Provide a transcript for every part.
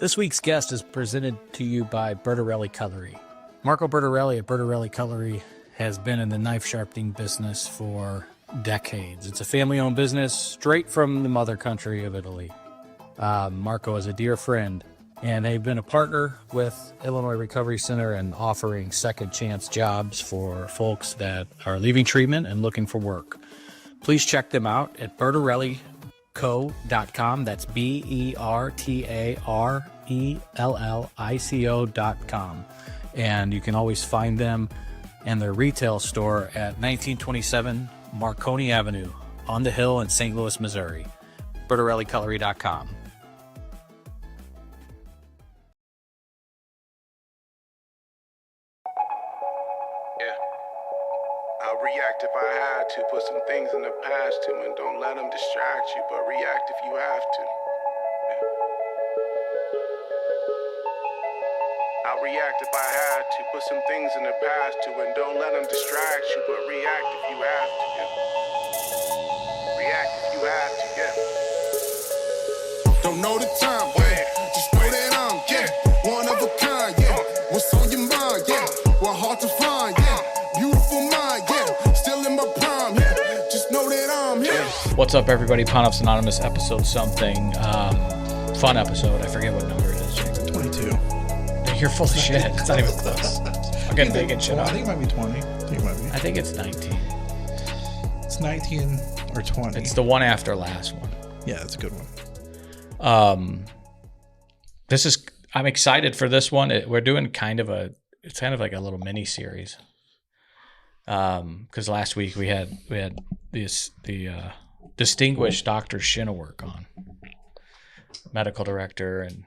This week's guest is presented to you by Bertarelli Cutlery. Marco Bertarelli at Bertarelli Cutlery has been in the knife sharpening business for decades. It's a family-owned business straight from the mother country of Italy. Marco is a dear friend, and they've been a partner with Illinois Recovery Center and offering second chance jobs for folks that are leaving treatment and looking for work. Please check them out at bertarellico.com. That's BERTARELLICO.com. And you can always find them and their retail store at 1927 Marconi Avenue on the Hill in St. Louis, Missouri. BertarelliCutlery.com. I'll react if I had to. Put some things in the past too, and don't let them distract you, but react if you have to. I'll react if I had to. Put some things in the past too, and don't let them distract you, but react if you have to. React if you have to, Don't know the time, just know that I'm, one of a kind, What's on your mind, What hard to find, Beautiful mind, still in my prime, Just know that I'm here. What's up, everybody? Pondoff's Anonymous, episode something. Fun episode. I forget what number it is, Jake. 22. You're full of shit. It's not even close. I'm getting making shit up. I think it might be 20. I think it's 19. It's 19 or 20. It's the one after last one. Yeah, that's a good one. I'm excited for this one. We're doing it's kind of like a little mini series. Because last week we had the distinguished Dr. Schenewerk on, medical director and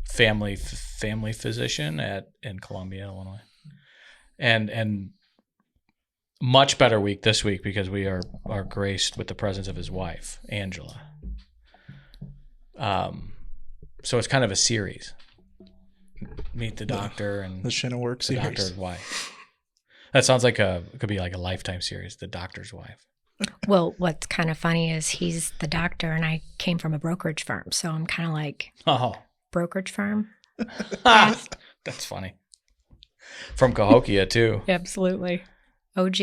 family physician in Columbia, Illinois, and much better week this week because we are graced with the presence of his wife, Angela. So it's kind of a series. Meet the doctor and the Schenewerk series. The doctor's wife. That sounds like it could be like a Lifetime series, The Doctor's Wife. Well, what's kind of funny is he's the doctor and I came from a brokerage firm. So I'm kind of like, brokerage firm. That's funny. From Cahokia, too. Absolutely. OG.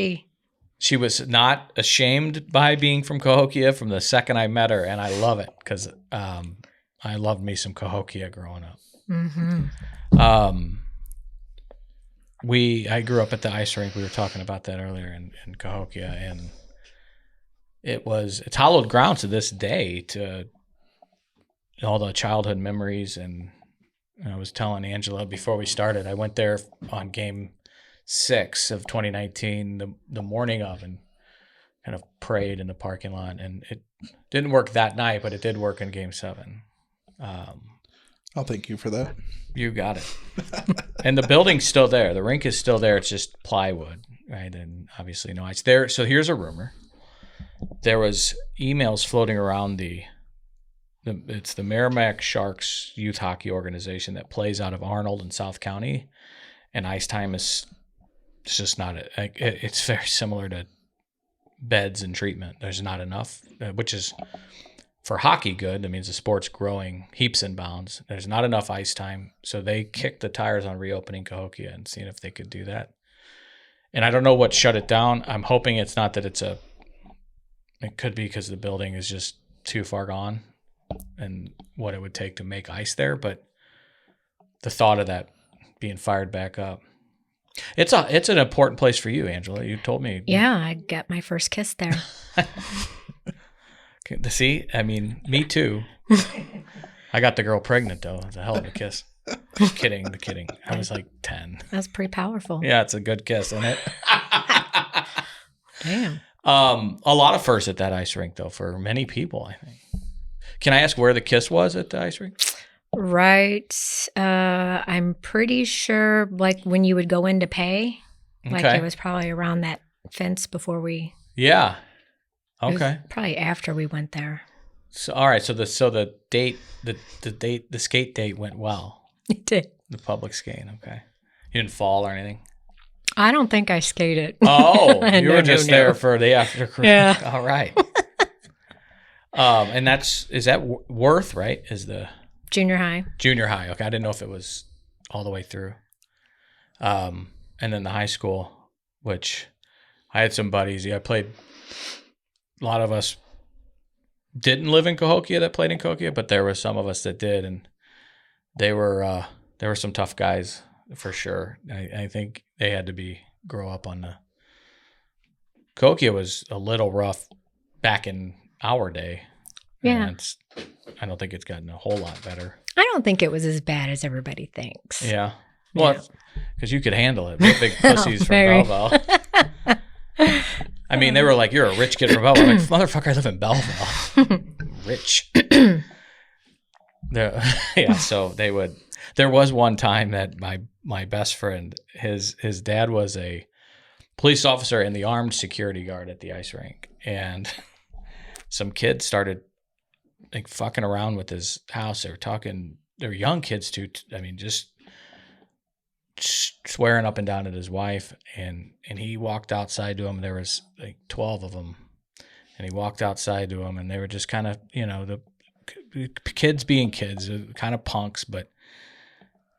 She was not ashamed by being from Cahokia from the second I met her. And I love it because I loved me some Cahokia growing up. Mm-hmm. I grew up at the ice rink. We were talking about that earlier in Cahokia, and it's hallowed ground to this day to all the childhood memories. And I was telling Angela before we started, I went there on game 6 of 2019, the morning of, and kind of prayed in the parking lot. And it didn't work that night, but it did work in game 7. I'll thank you for that. You got it. And the building's still there. The rink is still there. It's just plywood, right? And obviously no ice there. So here's a rumor. There was emails floating around it's the Merrimack Sharks youth hockey organization that plays out of Arnold in South County. And ice time it's just not, it's very similar to beds and treatment. There's not enough, which is for hockey good. That means the sport's growing heaps and bounds. There's not enough ice time. So they kicked the tires on reopening Cahokia and seeing if they could do that. And I don't know what shut it down. I'm hoping it's not that it could be because the building is just too far gone and what it would take to make ice there. But the thought of that being fired back up. It's an important place for you, Angela. You told me. Yeah, I got my first kiss there. See, I mean, me too. I got the girl pregnant, though. It's a hell of a kiss. Kidding. I was like 10. That's pretty powerful. Yeah, it's a good kiss, isn't it? Damn. A lot of firsts at that ice rink, though, for many people, I think. Can I ask where the kiss was at the ice rink? Right. I'm pretty sure, like, when you would go in to pay, like, it was probably around that fence before we... Yeah. Okay. Probably after we went there. So all right. So the skate date went well. It did. The public skate. Okay. You didn't fall or anything. I don't think I skated. Oh, you were just there for the after. Yeah. All right. And is that Worth, right? Is the Junior high. Junior high. Okay, I didn't know if it was all the way through. And then the high school, which I had some buddies. Yeah, I played. A lot of us didn't live in Cahokia that played in Cahokia, but there were some of us that did, and there were some tough guys for sure. I think they had to grow up on the. Cahokia was a little rough back in our day. Yeah. I don't think it's gotten a whole lot better. I don't think it was as bad as everybody thinks. Yeah. Well, because you could handle it. We're big pussies from Belleville. I mean, they were like, "You're a rich kid from Belleville." I'm like, motherfucker, I live in Belleville. Rich. Yeah, so they would. There was one time that my best friend, his dad was a police officer and the armed security guard at the ice rink, and some kids started like fucking around with his house. They were young kids too. I mean, just swearing up and down at his wife, and he walked outside to him. There was like 12 of them, and he walked outside to him, and they were just kind of, the kids being kids, kind of punks,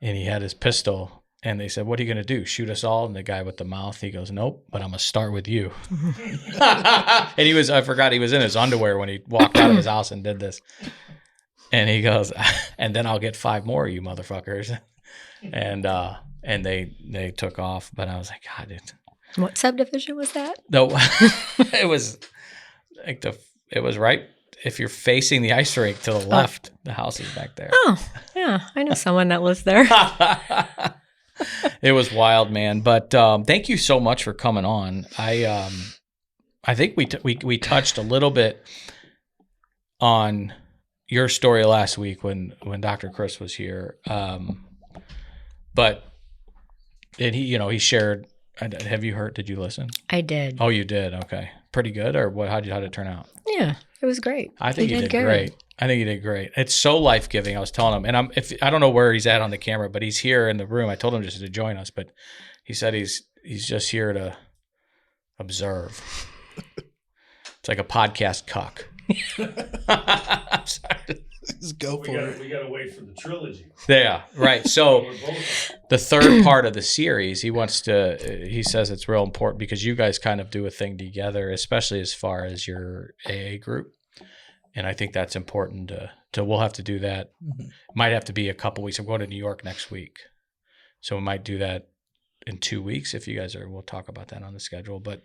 and he had his pistol, and they said, "What are you going to do? Shoot us all?" And the guy with the mouth, he goes, "Nope, but I'm going to start with you." And I forgot he was in his underwear when he walked out of his house and did this. And he goes, "And then I'll get 5 more of you motherfuckers." And they took off, but I was like, God, dude. What subdivision was that? No, it was like it was right. If you're facing the ice rink to the left, the house is back there. Oh, yeah. I know someone that lives there. It was wild, man. But thank you so much for coming on. I think we touched a little bit on your story last week when Dr. Chris was here. But he shared. Have you heard? Did you listen? I did. Oh, you did. Okay, pretty good. Or what? How did it turn out? Yeah, it was great. I think you did great. I think you did great. It's so life giving. I was telling him, and I don't know where he's at on the camera, but he's here in the room. I told him just to join us, but he said he's just here to observe. It's like a podcast cuck. I'm sorry. Just go for it. We got to wait for the trilogy. Yeah, right. So the third part of the series, he says it's real important because you guys kind of do a thing together, especially as far as your AA group. And I think that's important we'll have to do that. Mm-hmm. Might have to be a couple weeks. I'm going to New York next week. So we might do that in 2 weeks if you guys are, we'll talk about that on the schedule. But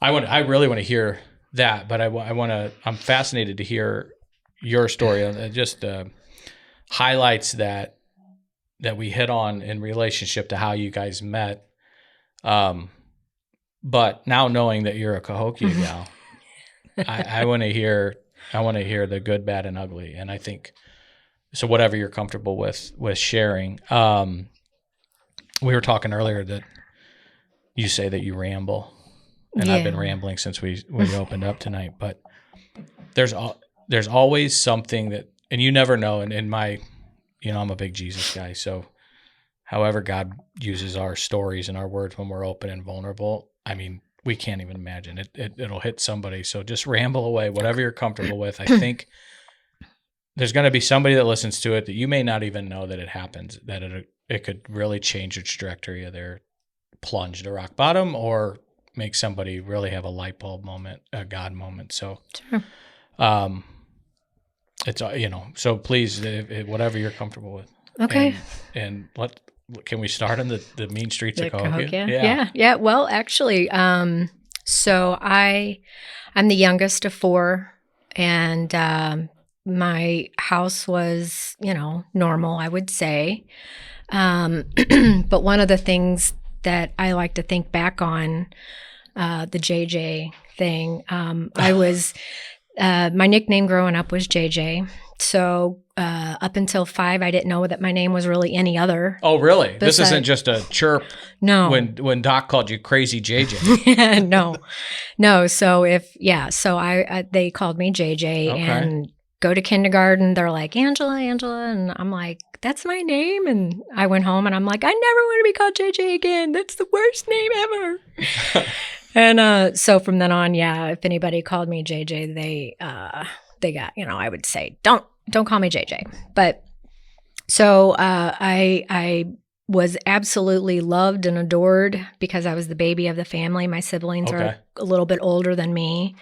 I really want to hear that, but I'm fascinated to hear your story, and just highlights that we hit on in relationship to how you guys met. But now knowing that you're a Cahokia gal, I want to hear the good, bad, and ugly. And I think so. Whatever you're comfortable with sharing. We were talking earlier that you say that you ramble, and I've been rambling since we opened up tonight. But there's always something that, and you never know. And in my, I'm a big Jesus guy. So however God uses our stories and our words when we're open and vulnerable, I mean, we can't even imagine it'll hit somebody. So just ramble away, whatever you're comfortable with. I think there's going to be somebody that listens to it that you may not even know that it happens, that it could really change the trajectory of their plunge to rock bottom, or make somebody really have a light bulb moment, a God moment. So, sure. It's, so please, whatever you're comfortable with. Okay. And can we start on the mean streets of Cahokia? Yeah. Well, actually, so I'm the youngest of 4, and my house was, normal, I would say. But one of the things that I like to think back on, the JJ thing, I was... my nickname growing up was JJ. So up until 5, I didn't know that my name was really any other. Oh, really? This isn't just a chirp. No. When Doc called you Crazy JJ. No. So they called me JJ, and go to kindergarten. They're like, Angela, and I'm like, that's my name. And I went home and I'm like, I never want to be called JJ again. That's the worst name ever. And so from then on, if anybody called me JJ, they got, I would say, don't call me JJ. But So I was absolutely loved and adored because I was the baby of the family. My siblings are a little bit older than me.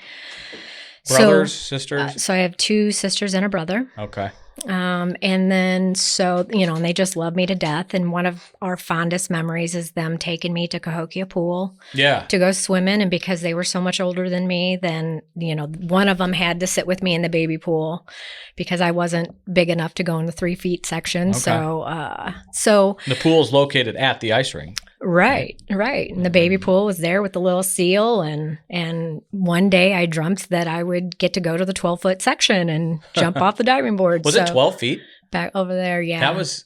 Brothers, sisters? So I have 2 sisters and a brother. Okay. And then, so, and they just love me to death. And one of our fondest memories is them taking me to Cahokia pool to go swimming. And because they were so much older than me, then, one of them had to sit with me in the baby pool because I wasn't big enough to go in the 3 feet section. Okay. So the pool is located at the ice rink. Right. And the baby pool was there with the little seal. And one day I dreamt that I would get to go to the 12-foot section and jump off the diving board. Was it 12 feet? Back over there, yeah. That was,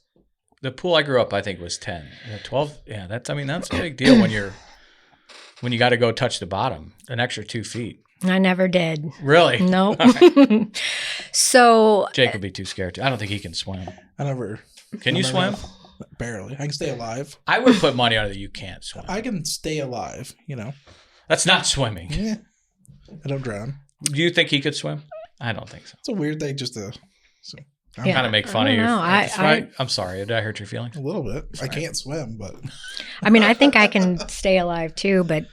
the pool I grew up, I think, was 10. 12, yeah, that's a big deal when you got to go touch the bottom, an extra 2 feet. I never did. Really? No. Right. So. Jake would be too scared to. I don't think he can swim. Can you swim? Barely. I can stay alive. I would put money on it that you can't swim. I can stay alive, That's not swimming. Yeah. I don't drown. Do you think he could swim? I don't think so. It's a weird thing just to... I'm kind of make fun of you. Right? I'm sorry. Did I hurt your feelings? A little bit. I can't swim, but... I think I can stay alive too, but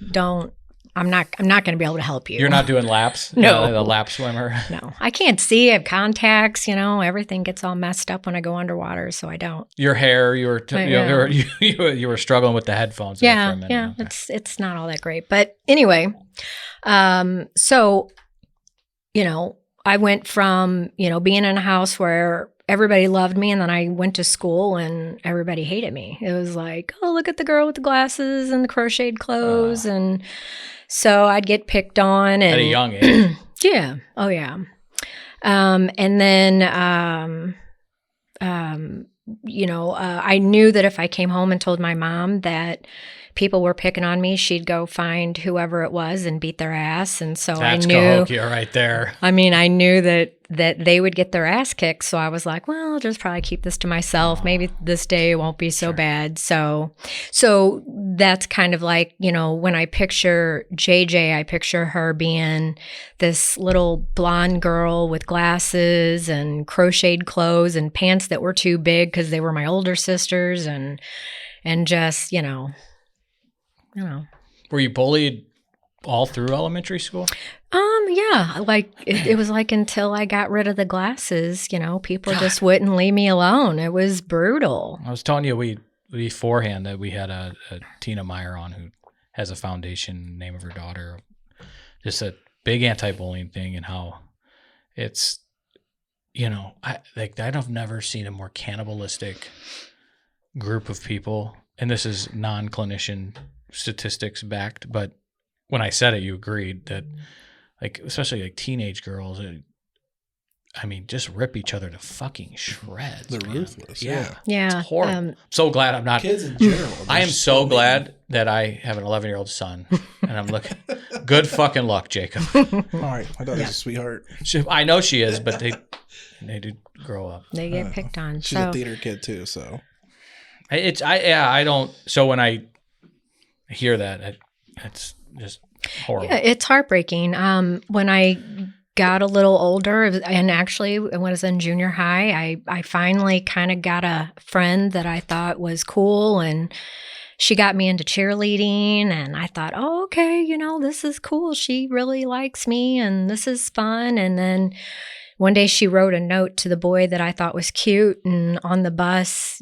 I'm not going to be able to help you. You're not doing laps? No. The lap swimmer? No. I can't see. I have contacts, everything gets all messed up when I go underwater, so I don't. Your hair, you were struggling with the headphones there for a minute. Yeah, it's not all that great. But anyway, so, I went from, being in a house where everybody loved me, and then I went to school and everybody hated me. It was like, oh, look at the girl with the glasses and the crocheted clothes. And so I'd get picked on. And, at a young age. Yeah. Oh, yeah. And then, I knew that if I came home and told my mom that people were picking on me, she'd go find whoever it was and beat their ass. And so That's I knew, Cahokia right there. I knew that they would get their ass kicked. So I was like, well, I'll just probably keep this to myself. Maybe this day won't be so bad. So that's kind of like, when I picture JJ, I picture her being this little blonde girl with glasses and crocheted clothes and pants that were too big because they were my older sisters and just, Were you bullied all through elementary school? Yeah, like it was like until I got rid of the glasses, people just wouldn't leave me alone. It was brutal. I was telling you beforehand that we had a Tina Meyer on who has a foundation, name of her daughter, just a big anti-bullying thing, and how it's, I've never seen a more cannibalistic group of people, and this is non-clinician statistics backed, but when I said it, you agreed that, especially teenage girls, just rip each other to fucking shreds. They're ruthless. Yeah. It's horrible. So glad I'm not. Kids in general. I am so glad that I have an 11-year-old son, and I'm looking. Good fucking luck, Jacob. All right, my daughter's a sweetheart. I know she is, but they do grow up. They get picked on. She's a theater kid too, so. I don't. So when I hear that, it's just horrible. Yeah, it's heartbreaking. When I got a little older, and actually when I was in junior high, I finally kind of got a friend that I thought was cool, and she got me into cheerleading, and I thought, oh, okay, this is cool. She really likes me, and this is fun. And then one day she wrote a note to the boy that I thought was cute, and on the bus,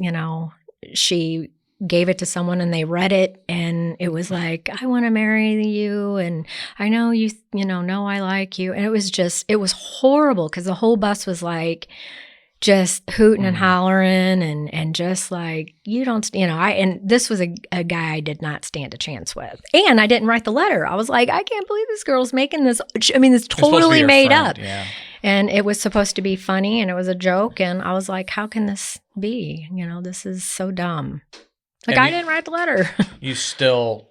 she gave it to someone and they read it, and it was like, I want to marry you, and I know you know I like you. And it was horrible because the whole bus was like just hooting and hollering and just like, you don't, and this was a guy I did not stand a chance with. And I didn't write the letter. I was like, I can't believe this girl's making this. It's totally made up. Yeah. And it was supposed to be funny, and it was a joke. And I was like, how can this be? This is so dumb. I didn't write the letter. You still,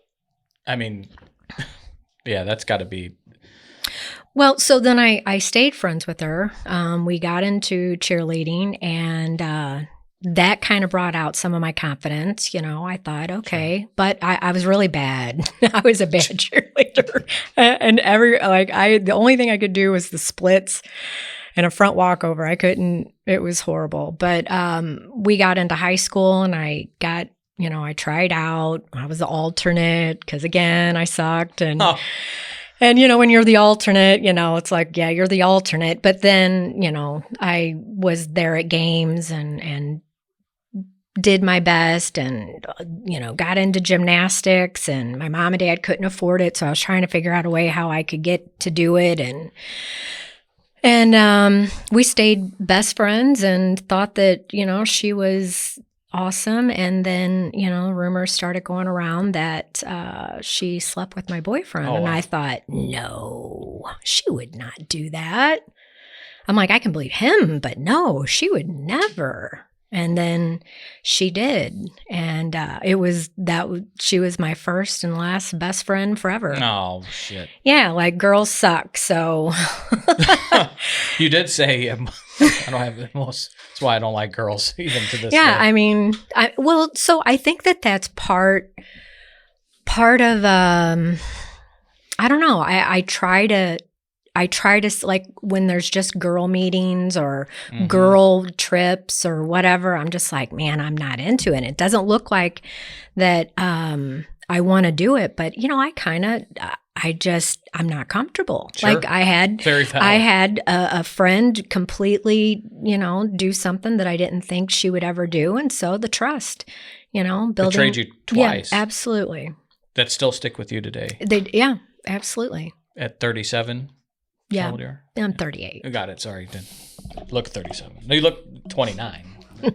yeah, that's got to be. Well, so then I stayed friends with her. We got into cheerleading, and that kind of brought out some of my confidence. I thought, okay, but I was really bad. I was a bad cheerleader, and the only thing I could do was the splits. and a front walkover. It was horrible. But we got into high school and I got, I tried out. I was the alternate because, again, I sucked. And, and when you're the alternate, it's like, yeah, you're the alternate. But then, I was there at games and did my best and, got into gymnastics, and my mom and dad couldn't afford it. So I was trying to figure out a way how I could get to do it. And we stayed best friends and thought that, she was awesome. And then, rumors started going around that she slept with my boyfriend. Oh, and wow. I thought, no, she would not do that. I'm like, I can believe him, but no, she would never. And then she did. And she was my first and last best friend forever. Oh, shit. Yeah, like girls suck. So You did say I don't have the most. That's why I don't like girls even to this day. yeah, I mean, so I think that's part of, I don't know. I try to like when there's just girl meetings or girl trips or whatever, I'm just like, man, I'm not into it. It doesn't look like that I want to do it, but I'm not comfortable. Sure. Like I had a friend completely, do something that I didn't think she would ever do. And so the trust, building. Betrayed you twice. Yeah, absolutely. That still stick with you today. Yeah, absolutely. At 37? Yeah. How old you are? I'm 38. I got it. Sorry. Didn't look 37. No, you look 29. I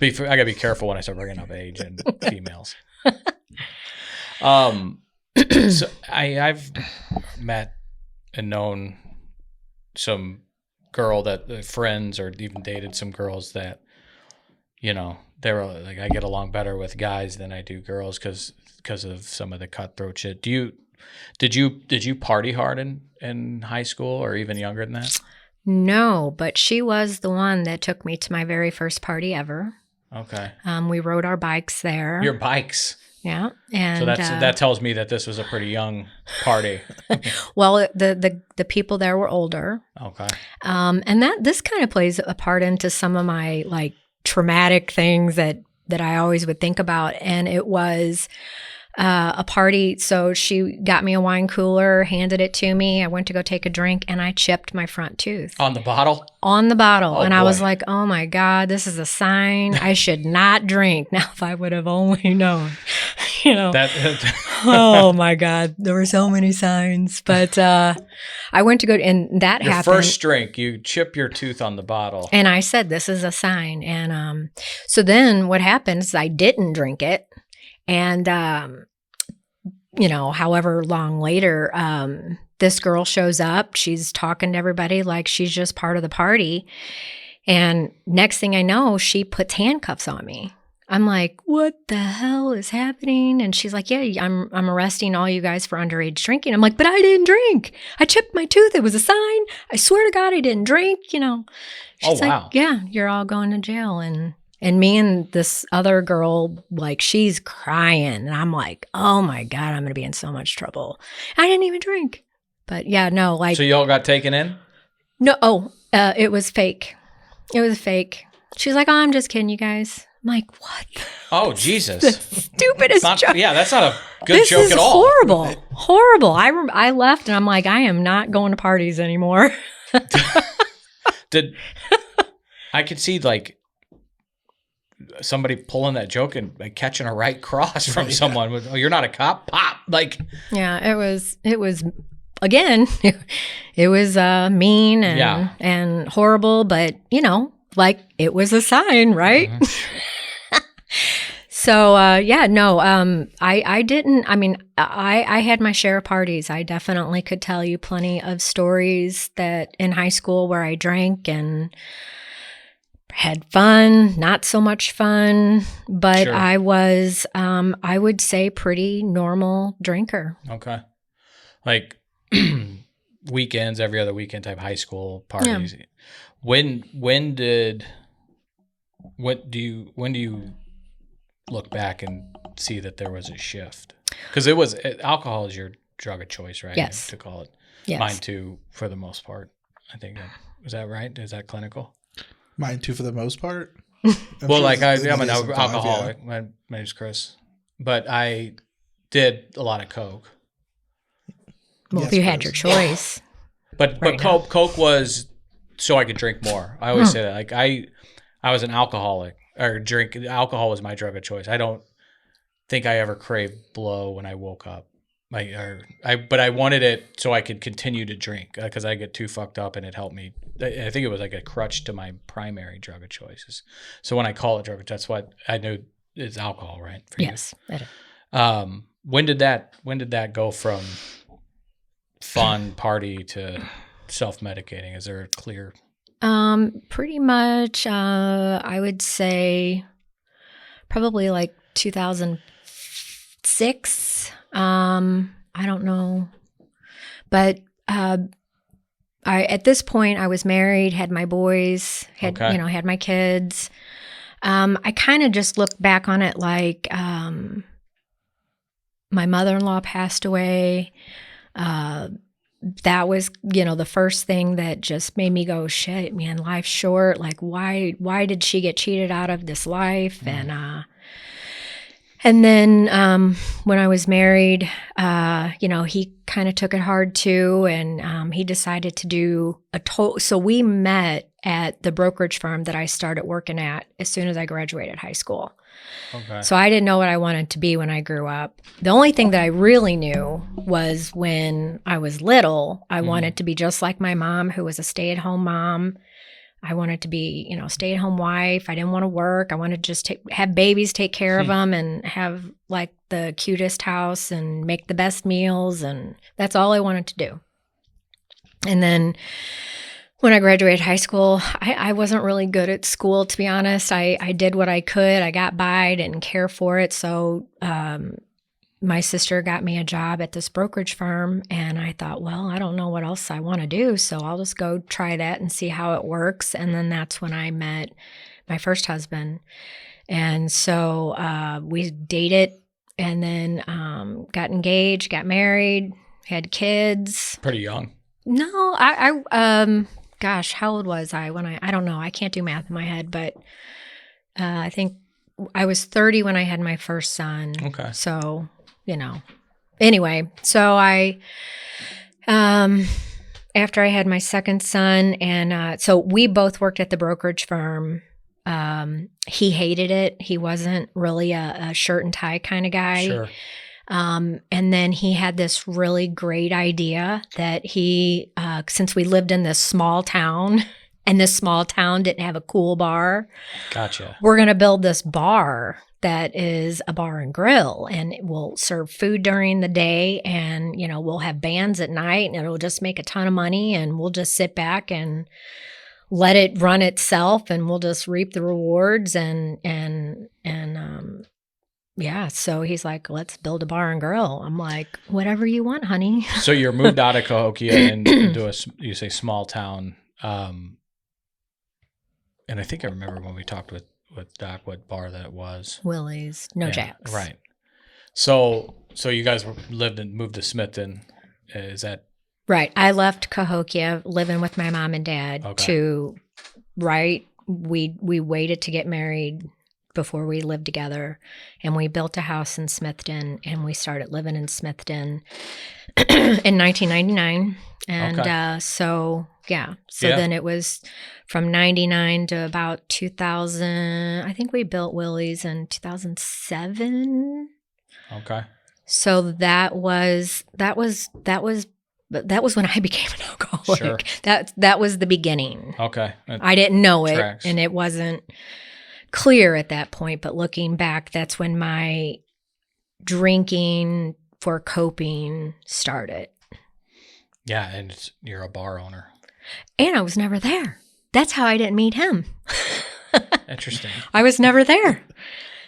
got to be careful when I start bringing up age and females. So I've met and known some girl that friends or even dated some girls that, they were like, I get along better with guys than I do girls because of some of the cutthroat shit. Did you party hard in high school or even younger than that? No, but she was the one that took me to my very first party ever. Okay. We rode our bikes there. Your bikes. Yeah, and So that tells me that this was a pretty young party. well, the people there were older. Okay. And this kind of plays a part into some of my like traumatic things that I always would think about, and it was a party. So she got me a wine cooler, handed it to me. I went to go take a drink, and I chipped my front tooth. On the bottle? On the bottle. Oh, and I was boy. like, oh my God, this is a sign I should not drink. Now, if I would have only known, oh my God, there were so many signs. But I went to go, and that Your happened. first drink, you chip your tooth on the bottle. And I said, this is a sign. And so then what happened is I didn't drink it. And, however long later, this girl shows up. She's talking to everybody like she's just part of the party. And next thing I know, she puts handcuffs on me. I'm like, what the hell is happening? And she's like, yeah, I'm arresting all you guys for underage drinking. I'm like, but I didn't drink. I chipped my tooth. It was a sign. I swear to God, I didn't drink, She's Oh, wow. like, yeah, you're all going to jail. And me and this other girl, like, she's crying. And I'm like, oh my God, I'm going to be in so much trouble. I didn't even drink. But yeah, no, like. So you all got taken in? No, it was fake. It was fake. She's like, oh, I'm just kidding, you guys. I'm like, what? Oh, Jesus. The stupidest joke. Yeah, that's not a good joke at all. This is horrible. I left and I'm like, I am not going to parties anymore. I could see like somebody pulling that joke and like, catching a right cross from someone with, oh, you're not a cop? Pop. Like, yeah, it was again, it was mean and horrible, but like it was a sign, right? Mm-hmm. So, I didn't, I had my share of parties. I definitely could tell you plenty of stories that in high school where I drank and had fun, not so much fun, but Sure. I was, I would say pretty normal drinker. okay. Like weekends, every other weekend type high school parties. Yeah. When do you look back and see that there was a shift? Because alcohol is your drug of choice, right? Yes. To call it. Yes. Mine too, for the most part. I think is that right? Is that clinical? Mine too, for the most part. Well, like I'm an days of 5, alcoholic. yeah. My name's Chris, but I did a lot of coke. Well, Yes, if you had Chris. your choice. But Right now. Coke was so I could drink more. I always say that. Like I was an alcoholic, or alcohol was my drug of choice. I don't think I ever craved blow when I woke up. But I wanted it so I could continue to drink because I get too fucked up and it helped me. I think it was like a crutch to my primary drug of choices. So when I call it drug, that's what I knew it's alcohol, right? For Yes. It is. you. When did that go from fun party to self-medicating? Is there a clear? Pretty much, I would say probably like 2006. I don't know, but, at this point I was married, had my boys, had my kids. I kind of just look back on it like, my mother-in-law passed away. That was, the first thing that just made me go, shit, man, life's short. Like, why did she get cheated out of this life? And then when I was married, he kind of took it hard too. And he decided to do so we met at the brokerage firm that I started working at as soon as I graduated high school. Okay. So I didn't know what I wanted to be when I grew up. The only thing that I really knew was when I was little, I wanted to be just like my mom, who was a stay-at-home mom. I wanted to be, stay-at-home wife. I didn't want to work. I wanted to just have babies, take care of them, and have like the cutest house and make the best meals. And that's all I wanted to do. And then when I graduated high school, I wasn't really good at school, to be honest. I did what I could. I got by, didn't care for it. So my sister got me a job at this brokerage firm, and I thought, well, I don't know what else I want to do, so I'll just go try that and see how it works. And then that's when I met my first husband. And so we dated, and then got engaged, got married, had kids. Pretty young. No, gosh, how old was I when I don't know. I can't do math in my head, but I think I was 30 when I had my first son. Okay. So, anyway, so I, after I had my second son, and so we both worked at the brokerage firm. He hated it. He wasn't really a shirt and tie kind of guy. Sure. And then he had this really great idea that he, since we lived in this small town, and this small town didn't have a cool bar. Gotcha. We're going to build this bar that is a bar and grill, and it will serve food during the day, and, we'll have bands at night, and it'll just make a ton of money, and we'll just sit back and let it run itself, and we'll just reap the rewards. Yeah, so he's like, let's build a bar and grill. I'm like, whatever you want, honey. So you're moved out of Cahokia and into you say small town. And I think I remember when we talked with Doc what bar that was. Willie's, no Jacks. Right. So you guys moved to Smithton. Is that right? I left Cahokia living with my mom and dad we waited to get married before we lived together, and we built a house in Smithton, and we started living in Smithton in 1999. And so then it was from 99 to about 2000. I think we built Willie's in 2007. okay? So that was when I became an alcoholic. Sure. That was the beginning. Okay. I didn't know it, tracks. and it wasn't clear at that point, but looking back, that's when my drinking for coping started. Yeah, and you're a bar owner. And I was never there. That's how I didn't meet him. Interesting. I was never there.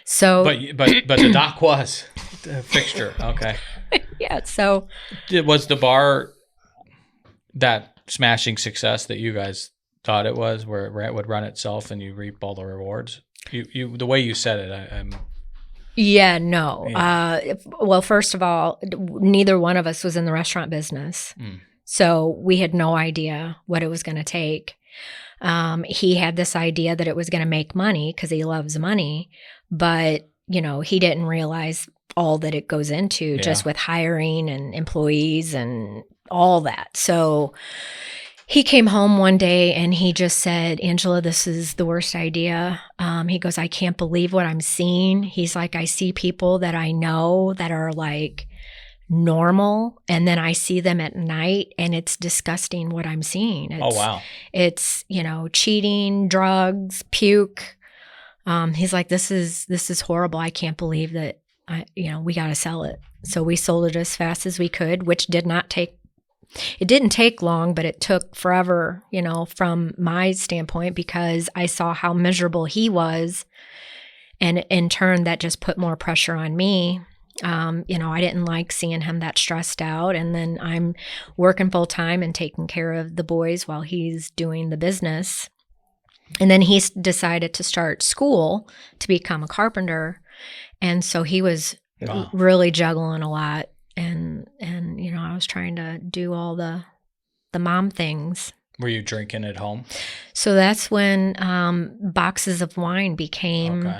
So, but the Doc was a fixture. Okay. yeah. So, Was the bar that smashing success that you guys thought it was, where it would run itself and you reap all the rewards? You the way you said it, I'm. Yeah, no. Yeah. Well, first of all, neither one of us was in the restaurant business. So we had no idea what it was going to take. He had this idea that it was going to make money because he loves money, but he didn't realize all that it goes into just with hiring and employees and all that. So he came home one day and he just said, Angela, this is the worst idea. He goes, I can't believe what I'm seeing. He's like, I see people that I know that are like normal, and then I see them at night and it's disgusting what I'm seeing. Oh, wow. It's, cheating, drugs, puke. He's like, this is horrible. I can't believe that we got to sell it. So we sold it as fast as we could, which didn't take long, but it took forever, from my standpoint, because I saw how miserable he was. And in turn, that just put more pressure on me. I didn't like seeing him that stressed out. And then I'm working full time and taking care of the boys while he's doing the business. And then he decided to start school to become a carpenter. And so he was really juggling a lot. And I was trying to do all the mom things. Were you drinking at home? So that's when boxes of wine became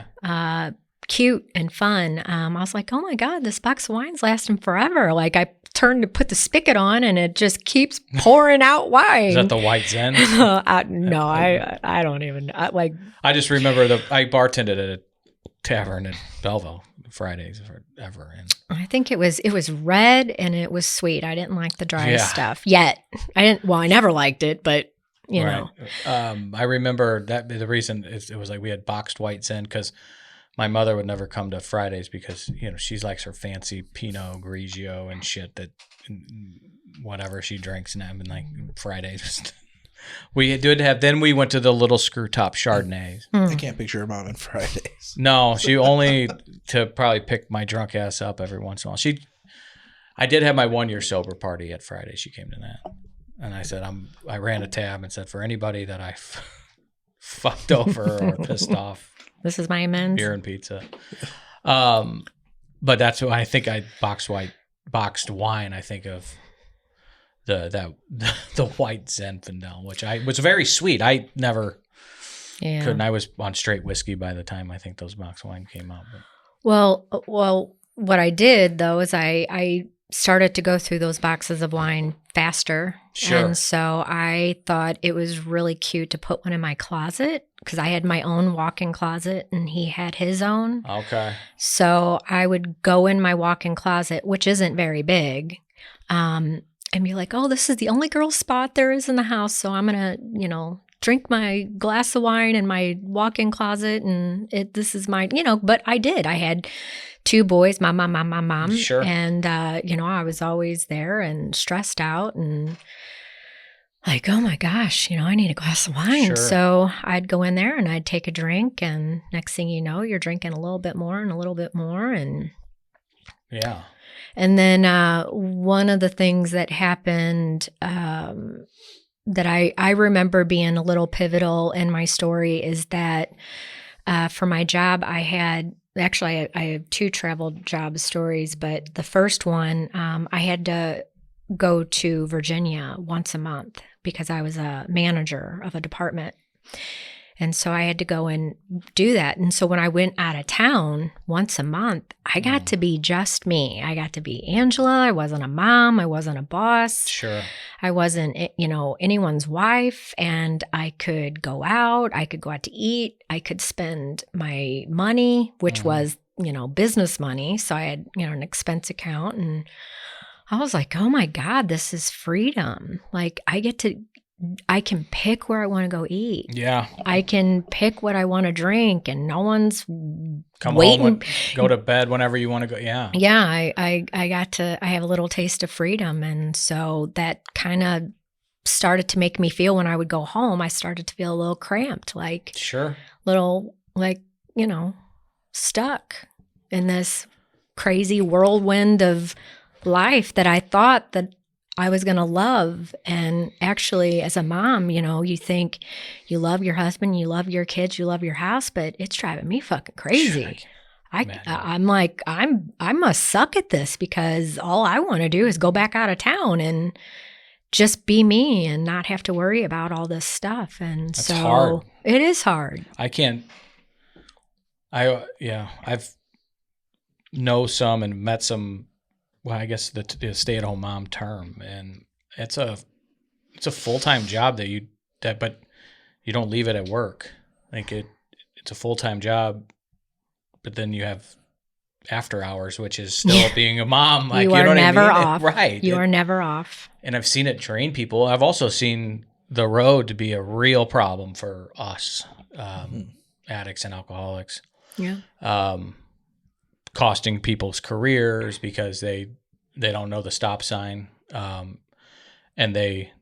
cute and fun. I was like, oh my God, this box of wine's lasting forever. Like I turned to put the spigot on and it just keeps pouring out wine. Is that the White Zen? No, I don't even like. I just remember I bartended at a tavern at Belleville Fridays forever. And I think it was red and it was sweet. I didn't like the dry stuff yet. I never liked it, but you know. I remember that the reason it was like we had boxed White Zen because my mother would never come to Fridays because, she likes her fancy Pinot Grigio and shit that whatever she drinks. And I've been like Fridays. We did have, then we went to the little screw top Chardonnays. I can't picture her mom on Fridays. No, she only to probably pick my drunk ass up every once in a while. I did have my 1 year sober party at Friday. She came to that. And I said, I ran a tab and said, for anybody that I fucked over or pissed off, this is my amends. Beer and pizza. But that's what I think I boxed wine. I think of the White Zinfandel, which was very sweet. I never couldn't. I was on straight whiskey by the time I think those box wine came out. But. Well, what I did though is I started to go through those boxes of wine faster. Sure. And so I thought it was really cute to put one in my closet because I had my own walk-in closet and he had his own. Okay. So I would go in my walk-in closet, which isn't very big, and be like, oh, this is the only girl spot there is in the house. So I'm going to, drink my glass of wine in my walk-in closet and this is my, but I did. I had 2 boys, my mom. Sure. And, I was always there and stressed out and like, oh my gosh, I need a glass of wine. Sure. So I'd go in there and I'd take a drink and next thing you know, you're drinking a little bit more and a little bit more. And yeah. And then one of the things that happened that I remember being a little pivotal in my story is that for my job, I have 2 travel job stories, but the first one, I had to go to Virginia once a month because I was a manager of a department. And so I had to go and do that. And so when I went out of town once a month, I got to be just me. I got to be Angela. I wasn't a mom. I wasn't a boss. Sure. I wasn't, anyone's wife. And I could go out. I could go out to eat. I could spend my money, which was, business money. So I had, an expense account. And I was like, oh my God, this is freedom. Like I can pick where I want to go eat. Yeah. I can pick what I want to drink and no one's come waiting. Home, go to bed whenever you want to go. Yeah. Yeah. I have a little taste of freedom. And so that kind of started to make me feel when I would go home, I started to feel a little cramped, like sure. little, stuck in this crazy whirlwind of life that I thought that I was going to love. And actually, as a mom, you think you love your husband, you love your kids, you love your house, but it's driving me fucking crazy. I'm like, I must suck at this because all I want to do is go back out of town and just be me and not have to worry about all this stuff. And That's so hard. it is hard. I've know some and met some, well, I guess the stay-at-home mom term, and it's a full-time job but you don't leave it at work. Like it's a full-time job, but then you have after hours, which is still being a mom. Like, you are know never what I mean? off. Right. You are never off. And I've seen it drain people. I've also seen the road to be a real problem for us, addicts and alcoholics. Yeah. Costing people's careers because they don't know the stop sign, and they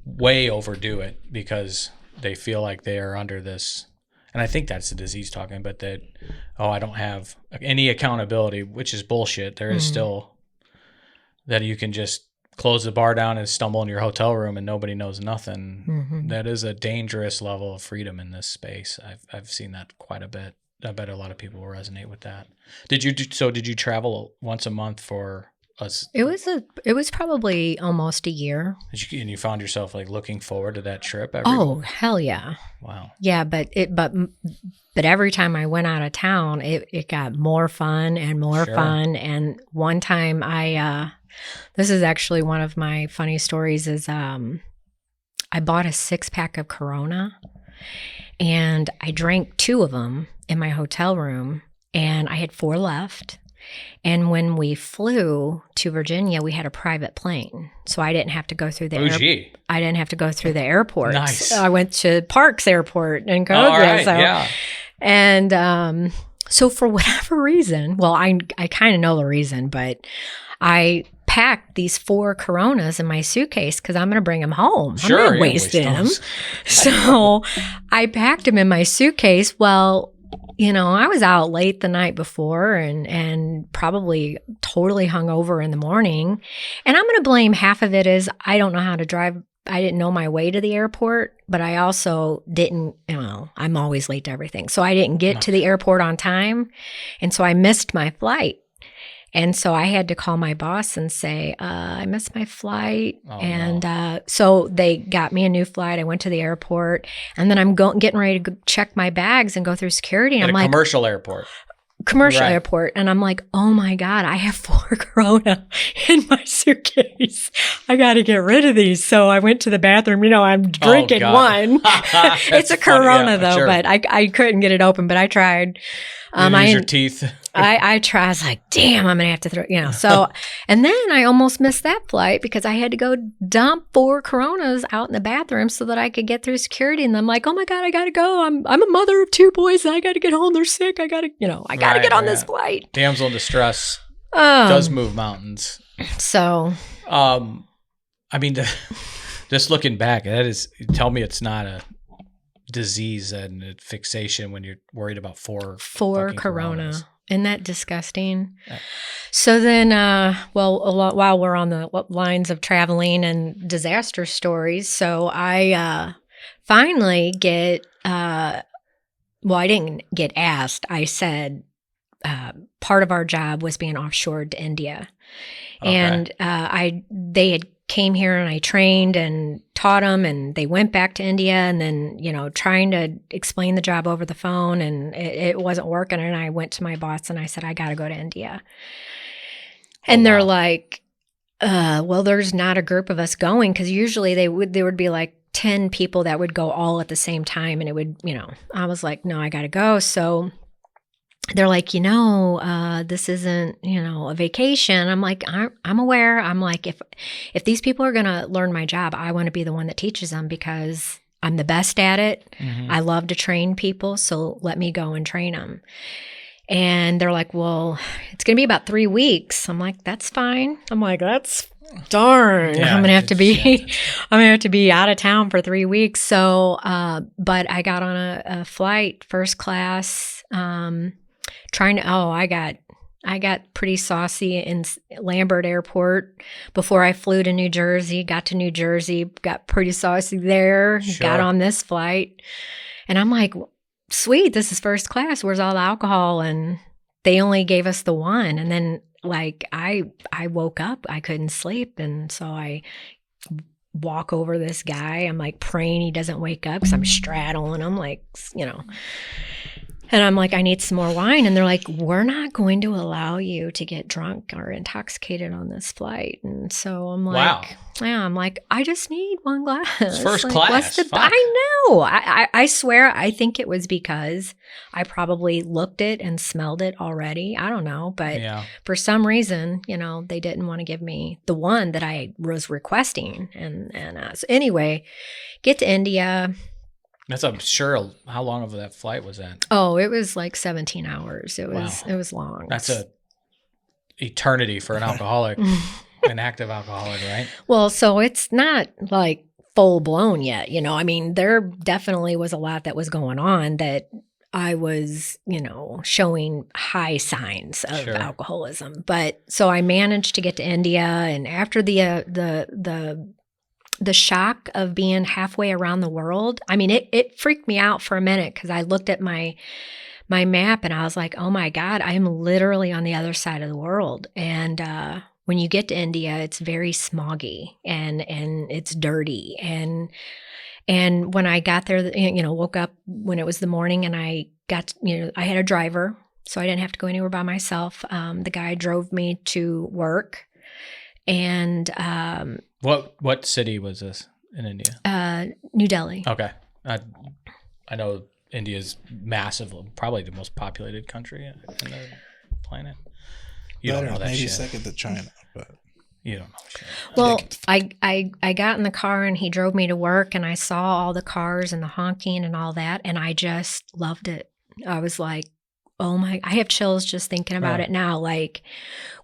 way overdo it because they feel like they are under this. And I think that's the disease talking, but that, I don't have any accountability, which is bullshit. There is still that you can just close the bar down and stumble in your hotel room and nobody knows nothing. Mm-hmm. That is a dangerous level of freedom in this space. I've seen that quite a bit. I bet a lot of people will resonate with that. Did you travel once a month for us? It was probably almost a year. And you found yourself like looking forward to that trip Oh, hell yeah. Wow. Yeah, but every time I went out of town, it got more fun and more fun. And one time this is actually one of my funny stories is I bought a 6-pack of Corona and I drank 2 of them in my hotel room and I had 4 left. And when we flew to Virginia, we had a private plane. So I didn't have to go through the I didn't have to go through the airport. Nice. I went to Parks Airport in Cahokia. All right, yeah. And so for whatever reason, well, I kind of know the reason, but I packed these 4 Coronas in my suitcase because I'm going to bring them home. Sure, I'm not wasting them. So I packed them in my suitcase. Well, I was out late the night before and probably totally hungover in the morning. And I'm going to blame half of it is I don't know how to drive. I didn't know my way to the airport, but I also didn't, I'm always late to everything. So I didn't get to the airport on time. And so I missed my flight. And so I had to call my boss and say, I missed my flight. So they got me a new flight. I went to the airport and then I'm getting ready to check my bags and go through security. And At I'm a like, commercial airport. Airport. And I'm like, oh my God, I have 4 Corona in my suitcase. I got to get rid of these. So I went to the bathroom. I'm drinking one. It's a Corona though, sure. but I couldn't get it open, but I tried. Use your teeth. I tried. I was like, damn, I'm going to have to throw, So, and then I almost missed that flight because I had to go dump 4 Coronas out in the bathroom so that I could get through security. And I'm like, oh my God, I got to go. I'm a mother of 2 boys and I got to get home. They're sick. I got to get on this flight. Damsel in distress does move mountains. So, just looking back, tell me it's not a disease and a fixation when you're worried about 4 Corona. Coronas. Isn't that disgusting? Yeah. So then, while we're on the lines of traveling and disaster stories, so I finally get, I didn't get asked. I said part of our job was being offshored to India. Okay. And they had came here and I trained and taught them and they went back to India and then, trying to explain the job over the phone and it wasn't working. And I went to my boss and I said, I got to go to India. And they're like, there's not a group of us going. Cause usually there would be like 10 people that would go all at the same time. And it would, I was like, no, I got to go. So they're like, this isn't, a vacation. I'm like, I'm aware. I'm like, if these people are going to learn my job, I want to be the one that teaches them because I'm the best at it. Mm-hmm. I love to train people. So let me go and train them. And they're like, well, it's going to be about 3 weeks. I'm like, that's fine. I'm like, that's darn. Yeah, I'm going to have to be out of town for 3 weeks. So, but I got on a flight, first class, I got pretty saucy in Lambert Airport before I flew to New Jersey, got to New Jersey, got pretty saucy there, got on this flight. And I'm like, sweet, this is first class. Where's all the alcohol? And they only gave us the one. And then I woke up, I couldn't sleep. And so I walk over this guy. I'm like praying he doesn't wake up because I'm straddling him, like, and I'm like, I need some more wine. And they're like, we're not going to allow you to get drunk or intoxicated on this flight. And so I'm like, Wow. yeah, I'm like, I just need one glass. It's first Like, class. Fuck. I know. I swear, I think it was because I probably looked it and smelled it already. I don't know. But for some reason, they didn't want to give me the one that I was requesting. And so anyway, get to India. That's, I'm sure, how long of that flight was that? Oh, it was like 17 hours. It was long. That's a eternity for an alcoholic, an active alcoholic, right? Well, so it's not like full blown yet. I mean, there definitely was a lot that was going on that I was, showing high signs of alcoholism. But so I managed to get to India, and after the shock of being halfway around the world, I mean, it freaked me out for a minute because I looked at my map and I was like, oh my God, I'm literally on the other side of the world. And when you get to India, it's very smoggy and it's dirty. And when I got there, woke up when it was the morning, and I got, I had a driver, so I didn't have to go anywhere by myself. The guy drove me to work. And what city was this in India? New Delhi. Okay. I know India's massive, probably the most populated country in the planet. You don't know that maybe shit. second to China, but you don't know shit. Well, I got in the car and he drove me to work, and I saw all the cars and the honking and all that, and I just loved it. I was like, oh my, I have chills just thinking about it now. Like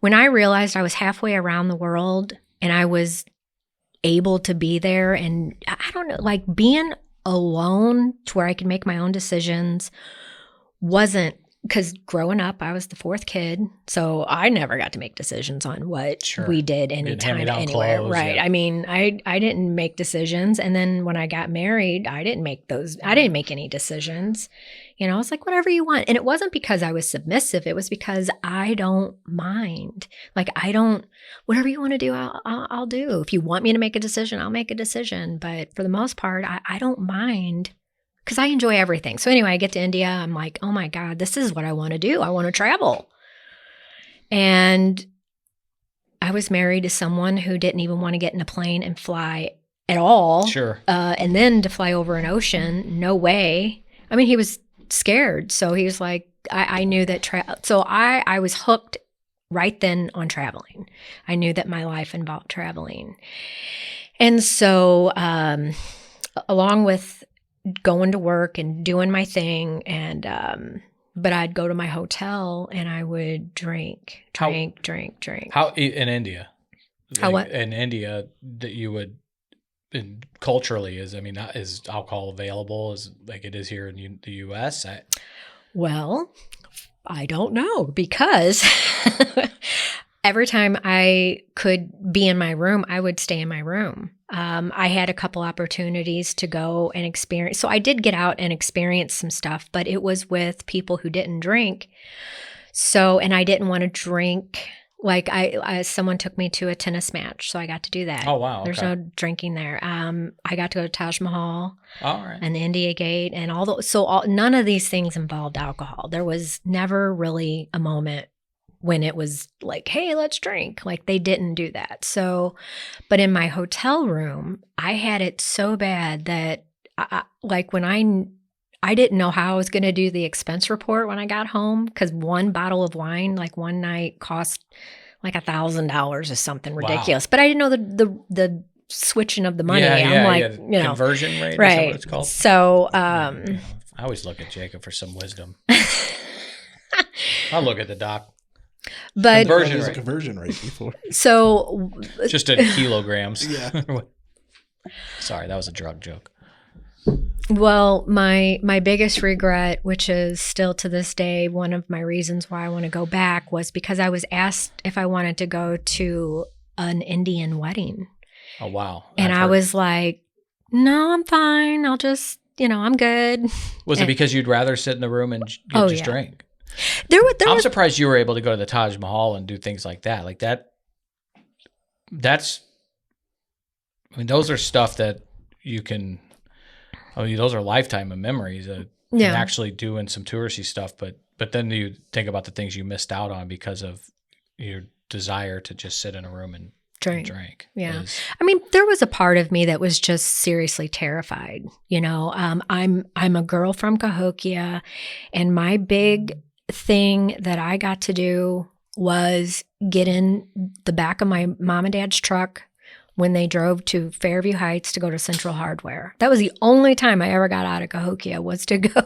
when I realized I was halfway around the world and I was able to be there, and I don't know, like being alone to where I could make my own decisions wasn't, because growing up, I was the fourth kid, so I never got to make decisions on what we did anytime, anywhere. Clothes, right. Yeah. I mean, I didn't make decisions. And then when I got married, I didn't make any decisions. I was like, whatever you want. And it wasn't because I was submissive. It was because I don't mind. Like, whatever you want to do, I'll do. If you want me to make a decision, I'll make a decision. But for the most part, I don't mind, because I enjoy everything. So anyway, I get to India. I'm like, oh my God, this is what I want to do. I want to travel. And I was married to someone who didn't even want to get in a plane and fly at all. Sure. And then to fly over an ocean, no way. I mean, he was scared. So he was like, I knew that. So I was hooked right then on traveling. I knew that my life involved traveling. And so along with going to work and doing my thing, and but I'd go to my hotel and I would drink. How in India? What? In India that you would, culturally, is alcohol available as like it is here in the U.S.? Well, I don't know, because every time I could be in my room, I would stay in my room. I had a couple opportunities to go and experience. So I did get out and experience some stuff, but it was with people who didn't drink. So, and I didn't want to drink. Like someone took me to a tennis match, so I got to do that. Oh, wow. There's no drinking there. I got to go to Taj Mahal, and the India Gate, and all those. So none of these things involved alcohol. There was never really a moment when it was like, hey, let's drink. Like, they didn't do that. So, but in my hotel room, I had it so bad that when I didn't know how I was going to do the expense report when I got home, because one bottle of wine, like one night, cost like $1,000 or something ridiculous. Wow. But I didn't know the switching of the money. Conversion rate, right? Is that what it's called? So, I always look at Jacob for some wisdom. I'll look at the doc. But conversion rate before. So just in kilograms. Yeah. Sorry, that was a drug joke. Well, my biggest regret, which is still to this day one of my reasons why I want to go back, was because I was asked if I wanted to go to an Indian wedding. Oh, wow. And I was like, no, I'm fine. I'll just, I'm good. Was it because you'd rather sit in the room and just drink? I'm surprised you were able to go to the Taj Mahal and do things like that. Like that's I mean, those are stuff that you can. I mean, those are lifetime of memories. And actually doing some touristy stuff, but then you think about the things you missed out on because of your desire to just sit in a room and drink. Yeah. I mean, there was a part of me that was just seriously terrified. You know, I'm a girl from Cahokia, and my big thing that I got to do was get in the back of my mom and dad's truck when they drove to Fairview Heights to go to Central Hardware. That was the only time I ever got out of Cahokia, was to go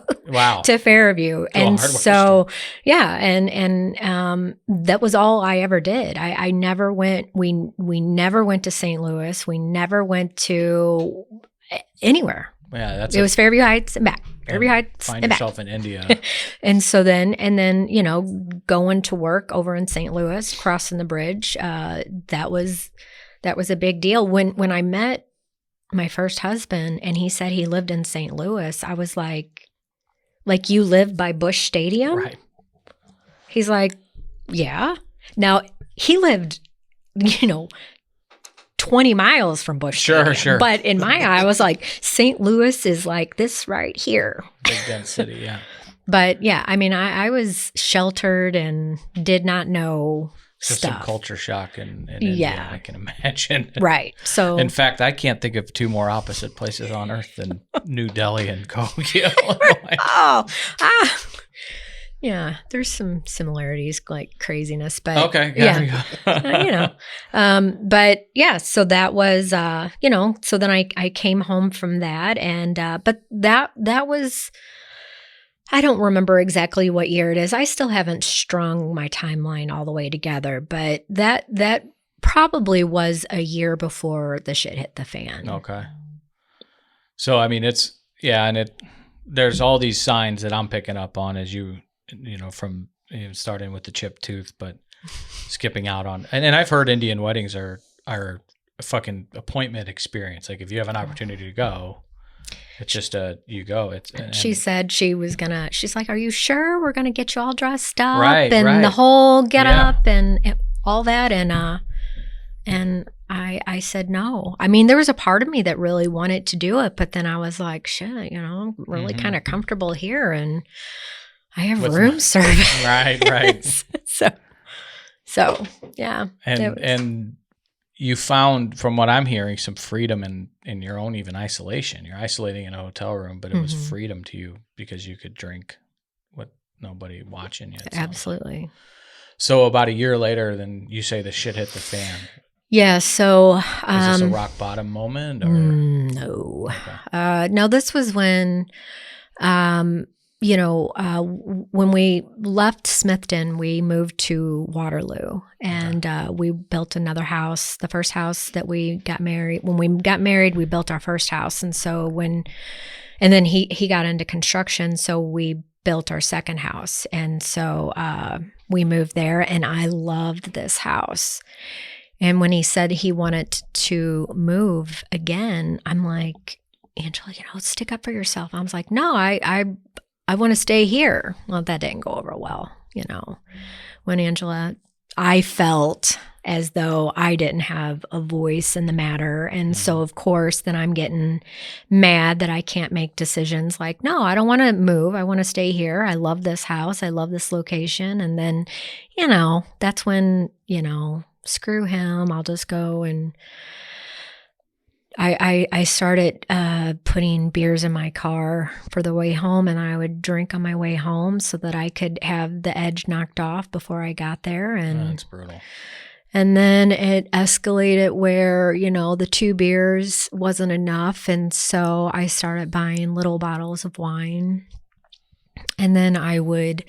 to Fairview. And so, and that was all I ever did. I never went, we never went to St. Louis. We never went to anywhere. Yeah, it was Fairview Heights and back. Fairview Heights find and yourself back. in India. And so then, you know, going to work over in St. Louis, crossing the bridge, that was a big deal. When I met my first husband and he said he lived in St. Louis, I was like you live by Busch Stadium? Right. He's like, yeah. Now, he lived, you know, 20 miles from Busch Stadium. Sure. But in my eye, I was like, St. Louis is like this right here. Big dense city, yeah. But yeah, I mean, I was sheltered and did not know Just stuff. some culture shock in India, I can imagine. Right. So, in fact, I can't think of two more opposite places on earth than New Delhi and Cahokia. Yeah, there's some similarities, like craziness, but okay, you know, but yeah, so that was, you know, so then I came home from that, and but that was, I don't remember exactly what year it is. I still haven't strung my timeline all the way together, but that probably was a year before the shit hit the fan. Okay. So I mean, there's all these signs that I'm picking up on as you know, from starting with the chipped tooth, but skipping out on, and I've heard Indian weddings are a fucking appointment experience. Like if you have an opportunity to go, it's just you go. She said she's like, are you sure we're going to get you all dressed up? Right, and the whole get up and all that. And I said no. I mean, there was a part of me that really wanted to do it, but then I was like, shit, you know, I'm really kind of comfortable here, and I have room service. Right. So yeah. And you found, from what I'm hearing, some freedom in your own even isolation. You're isolating in a hotel room, but it was freedom to you because you could drink with nobody watching you. Absolutely. So about a year later, then you say the shit hit the fan. Yeah. So is this a rock bottom moment? Or? No. Okay. No, this was when, you know, when we left Smithton, we moved to Waterloo, and we built another house. The first house that we got married, when we got married, we built our first house. And so and then he got into construction, so we built our second house. And so we moved there, and I loved this house. And when he said he wanted to move again, I'm like, Angela, you know, stick up for yourself. I was like, no, I want to stay here. Well, that didn't go over well, you know. When I felt as though I didn't have a voice in the matter. And so, of course, then I'm getting mad that I can't make decisions like, no, I don't want to move. I want to stay here. I love this house. I love this location. And then, you know, that's when, you know, screw him. I'll just go and I started putting beers in my car for the way home, and I would drink on my way home so that I could have the edge knocked off before I got there. And that's brutal. And then it escalated where, you know, the 2 beers wasn't enough. And so I started buying little bottles of wine. And then I would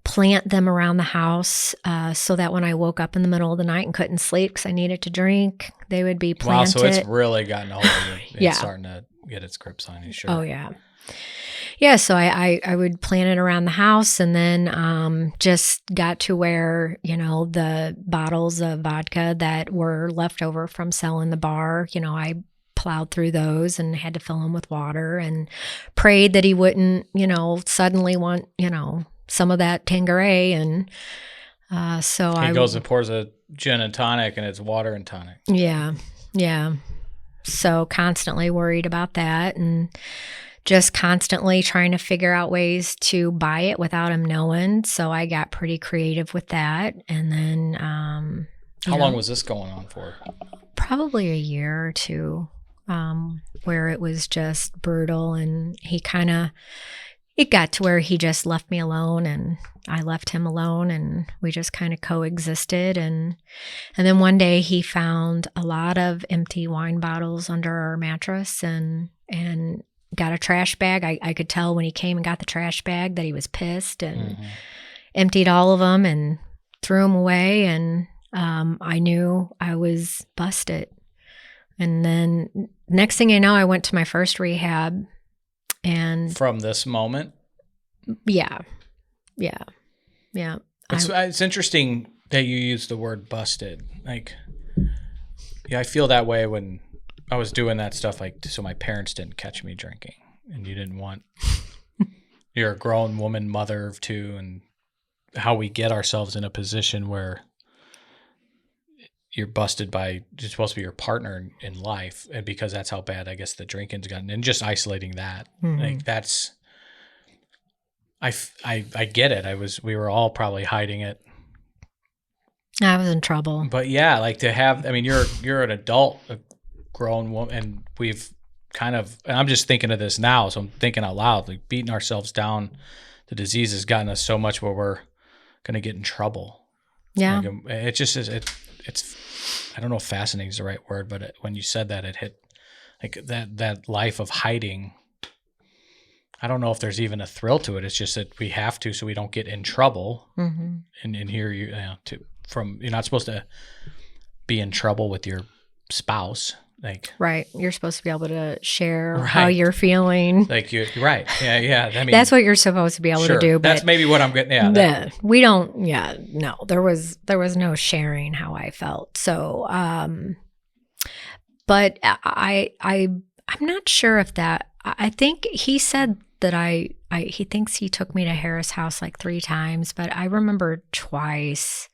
plant them around the house so that when I woke up in the middle of the night and couldn't sleep because I needed to drink, they would be planted. Wow, so it's really gotten a hold of you. It's Yeah. starting to get its grips on you, sure. Oh, yeah. Yeah, so I would plant it around the house, and then just got to where, you know, the bottles of vodka that were left over from selling the bar, you know, I plowed through those and had to fill them with water and prayed that he wouldn't, you know, suddenly want, you know, some of that Tanqueray. And so he goes and pours a gin and tonic, and it's water and tonic. Yeah. So constantly worried about that and just constantly trying to figure out ways to buy it without him knowing. So I got pretty creative with that. And then, How long was this going on for? Probably a year or two, where it was just brutal. And it got to where he just left me alone and I left him alone and we just kind of coexisted. And then one day he found a lot of empty wine bottles under our mattress and got a trash bag. I could tell when he came and got the trash bag that he was pissed and emptied all of them and threw them away. And I knew I was busted. And then next thing I know, I went to my first rehab. And from this moment? Yeah. It's interesting that you use the word busted. Like, yeah, I feel that way when I was doing that stuff, like, so my parents didn't catch me drinking and you didn't want, you're a grown woman, mother of two, and how we get ourselves in a position where you're busted by, you're supposed to be your partner in life. And because that's how bad, I guess, the drinking's gotten, and just isolating that, like that's, I get it. We were all probably hiding it. I was in trouble. But yeah, like to have, I mean, you're an adult, a grown woman, and we've kind of, and I'm just thinking of this now, so I'm thinking out loud, like beating ourselves down. The disease has gotten us so much where we're going to get in trouble. Yeah. Like, it just is, it's, I don't know if fascinating is the right word, but when you said that, it hit like that life of hiding. I don't know if there's even a thrill to it. It's just that we have to, so we don't get in trouble. And here you're not supposed to be in trouble with your spouse. Like, right. You're supposed to be able to share how you're feeling. Like you're right. Yeah. I mean, that's what you're supposed to be able to do. But that's maybe what I'm getting. Yeah. We don't. Yeah. No, there was no sharing how I felt. So, but I'm not sure if that, I think he said that he thinks he took me to Harris House like 3 times, but I remember twice.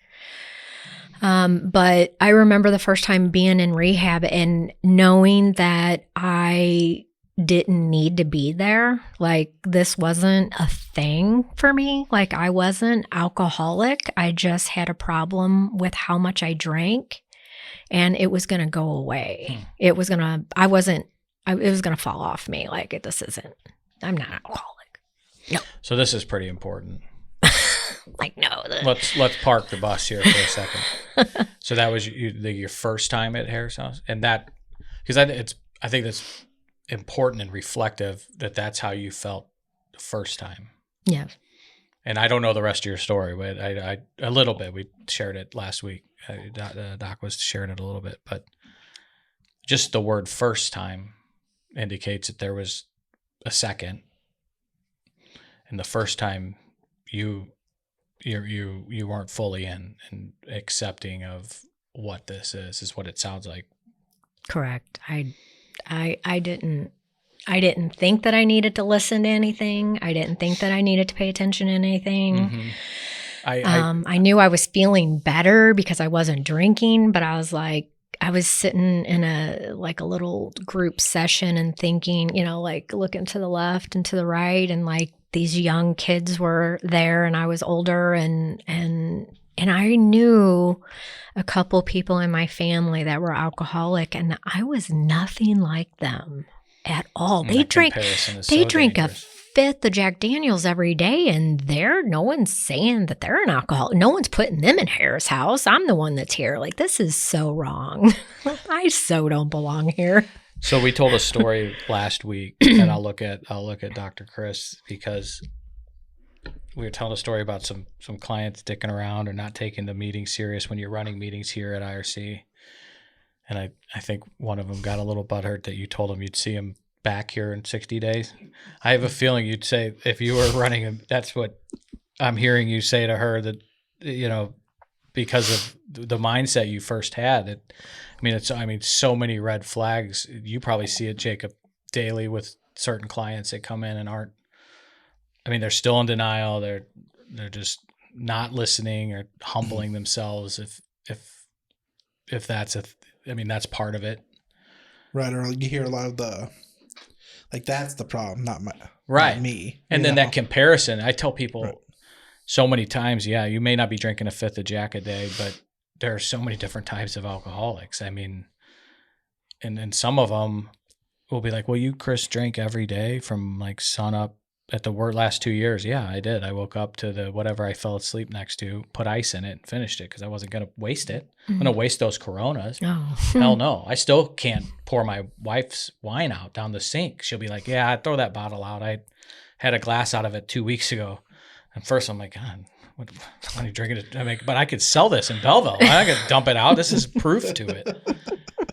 But I remember the first time being in rehab and knowing that I didn't need to be there. Like, this wasn't a thing for me. Like, I wasn't alcoholic. I just had a problem with how much I drank, and it was going to go away. It was going to fall off me. Like, I'm not alcoholic. No. So this is pretty important. Like, no. Let's park the bus here for a second. So that was your first time at Harris House, and that, because I think that's important and reflective that that's how you felt the first time. Yeah. And I don't know the rest of your story, but I a little bit. We shared it last week. Doc was sharing it a little bit, but just the word "first time" indicates that there was a second, and the first time you weren't fully in and accepting of what this is what it sounds like. Correct. I didn't think that I needed to listen to anything. I didn't think that I needed to pay attention to anything. I knew I was feeling better because I wasn't drinking, but I was sitting in a little group session and thinking, like looking to the left and to the right, and like these young kids were there and I was older, and I knew a couple people in my family that were alcoholic, and I was nothing like them at all. They drink a fifth of Jack Daniels every day, and no one's saying that they're an alcoholic. No one's putting them in Harris House. I'm the one that's here. Like, this is so wrong. I so don't belong here. So we told a story last week, and I'll look at Dr. Chris, because we were telling a story about some clients dicking around or not taking the meeting serious when you're running meetings here at IRC. And I think one of them got a little butthurt that you told him you'd see him back here in 60 days. I have a feeling you'd say, if you were running him, that's what I'm hearing you say to her, that, because of the mindset you first had. So many red flags. You probably see it, Jacob, daily with certain clients that come in and aren't, they're still in denial. They're just not listening or humbling themselves. If that's that's part of it. Right, or you hear a lot of that's the problem, not Right. not me. And then that comparison, I tell people Right. so many times, yeah, you may not be drinking a fifth of Jack a day, but there are so many different types of alcoholics. I mean, and then some of them will be like, well, you, Chris, drink every day from like sun up at the last 2 years. Yeah, I did. I woke up to the whatever I fell asleep next to, put ice in it and finished it because I wasn't going to waste it. I'm going to waste those Coronas. Oh. Hell no. I still can't pour my wife's wine out down the sink. She'll be like, yeah, I'd throw that bottle out. I had a glass out of it 2 weeks ago. And first I'm like, God, what are you drinking it? I mean, but I could sell this in Belleville. I could dump it out. This is proof to it.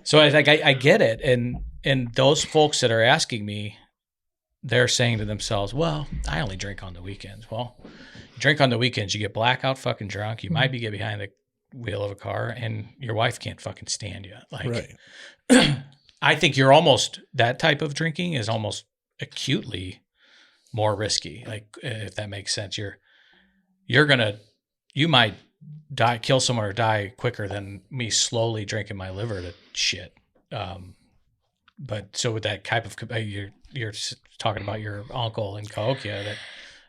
So I get it. And those folks that are asking me, they're saying to themselves, well, I only drink on the weekends. Well, you drink on the weekends, you get blackout fucking drunk. You might be get behind the wheel of a car and your wife can't fucking stand you. Like, Right. I think you're almost, that type of drinking is almost acutely more risky. Like, if that makes sense, you might die, kill someone or die quicker than me slowly drinking my liver to shit. But so with that type of, you're talking about your uncle in Cahokia that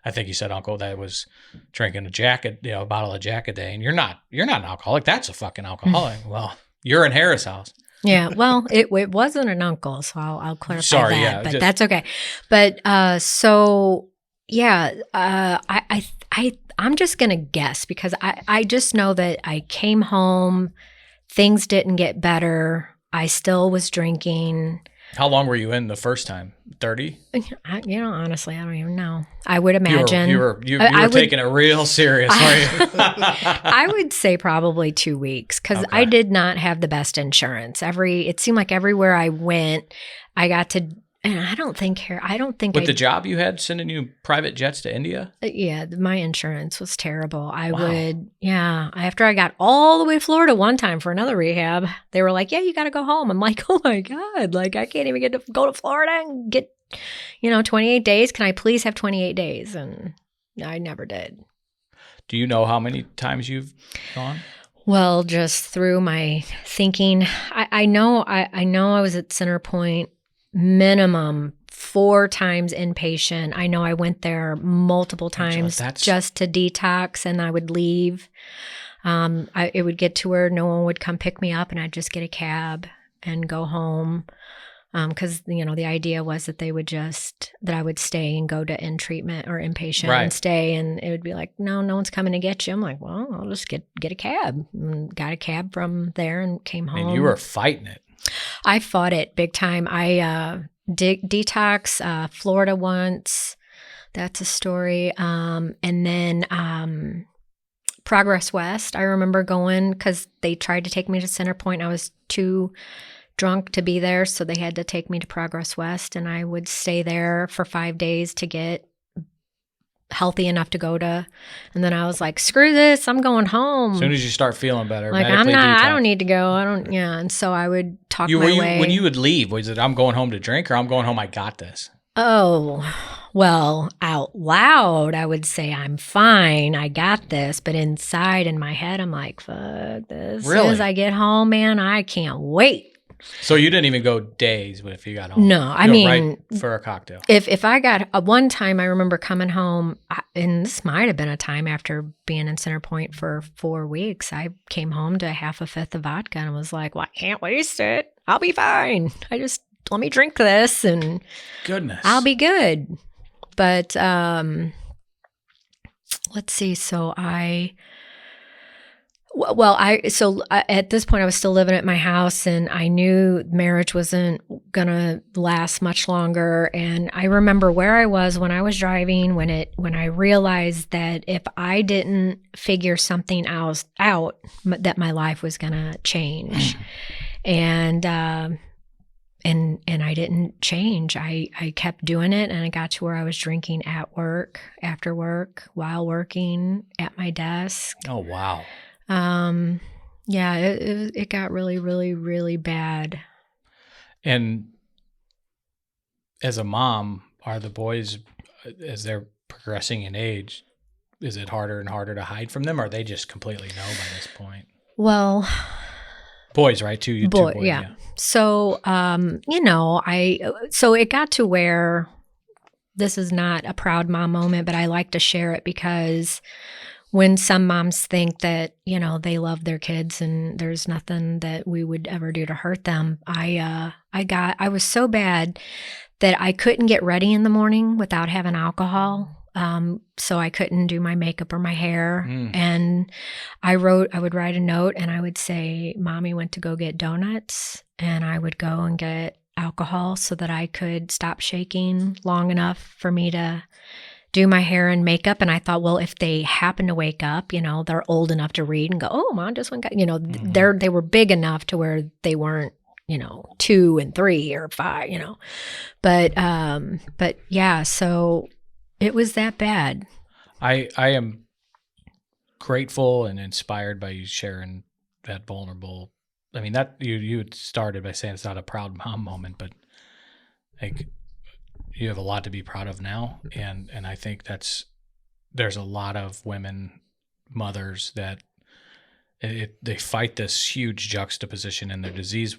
I think you said uncle that was drinking a bottle of Jack a day, and you're not an alcoholic. That's a fucking alcoholic. Well, you're in Harris' house. Yeah, well, it wasn't an uncle, so I'll clarify Sorry, that, yeah, but that's okay. But so yeah, I'm just gonna guess because I just know that I came home, things didn't get better. I still was drinking. How long were you in the first time? 30? Honestly, I don't even know. I would imagine You were taking it real serious, weren't you? I would say probably 2 weeks because I did not have the best insurance. It seemed like everywhere I went, I got to, and I don't think With the job you had sending you private jets to India? Yeah, my insurance was terrible. After I got all the way to Florida one time for another rehab, they were like, yeah, you got to go home. I'm like, oh my God, like I can't even get to go to Florida and get, 28 days. Can I please have 28 days? And I never did. Do you know how many times you've gone? Well, just through my thinking, I know I was at Center Point minimum 4 times inpatient. I know I went there multiple times just to detox, and I would leave. It would get to where no one would come pick me up, and I'd just get a cab and go home. Because the idea was that that I would stay and go to in treatment or inpatient and stay, and it would be like, no one's coming to get you. I'm like, well, I'll just get a cab. And got a cab from there and came home. And you were fighting it. I fought it big time. I detox Florida once. That's a story. And then Progress West. I remember going because they tried to take me to Center Point. I was too drunk to be there, so they had to take me to Progress West, and I would stay there for 5 days to get healthy enough to go to, and then I was like, screw this, I'm going home. As soon as you start feeling better, like I don't need to go. And so I would talk my way. When you would leave, was it I'm going home to drink or I'm going home, I got this? Oh, well, out loud, I would say I'm fine, I got this, but inside in my head, I'm like, fuck this. Really? As soon as I get home, man, I can't wait. So you didn't even go days if you got home? No, I mean, right for a cocktail. If I got one time, I remember coming home, and this might have been a time after being in Center Point for 4 weeks. I came home to half a fifth of vodka and was like, well, I can't waste it. I'll be fine. Let me drink this and goodness, I'll be good. But let's see. So at this point I was still living at my house, and I knew marriage wasn't gonna last much longer. And I remember where I was when I was driving when I realized that if I didn't figure something else out, that my life was gonna change. And I didn't change. I kept doing it, and I got to where I was drinking at work, after work, while working, at my desk. Oh wow. Yeah, it got really, really, really bad. And as a mom, are the boys, as they're progressing in age, is it harder and harder to hide from them, or they just completely know by this point? Well, Boys, right? Two Boy, boys. yeah. So, so it got to where this is not a proud mom moment, but I like to share it because when some moms think that, they love their kids and there's nothing that we would ever do to hurt them, I was so bad that I couldn't get ready in the morning without having alcohol. So I couldn't do my makeup or my hair. And I would write a note and I would say, Mommy went to go get donuts, and I would go and get alcohol so that I could stop shaking long enough for me to do my hair and makeup. And I thought, well, if they happen to wake up, they're old enough to read and go, oh, Mom just went, they were big enough to where they weren't, 2 and 3 or 5, but yeah, so it was that bad. I am grateful and inspired by you sharing that vulnerable. I mean, that you started by saying it's not a proud mom moment, but like you have a lot to be proud of now, and I think there's a lot of women, mothers that they fight this huge juxtaposition, and their disease,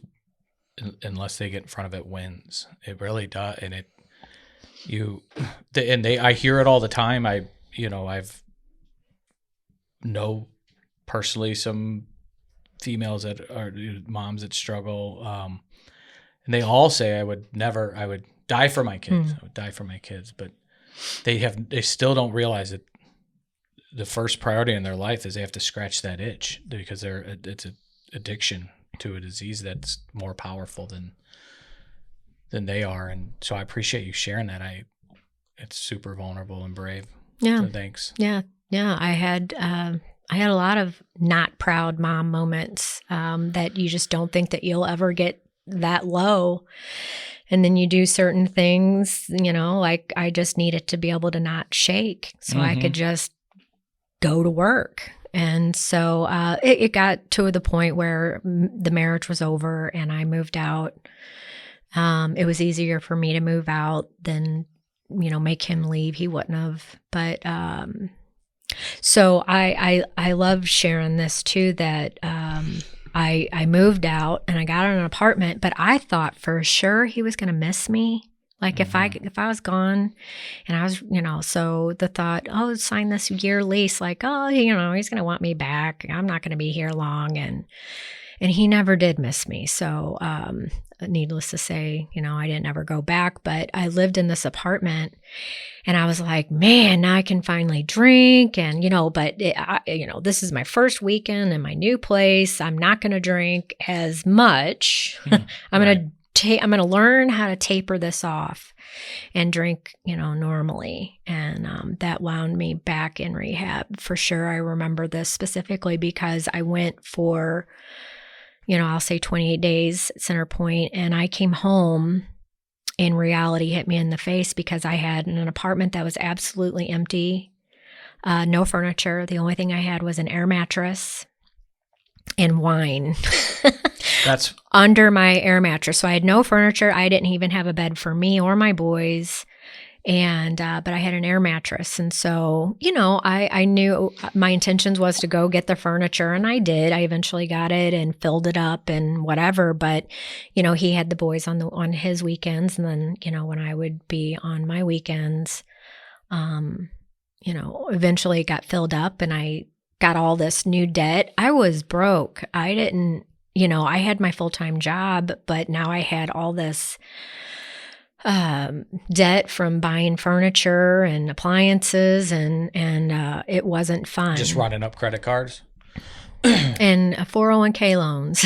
unless they get in front of it, wins. It really does, and I hear it all the time. I've know personally some females that are moms that struggle, and they all say I would die for my kids. I would die for my kids, but they still don't realize that the first priority in their life is they have to scratch that itch, because it's an addiction to a disease that's more powerful than they are. And so I appreciate you sharing that. It's super vulnerable and brave. Yeah. So thanks. Yeah. Yeah. I had a lot of not proud mom moments, that you just don't think that you'll ever get that low. And then you do certain things, like I just needed to be able to not shake so I could just go to work. And so it got to the point where the marriage was over and I moved out. It was easier for me to move out than, make him leave. He wouldn't have. But so I love sharing this too, that I moved out and I got an apartment, but I thought for sure he was going to miss me. Like if I was gone and I was, so the thought, oh, sign this year lease, like, oh, he's going to want me back. I'm not going to be here long. And he never did miss me. So, needless to say, I didn't ever go back, but I lived in this apartment and I was like, man, now I can finally drink. And, but this is my first weekend in my new place. I'm not going to drink as much. I'm going to learn how to taper this off and drink, normally. And that wound me back in rehab for sure. I remember this specifically because I went for, I'll say 28 days at Center Point, and I came home and reality hit me in the face because I had an apartment that was absolutely empty, no furniture. The only thing I had was an air mattress and wine. That's under my air mattress. So I had no furniture. I didn't even have a bed for me or my boys. And, but I had an air mattress. And so, I knew my intentions was to go get the furniture, and I did. I eventually got it and filled it up and whatever. But, he had the boys on his weekends. And then, when I would be on my weekends, eventually it got filled up and I got all this new debt. I was broke. I didn't, I had my full-time job, but now I had all this debt from buying furniture and appliances, and it wasn't fun. just running up credit cards and 401k loans.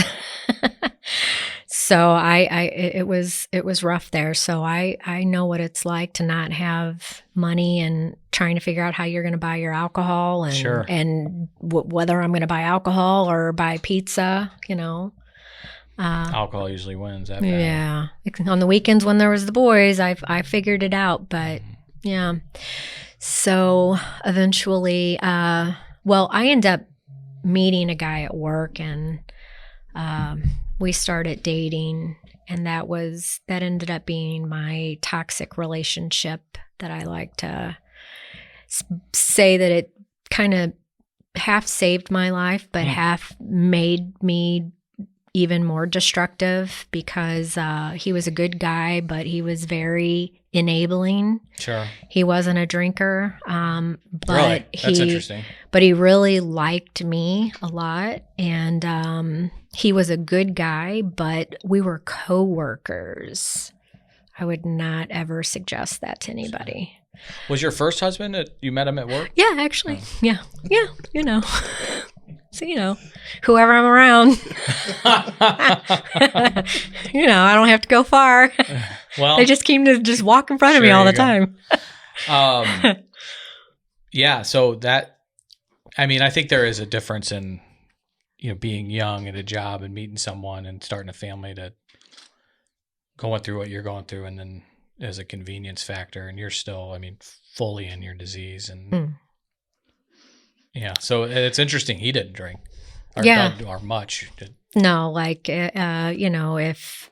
So it was rough there. So I know what it's like to not have money and trying to figure out how you're going to buy your alcohol and Sure. and whether I'm going to buy alcohol or buy pizza, Alcohol usually wins that battle. Yeah. On the weekends when there was the boys, I figured it out, but yeah. So eventually, I ended up meeting a guy at work, and we started dating, and that ended up being my toxic relationship that I like to say that it kind of half saved my life, but half made me even more destructive because he was a good guy, but he was very enabling. Sure. He wasn't a drinker. But Really? That's interesting. But he really liked me a lot. And he was a good guy, but we were co-workers. I would not ever suggest that to anybody. Was your first husband you met him at work? Yeah, actually. Yeah. Yeah. You know. So, you know, whoever I'm around, you know, I don't have to go far. Well, they just came to just walk in front of me all the time. Yeah. So that, I mean, I think there is a difference in, you know, being young at a job and meeting someone and starting a family to going through what you're going through. And then there's a convenience factor and you're still, I mean, fully in your disease. And yeah. So it's interesting. He didn't drink or much. No, like, you know, if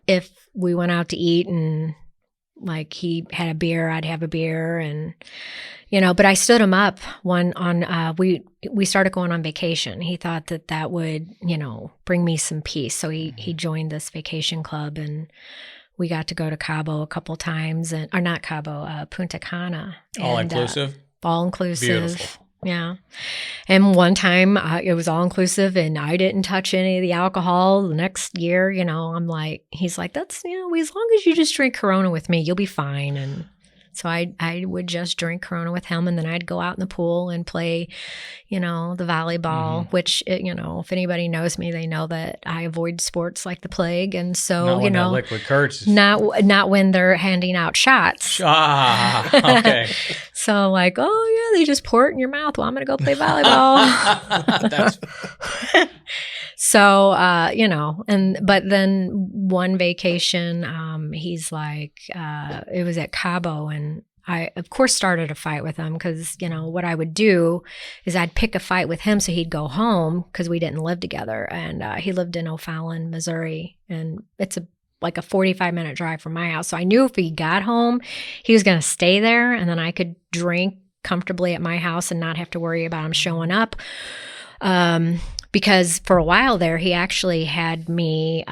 we went out to eat and like he had a beer, I'd have a beer and, you know, but I stood him up we started going on vacation. He thought that would, you know, bring me some peace. So he joined this vacation club and we got to go to Cabo a couple times or not Cabo, Punta Cana. All inclusive? All inclusive. Beautiful. Yeah. And one time it was all inclusive and I didn't touch any of the alcohol. The next year, you know, he's like, that's, you know, as long as you just drink Corona with me, you'll be fine. And so I would just drink Corona with him and then I'd go out in the pool and play, you know, the volleyball, which, you know, if anybody knows me, they know that I avoid sports like the plague. And so, not you when know, that liquid curds. Not when they're handing out shots. Okay. So like, oh yeah, they just pour it in your mouth. Well, I'm going to go play volleyball. That's So, you know, but then one vacation, he's like, it was at Cabo and I, of course, started a fight with him because, you know, what I would do is I'd pick a fight with him so he'd go home because we didn't live together. And he lived in O'Fallon, Missouri, and it's like a 45-minute drive from my house. So I knew if he got home, he was going to stay there and then I could drink comfortably at my house and not have to worry about him showing up. Because for a while there, he actually had me,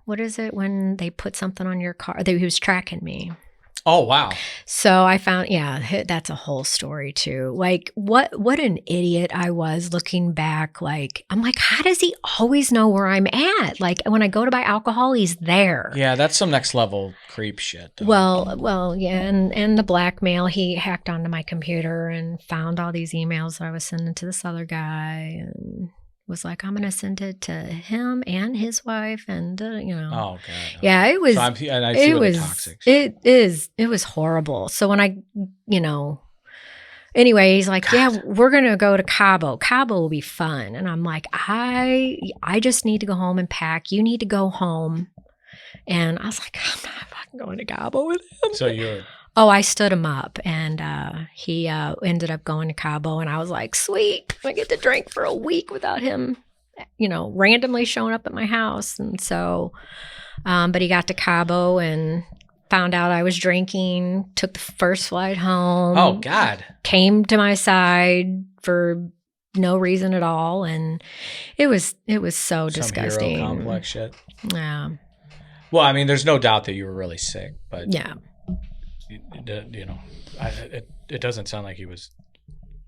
what is it when they put something on your car? He was tracking me. Oh, wow. So I found, yeah, that's a whole story too. Like what an idiot I was looking back. Like, I'm like, how does he always know where I'm at? Like when I go to buy alcohol, he's there. Yeah, that's some next level creep shit. Though. Well, yeah. And the blackmail, he hacked onto my computer and found all these emails that I was sending to this other guy and was like, I'm going to send it to him and his wife. And, you know. Oh, God. Yeah, it was. So it was horrible. So when I, you know, anyway, he's like, yeah, we're going to go to Cabo. Cabo will be fun. And I'm like, I just need to go home and pack. You need to go home. And I was like, I'm not fucking going to Cabo with him. So you're. Oh, I stood him up and he ended up going to Cabo and I was like, sweet, I get to drink for a week without him, you know, randomly showing up at my house. And so, but he got to Cabo and found out I was drinking, took the first flight home. Oh, God. Came to my side for no reason at all. And it was so disgusting. Hero complex shit. Yeah. Well, I mean, there's no doubt that you were really sick, but. Yeah. You know, it doesn't sound like he was,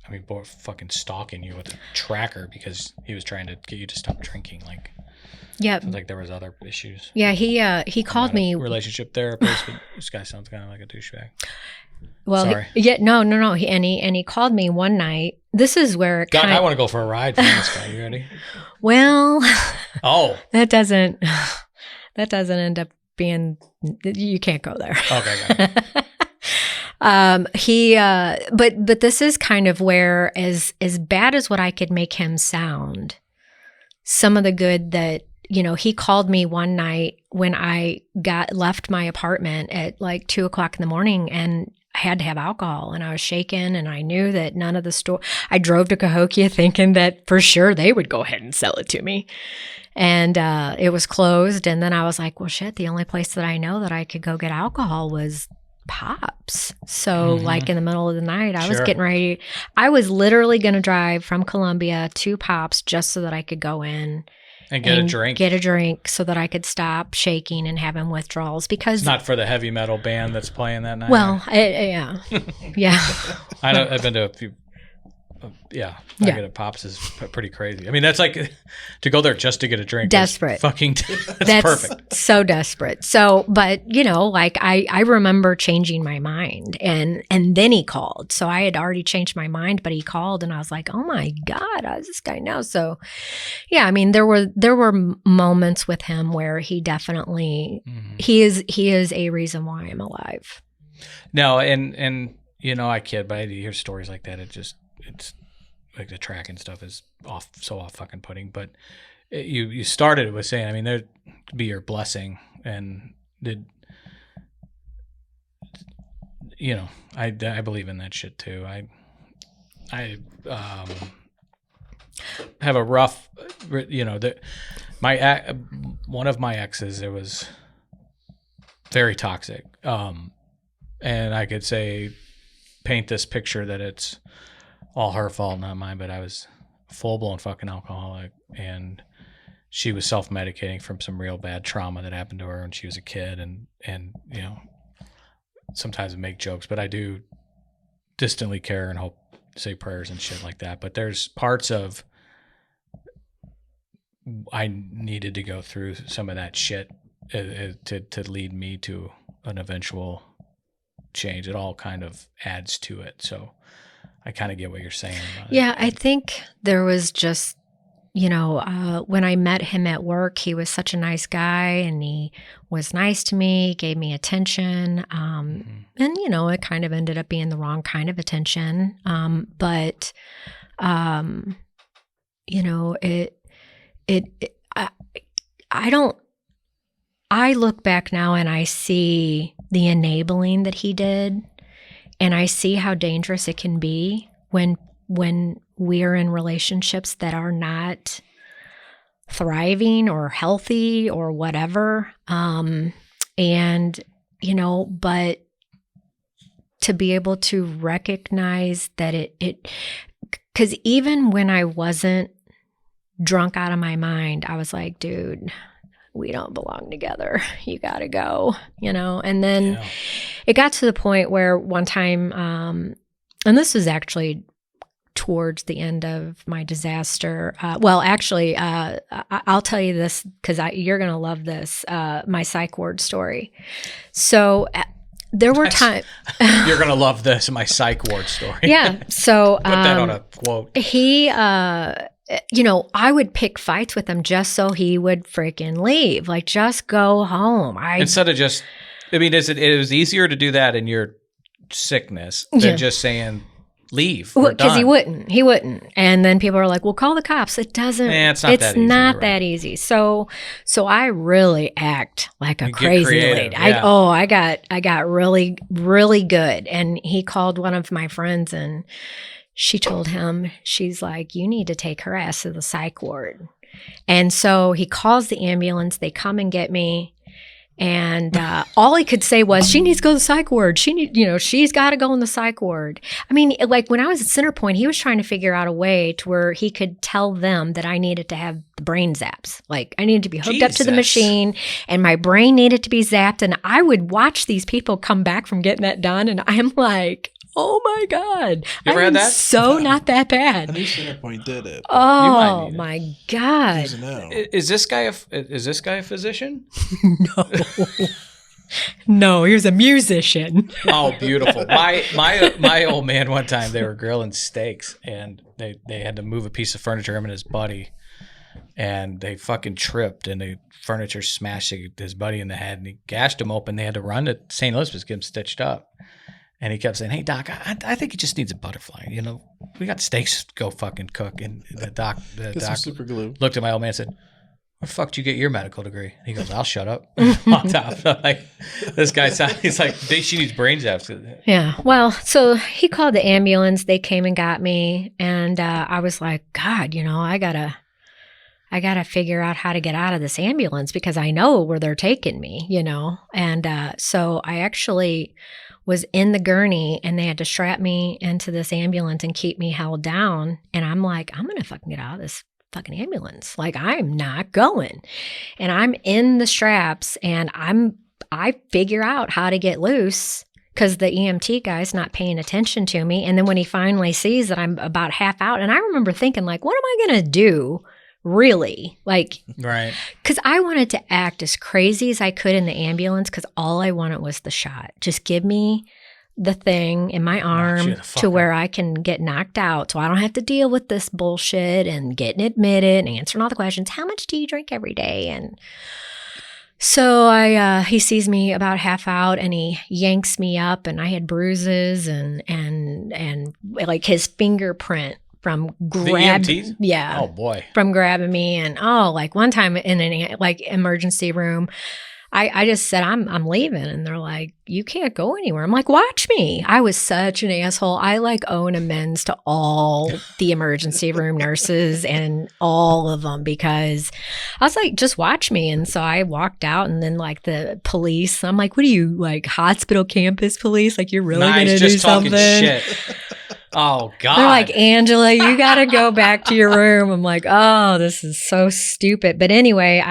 I mean, fucking stalking you with a tracker because he was trying to get you to stop drinking. Like, yeah, sounds like there was other issues. Yeah, he called me relationship therapist. But this guy sounds kind of like a douchebag. Well, sorry. No. He called me one night. This is where it I want to go for a ride from this guy. You ready? Well, that doesn't end up being. You can't go there. Okay, got it. But this is kind of where as bad as what I could make him sound, some of the good that, you know, he called me one night when I left my apartment at like 2:00 in the morning and I had to have alcohol and I was shaken and I knew that none of the store, I drove to Cahokia thinking that for sure they would go ahead and sell it to me. And it was closed. And then I was like, well, shit, the only place that I know that I could go get alcohol was Pops. So like in the middle of the night, I was getting ready. I was literally going to drive from Columbia to Pops just so that I could go in And get a drink. Get a drink so that I could stop shaking and having withdrawals because Not for the heavy metal band that's playing that night. well, yeah. Yeah. I've been to a few. I get a Pops is pretty crazy. I mean, that's like to go there just to get a drink. Desperate. Fucking, that's perfect. So desperate. So, but like I remember changing my mind and then he called. So I had already changed my mind, but he called and I was like, oh my God, how's this guy now? So yeah, I mean, there were moments with him where he definitely, he is a reason why I'm alive. No, and I kid, but I hear stories like that. It's like the track and stuff is off fucking putting. But you started with saying, I mean, there'd be your blessing, and I believe in that shit too. I have a rough, one of my exes, it was very toxic, and I could say paint this picture that it's all her fault, not mine, but I was full-blown fucking alcoholic, and she was self-medicating from some real bad trauma that happened to her when she was a kid, and sometimes I make jokes, but I do distantly care and hope, say prayers and shit like that. But there's parts of I needed to go through some of that shit to lead me to an eventual change. It all kind of adds to it. So I kind of get what you're saying about it. Yeah, I think there was just, when I met him at work, he was such a nice guy and he was nice to me, gave me attention. And, it kind of ended up being the wrong kind of attention. I look back now and I see the enabling that he did. And I see how dangerous it can be when we're in relationships that are not thriving or healthy or whatever. But to be able to recognize that because even when I wasn't drunk out of my mind, I was like, dude, we don't belong together. You got to go, and then it got to the point where one time, and this was actually towards the end of my disaster. I'll tell you this because you're going to love this, my psych ward story. So there were times. You're going to love this, my psych ward story. Yeah. So put that on a quote. He, I would pick fights with him just so he would freaking leave. Like, just go home. Instead of just, it was easier to do that in your sickness than just saying, leave. Because he wouldn't. And then people are like, well, call the cops. It doesn't, it's not that easy. So I really act like a crazy lady. Yeah. I got really, really good. And he called one of my friends and she told him, she's like, you need to take her ass to the psych ward. And so he calls the ambulance. They come and get me. And all he could say was, she needs to go to the psych ward. She's got to go in the psych ward. I mean, like when I was at Centerpoint, he was trying to figure out a way to where he could tell them that I needed to have the brain zaps. Like I needed to be hooked up to the machine and my brain needed to be zapped. And I would watch these people come back from getting that done. And I'm like, oh my God. You ever had that? So not that bad. I knew Centerpoint did it. Oh my God. Is this guy a physician? No. No, he was a musician. Oh, beautiful. My old man one time, they were grilling steaks and they had to move a piece of furniture, him and his buddy, and they fucking tripped and the furniture smashed his buddy in the head and he gashed him open. They had to run to St. Elizabeth's, get him stitched up. And he kept saying, hey, Doc, I think he just needs a butterfly. We got steaks to go fucking cook. And the doc super glue. Looked at my old man and said, where the fuck did you get your medical degree? He goes, I'll shut up. On top. Like, this guy, he's like, she needs brain zaps. Yeah. Well, so he called the ambulance. They came and got me. And I was like, God, I got to figure out how to get out of this ambulance because I know where they're taking me, And so I actually was in the gurney and they had to strap me into this ambulance and keep me held down. And I'm like, I'm going to fucking get out of this fucking ambulance. Like, I'm not going. And I'm in the straps, and I figure out how to get loose because the EMT guy's not paying attention to me. And then when he finally sees that I'm about half out, and I remember thinking, like, what am I going to do? Really? Like, Right. because I wanted to act as crazy as I could in the ambulance because all I wanted was the shot. Just give me the thing in my arm to where I can get knocked out so I don't have to deal with this bullshit and getting admitted and answering all the questions. How much do you drink every day? And so he sees me about half out and he yanks me up, and I had bruises and like his fingerprint from EMTs? Yeah. Oh boy. From grabbing me. And like one time in an like emergency room, I just said, I'm leaving. And they're like, you can't go anywhere. I'm like, watch me. I was such an asshole. I like owe an amends to all the emergency room nurses and all of them because I was like, just watch me. And so I walked out, and then like the police, I'm like, what are you, like hospital campus police? Like, you're really going to do something? Shit. Oh God. They're like, Angela, you got to go back to your room. I'm like, oh, this is so stupid. But anyway,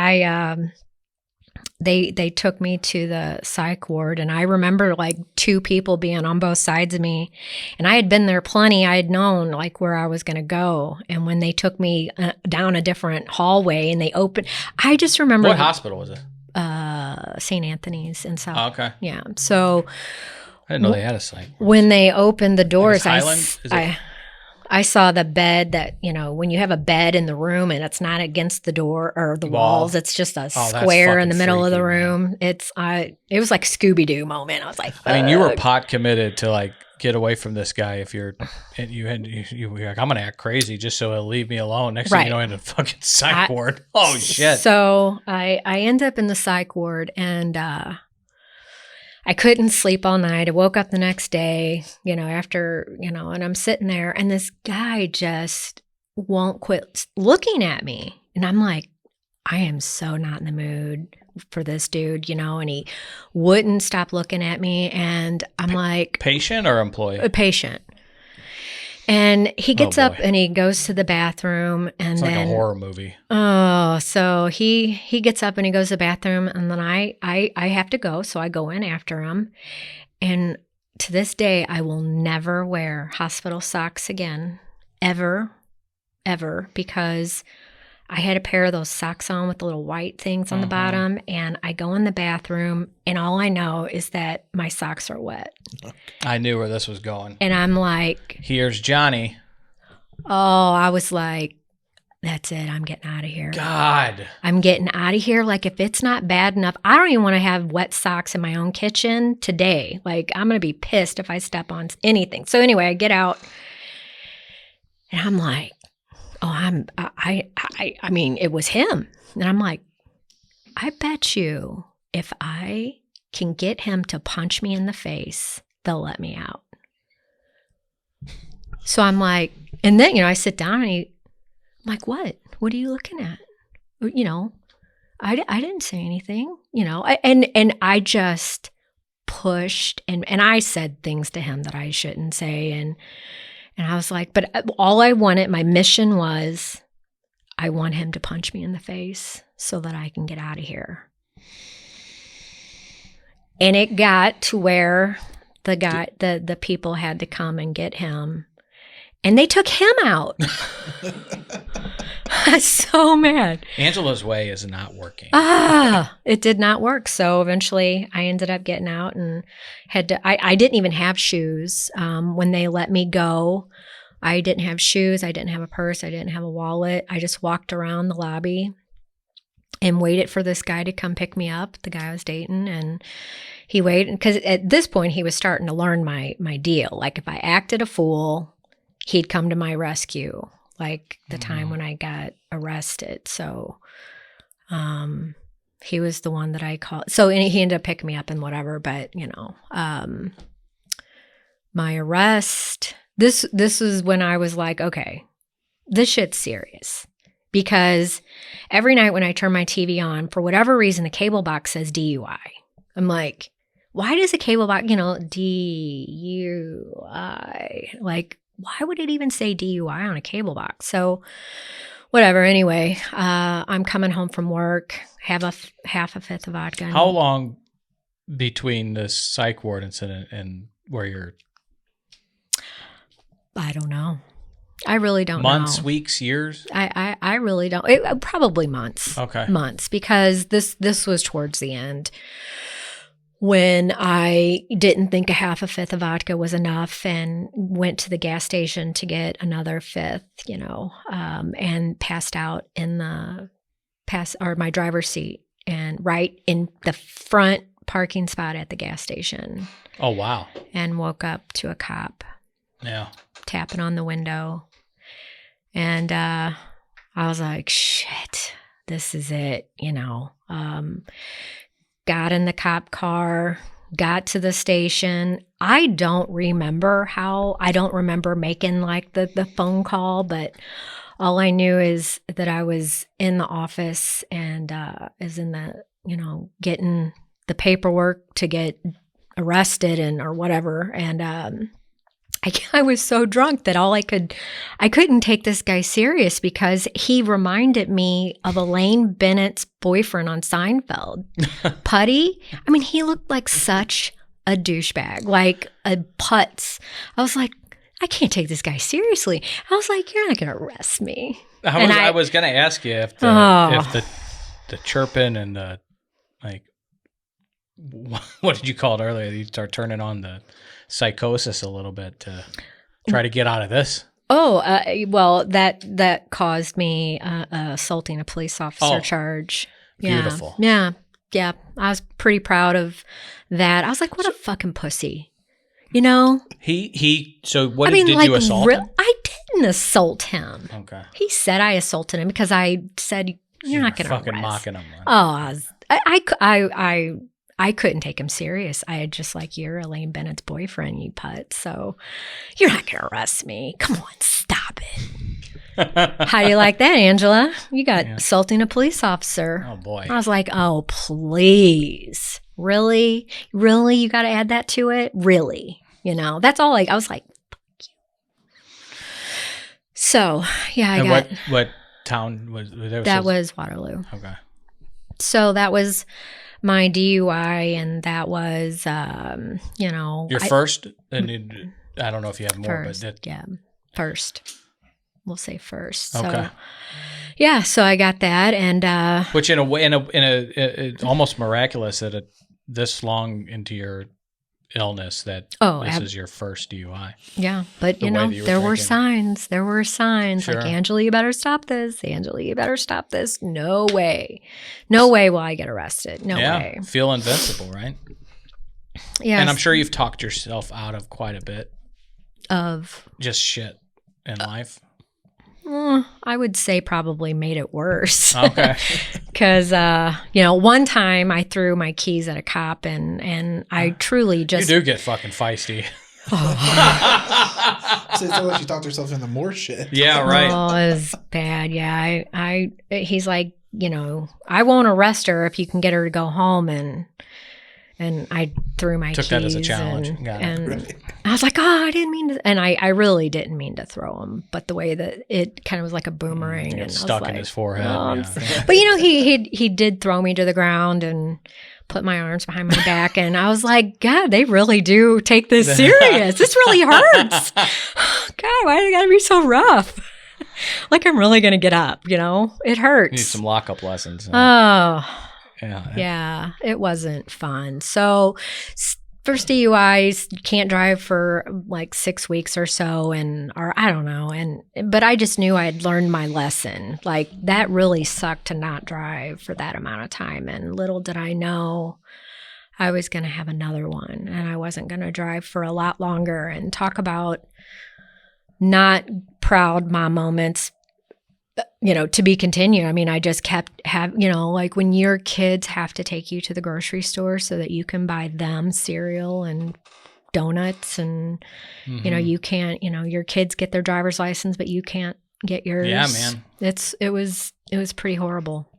They took me to the psych ward, and I remember like two people being on both sides of me, and I had been there plenty. I had known like where I was going to go. And when they took me down a different hallway and they opened, I just remember. What hospital was it? St. Anthony's in South. Oh, okay. Yeah. So I didn't know they had a psych ward. when they opened the doors, Highland? I saw the bed that, you know, when you have a bed in the room and it's not against the door or the walls, it's just a square in the middle of the room. Man. It was like Scooby-Doo moment. I was like, I mean, you were pot committed to like get away from this guy if you were like, I'm going to act crazy just so he'll leave me alone. Next thing you know, in a fucking psych ward. Oh shit. So I end up in the psych ward, and I couldn't sleep all night. I woke up the next day, you know, after, you know, and I'm sitting there, and this guy just won't quit looking at me. And I'm like, I am so not in the mood for this dude, you know, and he wouldn't stop looking at me. And I'm like, patient or employee? A patient. And he gets up and he goes to the bathroom, and it's then like a horror movie. Oh, so he gets up and he goes to the bathroom, and then I have to go, so I go in after him. And to this day, I will never wear hospital socks again, ever, because I had a pair of those socks on with the little white things on the bottom, and I go in the bathroom, and all I know is that my socks are wet. I knew where this was going. And I'm like, here's Johnny. Oh, I was like, that's it. I'm getting out of here. God. I'm getting out of here. Like, if it's not bad enough, I don't even want to have wet socks in my own kitchen today. Like, I'm going to be pissed if I step on anything. So anyway, I get out, and I'm like, oh, I mean, it was him. And I'm like, I bet you if I can get him to punch me in the face, they'll let me out. So I'm like, and then, you know, I sit down, and I'm like, what? What are you looking at? You know, I didn't say anything, you know, and I just pushed, and I said things to him that I shouldn't say. And I was like, but all I wanted, my mission was, I want him to punch me in the face so that I can get out of here. And it got to where the people had to come and get him, and they took him out. I was so mad. Angela's way is not working. It did not work. So eventually I ended up getting out and had to, I didn't even have shoes. When they let me go, I didn't have shoes. I didn't have a purse. I didn't have a wallet. I just walked around the lobby and waited for this guy to come pick me up, the guy I was dating. And he waited, because at this point he was starting to learn my deal. Like, if I acted a fool, he'd come to my rescue, like the time when I got arrested. So he was the one that I called. So he ended up picking me up and whatever. But, you know, my arrest, this is when I was like, okay, this shit's serious. Because every night when I turn my TV on, for whatever reason, the cable box says DUI. I'm like, why does a cable box, you know, DUI? Like, why would it even say DUI on a cable box? So whatever. Anyway, I'm coming home from work, have half a fifth of vodka. How long between the psych ward incident and where you're? I don't know. I really don't know. Months, weeks, years? I really don't. Probably months. Okay. Months, because this was towards the end when I didn't think a half a fifth of vodka was enough and went to the gas station to get another fifth, and passed out in my driver's seat and right in the front parking spot at the gas station. Oh, wow. And woke up to a cop. Yeah. Tapping on the window. And I was like, shit, this is it, got in the cop car, got to the station. I don't remember making like the phone call, but all I knew is that I was in the office and is in the, getting the paperwork to get arrested or whatever. And I was so drunk that I couldn't take this guy serious because he reminded me of Elaine Bennett's boyfriend on Seinfeld, Putty. I mean, he looked like such a douchebag, like a putz. I was like, I can't take this guy seriously. I was like, you're not going to arrest me. I was going to ask you if the chirping and the, like, what did you call it earlier? You start turning on the psychosis a little bit to try to get out of this. Oh, well, that caused me assaulting a police officer charge. Yeah. Beautiful. Yeah. Yeah. I was pretty proud of that. I was like, what a fucking pussy. So what did you assault him? I didn't assault him. Okay. He said I assaulted him because I said, you're not going to fucking mocking him. Man. Oh, I couldn't take him serious. I had just like, you're Elaine Bennett's boyfriend, you putt. So you're not going to arrest me. Come on, stop it. How do you like that, Angela? You got assaulting a police officer. Oh, boy. I was like, oh, please. Really? Really? You got to add that to it? Really? That's all I was like, fuck you. So, yeah, what town was there? That was Waterloo. Okay. So that was my DUI, and that was, your first, and I don't know if you have more, first, but first. We'll say first. Okay. So, so I got that, and which in a way, it's almost miraculous that this long into your illness that this is your first DUI. Yeah, but there were signs. There were signs like, Angela, you better stop this. Angela, you better stop this. No way will I get arrested. No way. Feel invincible, right? Yeah. And I'm sure you've talked yourself out of quite a bit of just shit in life. I would say probably made it worse. Okay. Because, one time I threw my keys at a cop and I truly just... You do get fucking feisty. So it's like you talked yourself into more shit. Yeah, right. Oh, it was bad. Yeah. He's like, I won't arrest her if you can get her to go home. And I threw my keys. Took that as a challenge. And I was like, I didn't mean to. And I really didn't mean to throw them. But the way that it kind of was like a boomerang. And stuck in his forehead. But, he did throw me to the ground and put my arms behind my back. And I was like, God, they really do take this serious. This really hurts. God, why do they got to be so rough? Like I'm really going to get up, It hurts. You need some lockup lessons. Oh. Yeah, it wasn't fun. So first DUIs, you can't drive for like 6 weeks or so, or I don't know. But I just knew I had learned my lesson. Like that really sucked to not drive for that amount of time. And little did I know I was going to have another one, and I wasn't going to drive for a lot longer. And talk about not proud mom moments. To be continued. I mean, I just kept like when your kids have to take you to the grocery store so that you can buy them cereal and donuts and, you can't, your kids get their driver's license, but you can't get yours. Yeah, man. It was pretty horrible.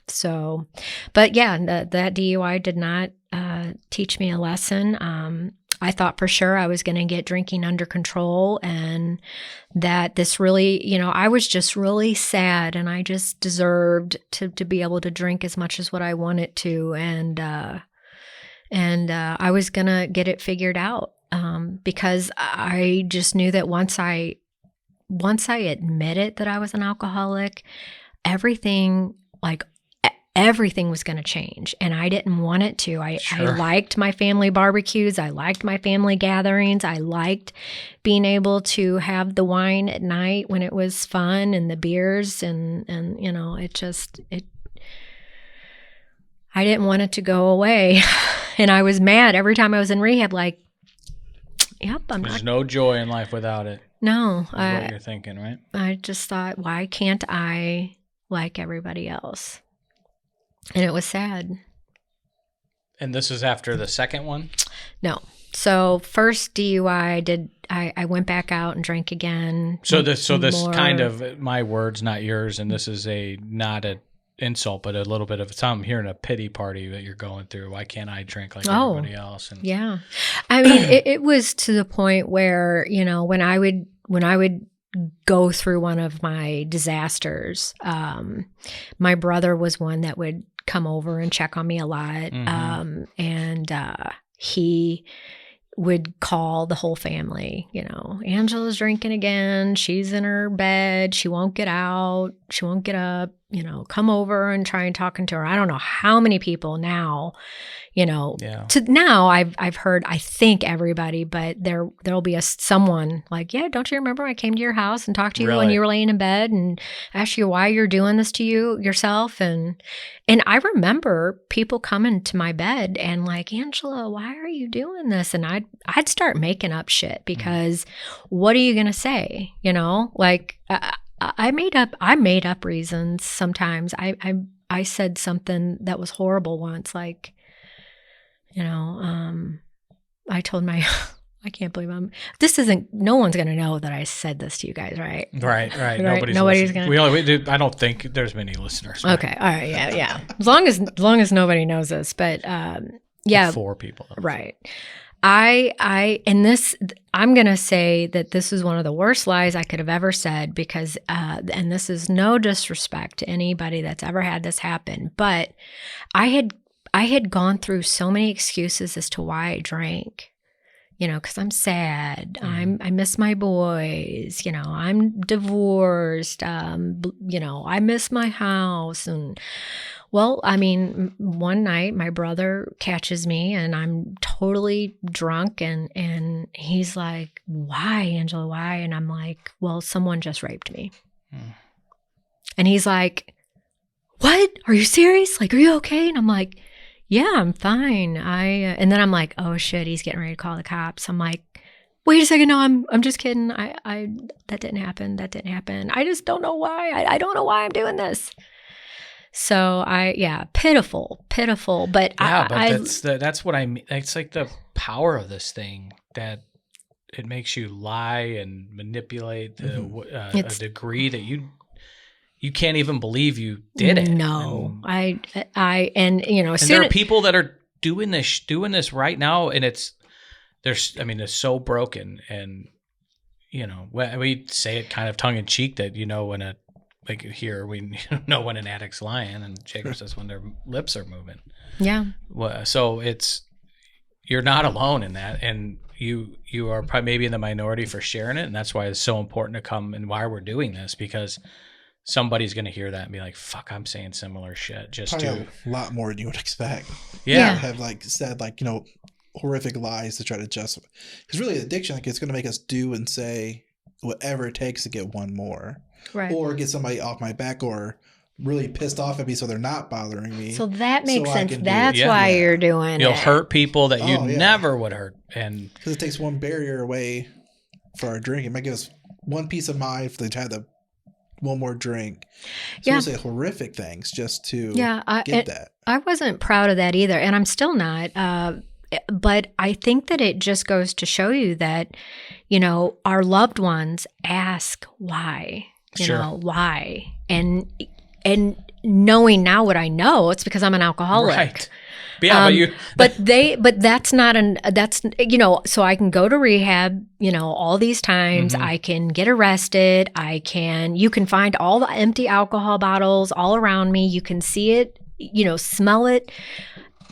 So, but yeah, that DUI did not teach me a lesson. I thought for sure I was going to get drinking under control, and that this really, you know, I was just really sad, and I just deserved to be able to drink as much as what I wanted to. And I was going to get it figured out, because I just knew that once I admitted that I was an alcoholic, everything was going to change, and I didn't want it to. I liked my family barbecues. I liked my family gatherings. I liked being able to have the wine at night when it was fun, and the beers, and you know, I didn't want it to go away. And I was mad every time I was in rehab, like, yep, There's no joy in life without it. No. Is what you're thinking, right? I just thought, why can't I like everybody else? And it was sad. And this is after the second one? No. So first DUI, I went back out and drank again. So this kind of, my words, not yours, and this is not an insult, but a little bit of I'm hearing a pity party that you're going through. Why can't I drink like everybody else? And yeah. I mean, it was to the point where, you know, when I would go through one of my disasters, my brother was one that would come over and check on me a lot. Mm-hmm. And he would call the whole family, you know, Angela's drinking again. She's in her bed. She won't get out. She won't get up, you know, come over and try and talking to her. I don't know how many people now, you know, now I've heard, I think everybody, but there'll be someone like, yeah, don't you remember I came to your house and talked to you when you were laying in bed and asked you why you're doing this to yourself? And I remember people coming to my bed and like, Angela, why are you doing this? And I'd start making up shit because what are you going to say? You know, like, I made up reasons sometimes. I said something that was horrible once, like, you know, I told I can't believe no one's going to know that I said this to you guys, right? Right. Nobody's going to. I don't think there's many listeners. Right? Okay. All right. Yeah. As long as nobody knows this, but, yeah. Like 4 people. Right. I'm going to say that this is one of the worst lies I could have ever said because, and this is no disrespect to anybody that's ever had this happen, but I had gone through so many excuses as to why I drank, you know, because I'm sad, I miss my boys, you know, I'm divorced, you know, I miss my house. And well, I mean, one night my brother catches me and I'm totally drunk and he's like, why, Angela, why? And I'm like, well, someone just raped me. And he's like, what? Are you serious? Like, are you okay? And I'm like, yeah, I'm fine. And then I'm like, oh shit, he's getting ready to call the cops. I'm like, wait a second, no, I'm just kidding. That didn't happen. I just don't know why. I don't know why I'm doing this. So pitiful. But that's what I mean. It's like the power of this thing that it makes you lie and manipulate a degree that you can't even believe you did it. No, and you know, and there are people that are doing this right now, and it's so broken, and you know, we say it kind of tongue in cheek that, you know, when we know when an addict's lying, and Jacob says when their lips are moving. Yeah. Well, so you're not alone in that, and you are probably maybe in the minority for sharing it, and that's why it's so important to come and why we're doing this, because somebody's going to hear that and be like, fuck, I'm saying similar shit. Probably a lot more than you would expect. Yeah. Have said you know, horrific lies to try to justify. Because really addiction, it's going to make us do and say whatever it takes to get one more. Right. Or get somebody off my back or really pissed off at me so they're not bothering me. So that makes sense. That's why you're doing You'll it. hurt people that you never would hurt. And because it takes one barrier away for our drinking. It might give us one peace of mind if they've had one more drink. So we'll say horrific things just to get that. I wasn't proud of that either, and I'm still not. But I think that it just goes to show you that, you know, our loved ones ask why. You know, why? And knowing now what I know, it's because I'm an alcoholic. Right. Yeah, but that's not so I can go to rehab, all these times. I can get arrested. You can find all the empty alcohol bottles all around me. You can see it, smell it.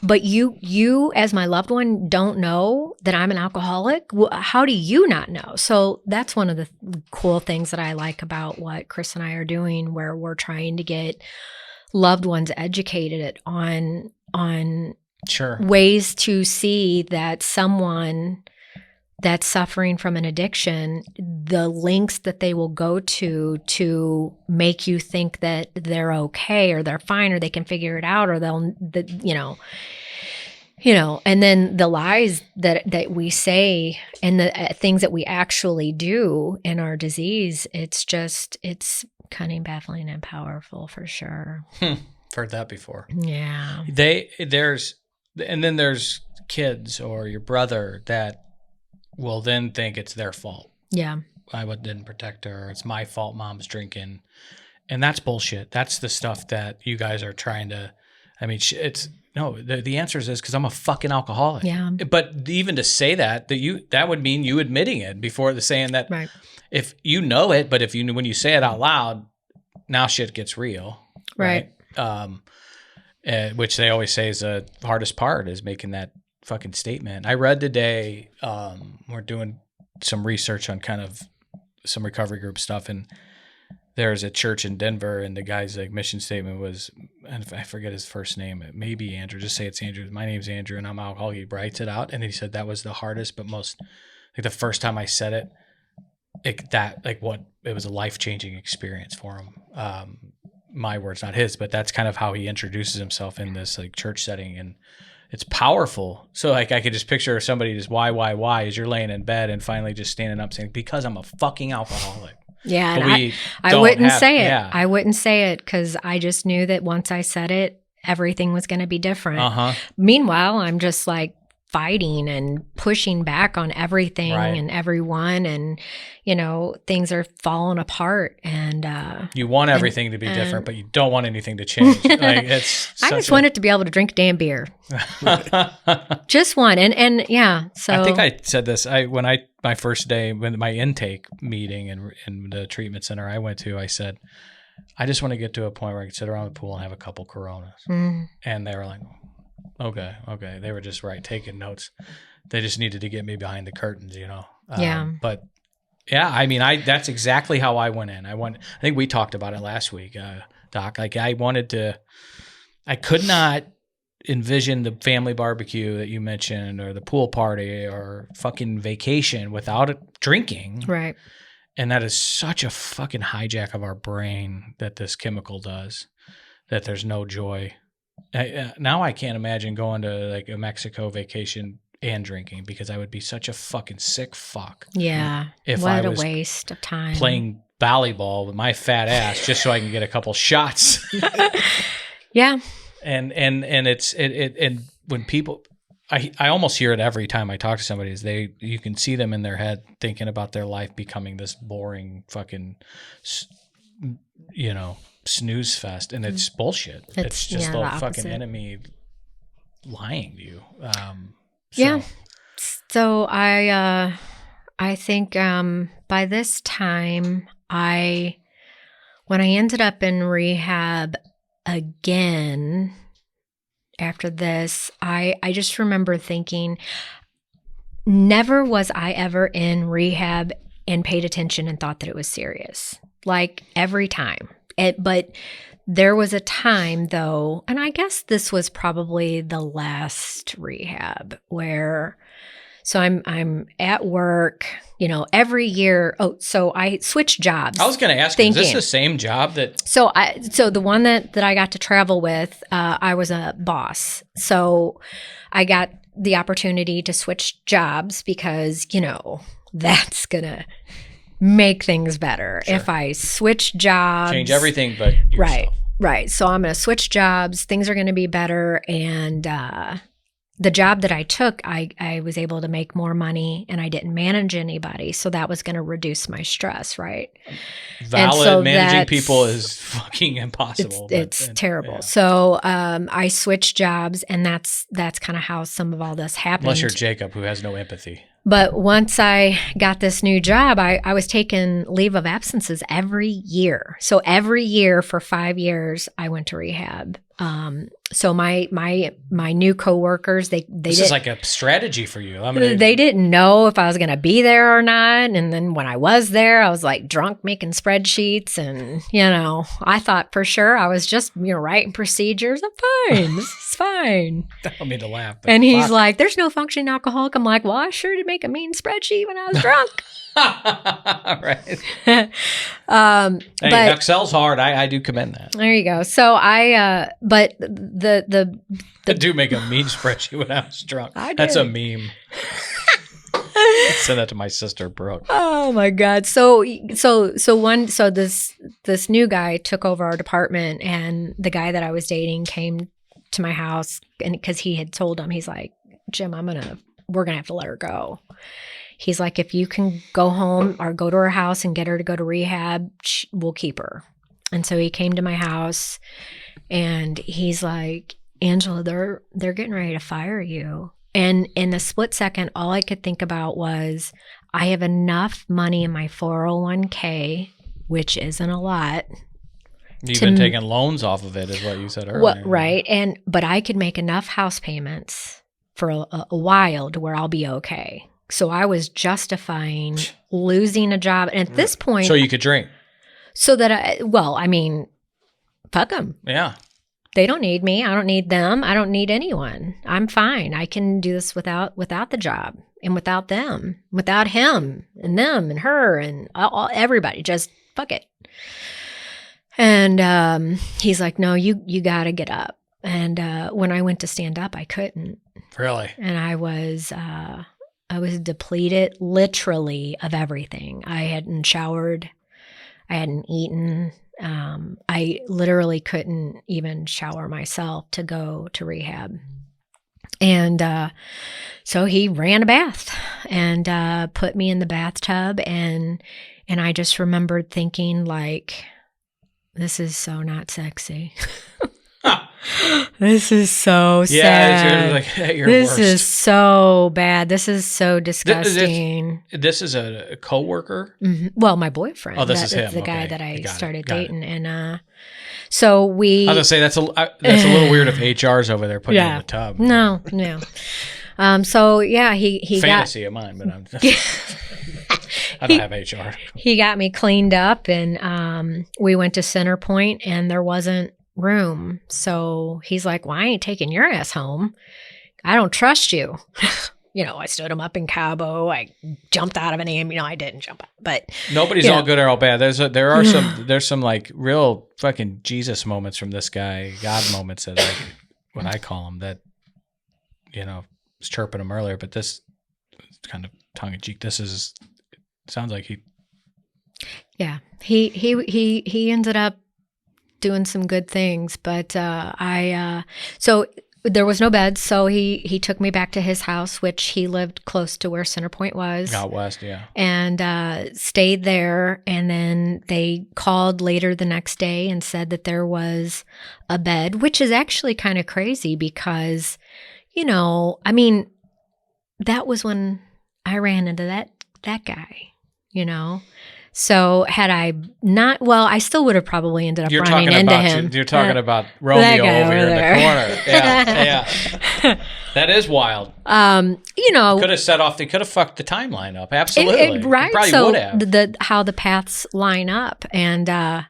But you as my loved one don't know that I'm an alcoholic. How do you not know? So that's one of the cool things that I like about what Chris and I are doing, where we're trying to get loved ones educated on ways to see that someone that's suffering from an addiction, the links that they will go to make you think that they're okay or they're fine or they can figure it out, or and then the lies that we say and the things that we actually do in our disease, it's cunning, baffling, and powerful for sure. Heard that before. Yeah. There's kids or your brother that will then think it's their fault. Yeah. I didn't protect her. It's my fault mom's drinking. And that's bullshit. That's the stuff that you guys are trying to, the answer is because I'm a fucking alcoholic. Yeah. But even to say that would mean you admitting it before the saying that. Right. If you know it, but when you say it out loud, now shit gets real. Right. Which they always say is the hardest part, is making that fucking statement. I read today, we're doing some research on kind of some recovery group stuff, and there's a church in Denver, and the guy's mission statement was, and I forget his first name, it may be Andrew, just say it's Andrew. My name's Andrew and I'm alcoholic. He writes it out, and he said that was the hardest but most, the first time I said it, it was a life-changing experience for him. My words, not his, but that's kind of how he introduces himself in this church setting, and it's powerful. So I could just picture somebody just why as you're laying in bed and finally just standing up saying, because I'm a fucking alcoholic. Yeah, and I wouldn't say it. Yeah. I wouldn't say it because I just knew that once I said it, everything was going to be different. Meanwhile, I'm just fighting and pushing back on everything and everyone, and things are falling apart, and you want everything to be different, but you don't want anything to change. I just want it to be able to drink damn beer. Just one. And yeah, so I think I said this my first day when my intake meeting in the treatment center I went to, I said, I just want to get to a point where I can sit around the pool and have a couple Coronas. And they were like, Okay. They were just taking notes. They just needed to get me behind the curtains, Yeah. But yeah, that's exactly how I went in. I think we talked about it last week, Doc. I could not envision the family barbecue that you mentioned, or the pool party, or fucking vacation without drinking. Right. And that is such a fucking hijack of our brain that this chemical does, that there's no joy. Now I can't imagine going to a Mexico vacation and drinking, because I would be such a fucking sick fuck. Yeah. What a waste of time. Playing volleyball with my fat ass just so I can get a couple shots. Yeah. And when people, I almost hear it every time I talk to somebody, is you can see them in their head thinking about their life becoming this boring fucking, snooze fest, and it's bullshit. It's just the fucking enemy lying to you. Yeah. So I think by this time when I ended up in rehab again after this, I just remember thinking, never was I ever in rehab and paid attention and thought that it was serious. Every time. But there was a time, though, and I guess this was probably the last rehab, where, so I'm at work, every year. Oh, so I switched jobs. I was going to ask you, is this the same job that? So the one that I got to travel with, I was a boss. So I got the opportunity to switch jobs because, that's going to make things better. Sure. If I switch jobs. Change everything but yourself. Right. So I'm going to switch jobs. Things are going to be better. And the job that I took, I was able to make more money and I didn't manage anybody. So that was going to reduce my stress, right? Valid. So managing people is fucking impossible. It's terrible. Yeah. So I switched jobs, and that's kind of how some of all this happened. Unless you're Jacob, who has no empathy. But once I got this new job, I was taking leave of absences every year. So every year for 5 years, I went to rehab. So my new coworkers, this is like a strategy for you. They didn't know if I was going to be there or not. And then when I was there, I was like drunk making spreadsheets, and I thought for sure I was just writing procedures. I'm fine. This is fine. I don't mean to laugh. And he's like, "There's no functioning alcoholic." I'm like, "Well, I sure did make a mean spreadsheet when I was drunk." Right. But Excel's hard. I do commend that. There you go. So but the I do make a mean spreadsheet when I was drunk. That's a meme. Send that to my sister, Brooke. Oh my God. So this new guy took over our department, and the guy that I was dating came to my house, and because he had told him, he's like, "Jim, we're gonna have to let her go." He's like, "If you can go home or go to her house and get her to go to rehab, we'll keep her." And so he came to my house, and he's like, "Angela, they're getting ready to fire you." And in a split second, all I could think about was, I have enough money in my 401k, which isn't a lot. You've been taking loans off of it, is what you said earlier. Well, right. But I could make enough house payments for a while to where I'll be okay. So I was justifying losing a job. And at this point, so you could drink. So that fuck them. Yeah. They don't need me. I don't need them. I don't need anyone. I'm fine. I can do this without the job, and without them, without him and them and her and everybody. Just fuck it. And he's like, "No, you got to get up." And when I went to stand up, I couldn't. Really? And I was depleted, literally, of everything. I hadn't showered. I hadn't eaten. I literally couldn't even shower myself to go to rehab. And so he ran a bath and put me in the bathtub. And I just remembered thinking, like, this is so not sexy. This is so sad. Yeah, you're like at your this worst. Is so bad. This is so disgusting. This is a coworker? Mm-hmm. Well, my boyfriend. Oh, this is him. The guy that I started dating. It. And so we... I was going to say, that's a little weird if HR's over there putting you in the tub. No. So, yeah, he Fantasy of mine, but I'm just... I don't have HR. He got me cleaned up, and we went to Center Point, and there wasn't room. So he's like, "Well, I ain't taking your ass home. I don't trust you." I stood him up in Cabo. I jumped out of an ambulance. I didn't jump out, but nobody's all good or all bad. There's some like real fucking Jesus moments from this guy, God moments that what I call them, that was chirping him earlier, but this kind of tongue in cheek. Sounds like he ended up doing some good things, but so there was no bed, so he took me back to his house, which he lived close to where Center Point was. Out west, yeah. And stayed there, and then they called later the next day and said that there was a bed, which is actually kind of crazy because, that was when I ran into that guy, So had I not, I still would have probably ended up running into him. You're talking about Romeo over here in the corner. Yeah. That is wild. Could have set off. They could have fucked the timeline up. Absolutely. Right. Probably so would have. How the paths line up, and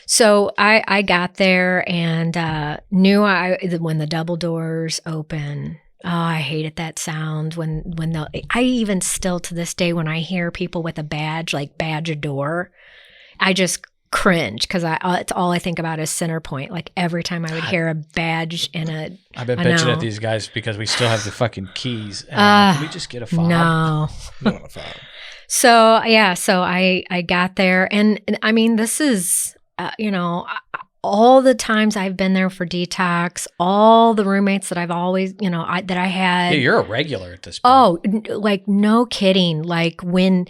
so I got there and knew when the double doors open. Oh, I hated that sound I even still to this day, when I hear people with a badge, like badge a door, I just cringe because it's all I think about is Center Point. Like every time I would hear a badge and I've been bitching at these guys because we still have the fucking keys. Can we just get a fob? No. No, a fob. So I got there, and I mean, this is, all the times I've been there for detox, all the roommates that I've always, that I had. Yeah, you're a regular at this point. Oh, like no kidding. Like when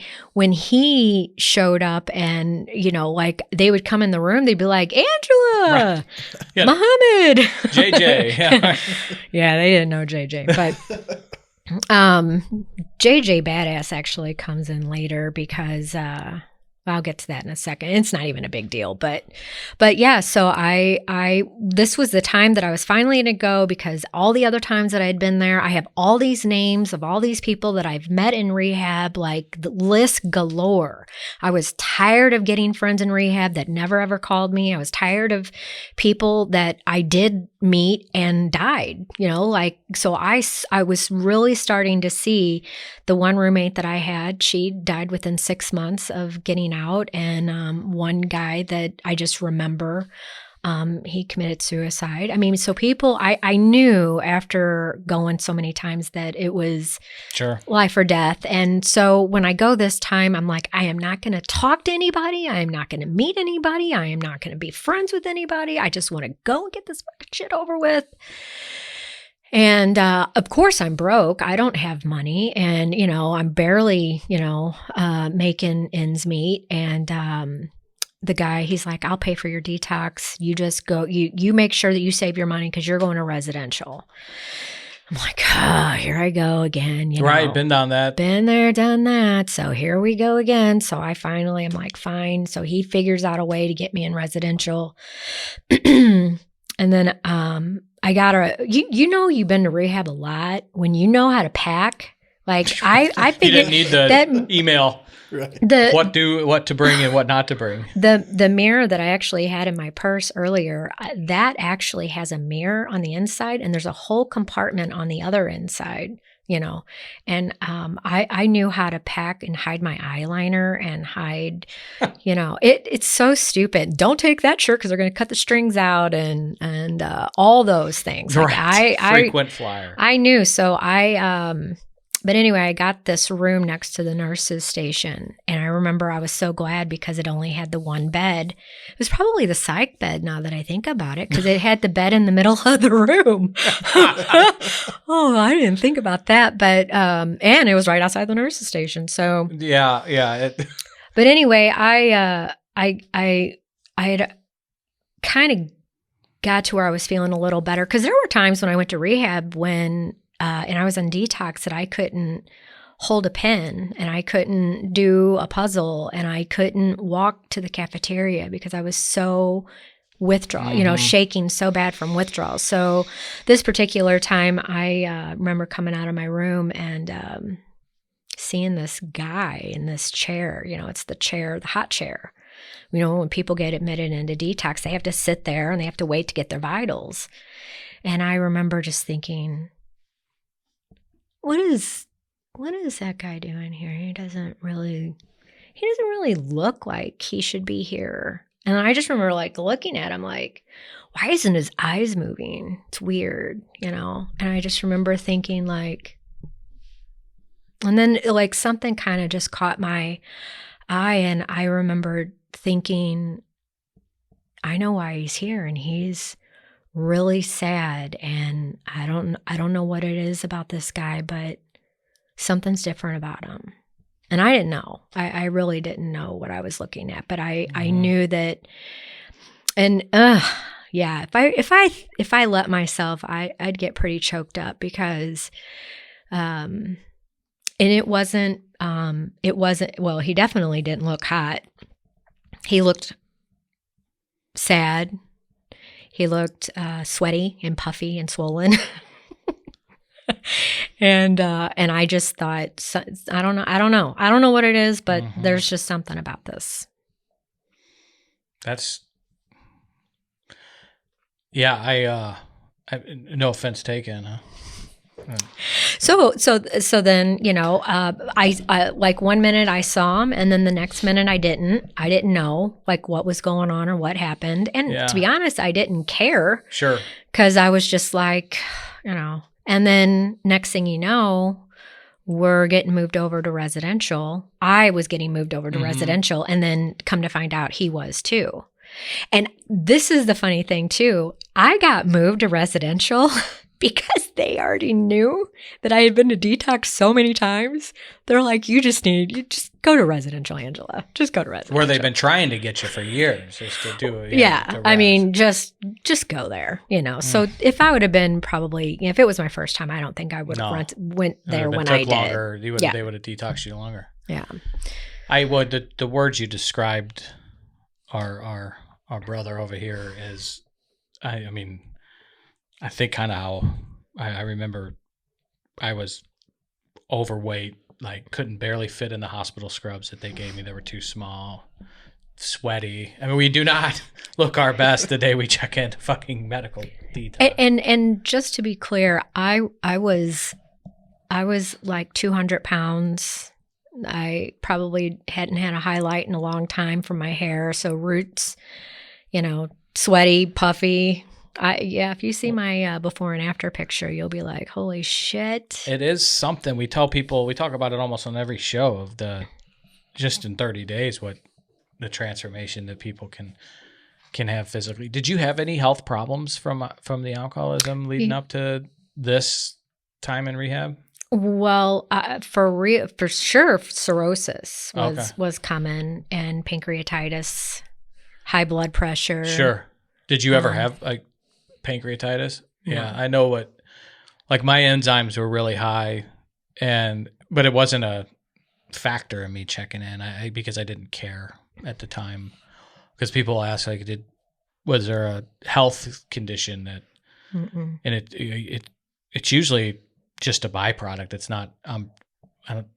he showed up and, like they would come in the room, they'd be like, Angela, Yeah. Muhammad, JJ. Yeah. Yeah, they didn't know JJ, but JJ Badass actually comes in later because I'll get to that in a second. It's not even a big deal, but yeah, so I this was the time that I was finally going to go because all the other times that I had been there, I have all these names of all these people that I've met in rehab, like the list galore. I was tired of getting friends in rehab that never ever called me. I was tired of people that I did meet and died, so I was really starting to see the one roommate that I had, she died within 6 months of getting out. And one guy that I just remember, he committed suicide. I mean, so people, I knew after going so many times that it was life or death. And so when I go this time, I'm like, I am not going to talk to anybody. I am not going to meet anybody. I am not going to be friends with anybody. I just want to go and get this fucking shit over with. And of course, I'm broke. I don't have money. And, I'm barely, making ends meet. And the guy, he's like, I'll pay for your detox. You just go, you make sure that you save your money because you're going to residential. I'm like, here I go again. Right, been down that. Been there, done that. So here we go again. So I'm like, fine. So he figures out a way to get me in residential. And then I got you've been to rehab a lot. When you know how to pack, like I figured you didn't need the email. Right. What to bring and what not to bring. The mirror that I actually had in my purse earlier, that actually has a mirror on the inside, and there's a whole compartment on the other inside. And I knew how to pack and hide my eyeliner and hide, it's so stupid. Don't take that shirt because they're going to cut the strings out and all those things. Right. Like Frequent flyer. I knew. So but anyway, I got this room next to the nurse's station. And I remember I was so glad because it only had the one bed. It was probably the psych bed now that I think about it, because it had the bed in the middle of the room. Oh, I didn't think about that. But, and it was right outside the nurse's station. So, yeah. But anyway, I had kind of got to where I was feeling a little better, because there were times when I went to rehab when, and I was on detox, that I couldn't hold a pen and I couldn't do a puzzle and I couldn't walk to the cafeteria because I was so withdrawal, shaking so bad from withdrawal. So this particular time, I remember coming out of my room and seeing this guy in this chair. It's the hot chair. When people get admitted into detox, they have to sit there and they have to wait to get their vitals. And I remember just thinking, what is that guy doing here? He doesn't really look like he should be here. And I just remember looking at him like, why isn't his eyes moving? It's weird, And I just remember thinking and then something kind of just caught my eye, and I remember thinking, I know why he's here, and he's really sad, and I don't know what it is about this guy, but something's different about him. And I didn't know. I really didn't know what I was looking at, but I knew that. And yeah, if I let myself, I'd get pretty choked up, because and it wasn't well, he definitely didn't look hot. He looked sad. He looked sweaty and puffy and swollen. And I just thought, I don't know what it is, but there's just something about this. That's, yeah. I no offense taken, huh? So then, I like 1 minute I saw him, and then the next minute I didn't know what was going on or what happened. And to be honest, I didn't care. Sure. 'Cause I was just and then next thing you know, we're getting moved over to residential. I was getting moved over to residential, and then come to find out he was too. And this is the funny thing too. I got moved to residential because they already knew that I had been to detox so many times. They're like, you just go to residential, Angela. Just go to residential. Where they've been trying to get you for years is to do it. Yeah. I mean, just go there, So if I would have been probably, if it was my first time, I don't think I would have went there when I did. Longer. They would have detoxed you longer. Yeah. I would, the words you described our brother over here is, I mean, I think kind of how I remember I was overweight, like couldn't barely fit in the hospital scrubs that they gave me. They were too small, sweaty. I mean, we do not look our best the day we check into fucking medical detox. And just to be clear, I was like 200 pounds. I probably hadn't had a highlight in a long time from my hair. So roots, sweaty, puffy. If you see my before and after picture, you'll be like, holy shit. It is something. We tell people, we talk about it almost on every show of just in 30 days, what the transformation that people can have physically. Did you have any health problems from the alcoholism leading up to this time in rehab? Well, for sure, cirrhosis was common, and pancreatitis, high blood pressure. Sure. Did you ever have like pancreatitis? No. Yeah, I know like my enzymes were really high, but it wasn't a factor in me checking in because I didn't care at the time. Because people ask like, was there a health condition that, and it's usually just a byproduct. It's not, I'm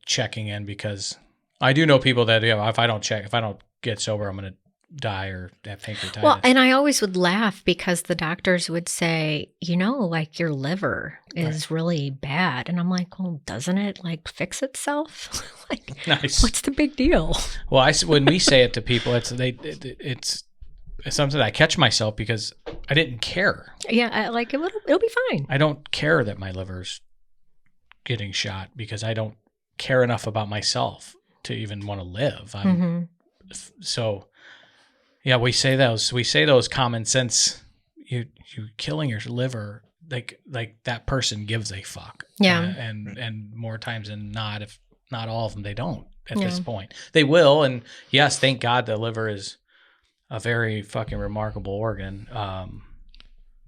checking in because I do know people that, if I don't get sober, I'm going to die or have pancreatitis. Well, and I always would laugh because the doctors would say, like your liver is really bad. And I'm like, well, doesn't it like fix itself? Like, nice. What's the big deal? Well, when we say it to people, it's something that I catch myself because I didn't care. Yeah. Like it'll be fine. I don't care that my liver's getting shot because I don't care enough about myself to even want to live. So yeah, we say those common sense, you killing your liver, like that person gives a fuck. Yeah. And more times than not, if not all of them, they don't at this point. They will. And yes, thank God the liver is a very fucking remarkable organ.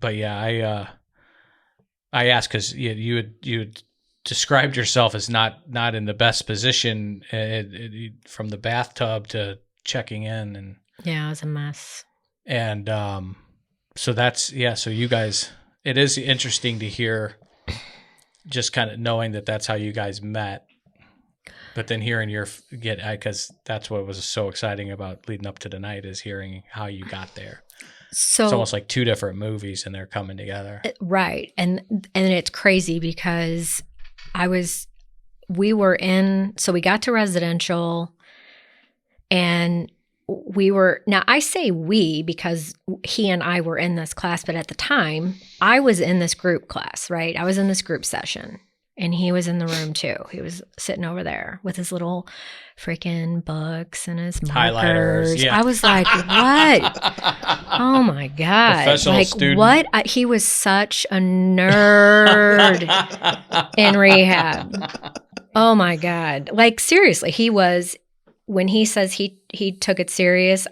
But yeah, I asked because you had described yourself as not in the best position from the bathtub to checking in, and yeah, it was a mess. And so so you guys, it is interesting to hear, just kind of knowing that's how you guys met, but then hearing because that's what was so exciting about leading up to tonight, is hearing how you got there. So it's almost like two different movies and they're coming together. Right. And it's crazy because we got to residential, and now I say we because he and I were in this class, but at the time I was in this group class, right? I was in this group session, and he was in the room too. He was sitting over there with his little freaking books and his markers. Highlighters. Yeah. I was like, what? Oh my God. Professional like student. What? He was such a nerd in rehab. Oh my God. Like seriously, he was, when he says he took it serious,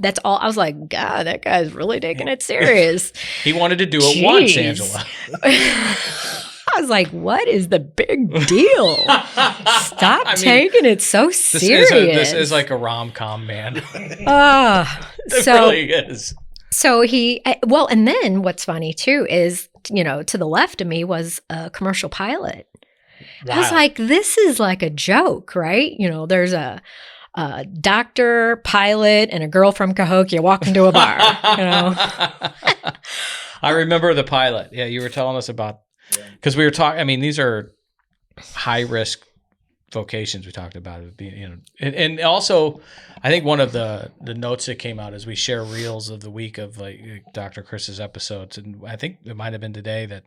that's all. I was like, God, that guy's really taking it serious. He wanted to do it once, Angela. I was like, what is the big deal? Stop taking it so serious. This is like a rom-com, man. It really is. So and then what's funny too is, to the left of me was a commercial pilot. Wow. I was like, this is like a joke, right? There's a doctor, pilot, and a girl from Cahokia walk into a bar. I remember the pilot. Yeah, you were telling us about, because we were talking. I mean, these are high risk vocations we talked about. And also, I think one of the notes that came out is we share reels of the week of like Dr. Chris's episodes, and I think it might have been today that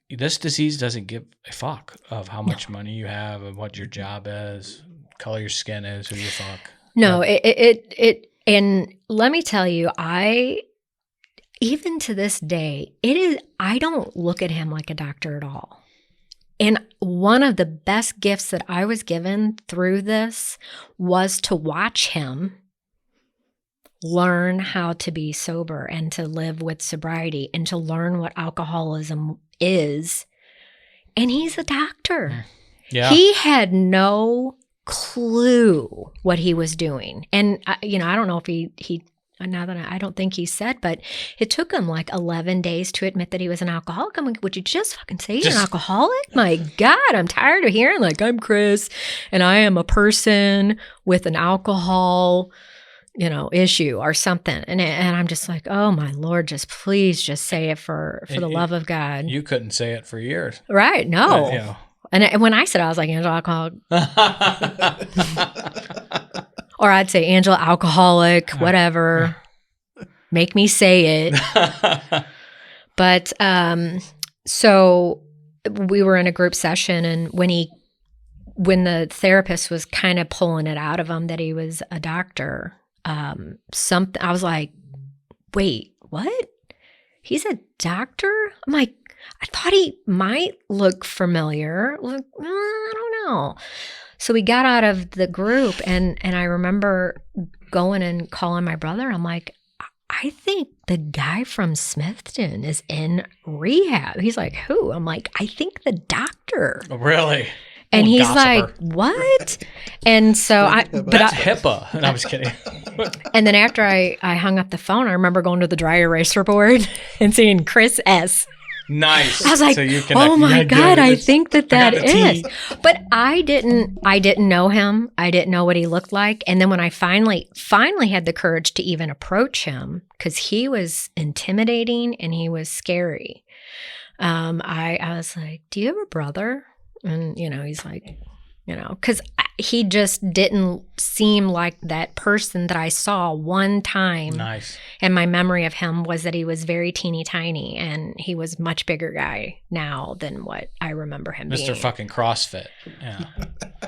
this disease doesn't give a fuck of how much money you have and what your job is, color your skin is, who you fuck. No, And let me tell you, even to this day, I don't look at him like a doctor at all. And one of the best gifts that I was given through this was to watch him learn how to be sober and to live with sobriety and to learn what alcoholism is. And he's a doctor. Yeah. He had no clue what he was doing. And, I don't know if he now that I don't think he said, but it took him like 11 days to admit that he was an alcoholic. I'm like, would you just fucking say you're an alcoholic? My God, I'm tired of hearing like, I'm Chris and I am a person with an alcohol, issue or something. And I'm just like, oh my Lord, please say it for the love of God. You couldn't say it for years. Right. No. Yeah. And when I said, I was like, Angela alcoholic. Or I'd say Angela alcoholic, whatever. Make me say it. But so we were in a group session, and when the therapist was kind of pulling it out of him that he was a doctor, I was like, wait, what? He's a doctor? I'm like, I thought he might look familiar. Like, I don't know. So we got out of the group, and I remember going and calling my brother. I'm like, I think the guy from Smithton is in rehab. He's like, who? I'm like, I think the doctor. Oh, really? And he's gossiper. like, what? And so that's HIPAA. And I was kidding. And then after I hung up the phone, I remember going to the dry eraser board and seeing Chris S. Nice. I was like, oh my God, I think that is. But I didn't know him. I didn't know what he looked like. And then when I finally had the courage to even approach him, because he was intimidating and he was scary, I was like, do you have a brother? And, he's like, because he just didn't seem like that person that I saw one time. Nice. And my memory of him was that he was very teeny tiny, and he was much bigger guy now than what I remember him being. Mr. fucking CrossFit. Yeah.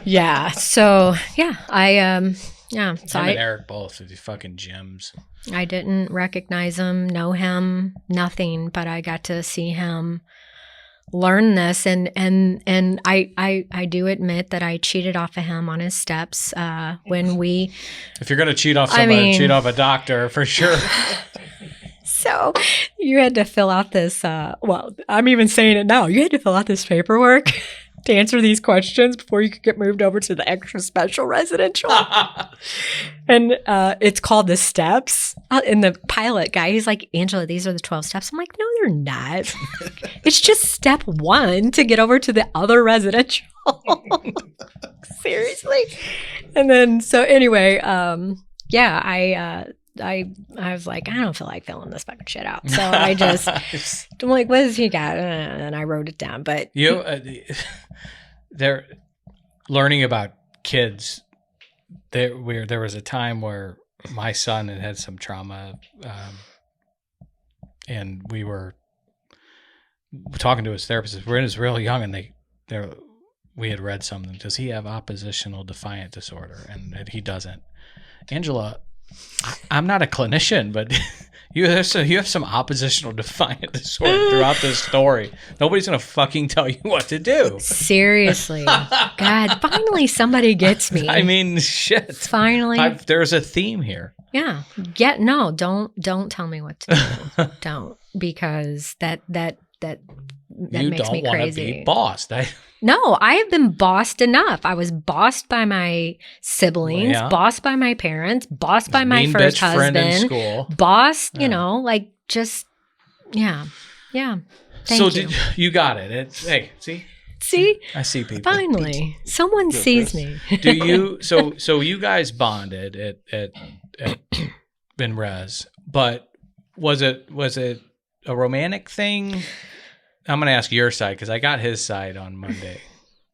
Yeah. So, yeah, So him and Eric both with these fucking gyms. I didn't recognize him, know him, nothing, but I got to see him learn this, and I do admit that I cheated off of him on his steps when we. If you're gonna cheat off somebody, cheat off a doctor for sure. So you had to fill out this. Well, I'm even saying it now. You had to fill out this paperwork to answer these questions before you could get moved over to the extra special residential. And it's called the steps. And the pilot guy, he's like, Angela, these are the 12 steps. I'm like, no, they're not. It's just step 1 to get over to the other residential. Seriously. And then, so anyway, I was like, I don't feel like filling this fucking shit out. So I'm like, what does he got? And I wrote it down. But they're learning about kids. There was a time where my son had some trauma, and we were talking to his therapist. We're really young, and we had read something. Does he have oppositional defiant disorder? And he doesn't. Angela, I'm not a clinician, but you have some oppositional defiant disorder throughout this story. Nobody's gonna fucking tell you what to do. Seriously, God, finally somebody gets me. I mean, shit. Finally, there's a theme here. Yeah. No, don't tell me what to do. Don't, because that makes me crazy. You don't want to be bossed. No, I have been bossed enough. I was bossed by my siblings, bossed by my parents, bossed by my first husband, friend in school. Bossed, just. Thank you. You got it. Hey, see? See? I see people. Finally, someone sees me. Do you? So you guys bonded at in res, but was it a romantic thing? I'm going to ask your side because I got his side on Monday,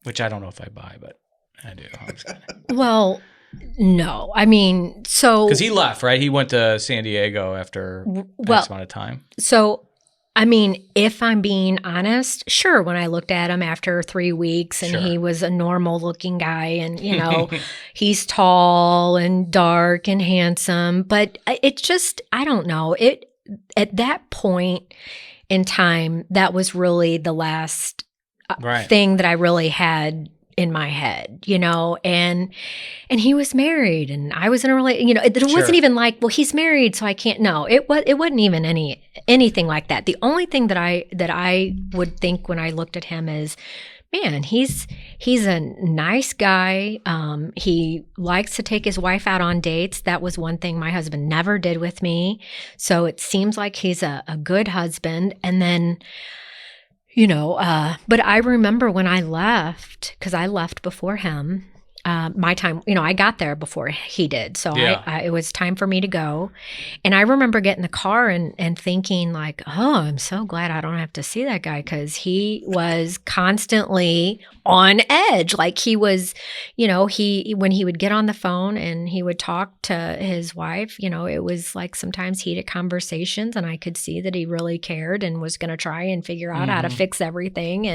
which I don't know if I buy, but I do. Well, no. I mean, so... Because he left, right? He went to San Diego after X amount of time. So I mean, if I'm being honest, sure, when I looked at him after 3 weeks and he was a normal looking guy and, you know, he's tall and dark and handsome, but it just, I don't know. At that point in time, that was really the last thing that I really had in my head, you know, and he was married and I was in a relationship, you know, it wasn't even like, well, he's married, so I can't, no, it wasn't even anything like that. The only thing that I would think when I looked at him is, man, he's a nice guy. He likes to take his wife out on dates. That was one thing my husband never did with me. So it seems like he's a good husband. And then, you know, but I remember when I left, because I left before him, my time, you know, I got there before he did. So it was time for me to go. And I remember getting in the car and thinking like, oh, I'm so glad I don't have to see that guy, because he was constantly on edge. Like he was, you know, when he would get on the phone and he would talk to his wife, you know, it was like sometimes heated conversations, and I could see that he really cared and was going to try and figure out how to fix everything.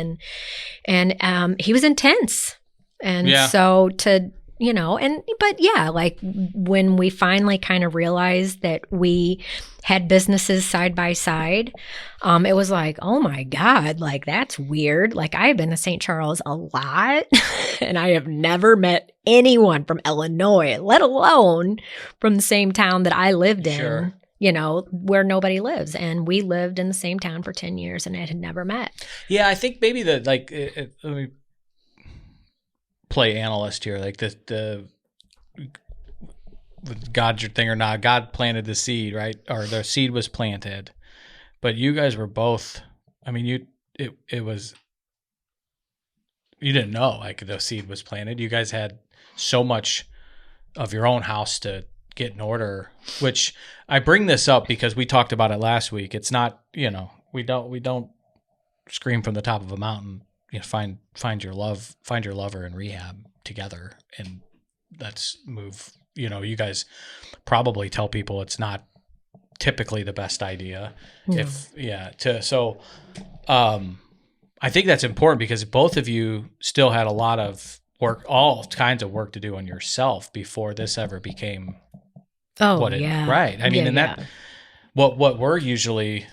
And he was intense. And so to, you know, but yeah, like when we finally kind of realized that we had businesses side by side, it was like, oh my God, like that's weird. Like I've been to St. Charles a lot and I have never met anyone from Illinois, let alone from the same town that I lived in. You know, where nobody lives. And we lived in the same town for 10 years and had never met. Yeah, I think maybe let me play analyst here. Like the God's your thing or not, God planted the seed, right? Or the seed was planted. But you guys were both, I mean, it was, you didn't know like the seed was planted. You guys had so much of your own house to get in order, which I bring this up because we talked about it last week. It's not, you know, we don't scream from the top of a mountain, you know, find your lover in rehab together, and let's move. You know, you guys probably tell people it's not typically the best idea. I think that's important because both of you still had a lot of work, all kinds of work to do on yourself before this ever became right. I mean, what we're usually,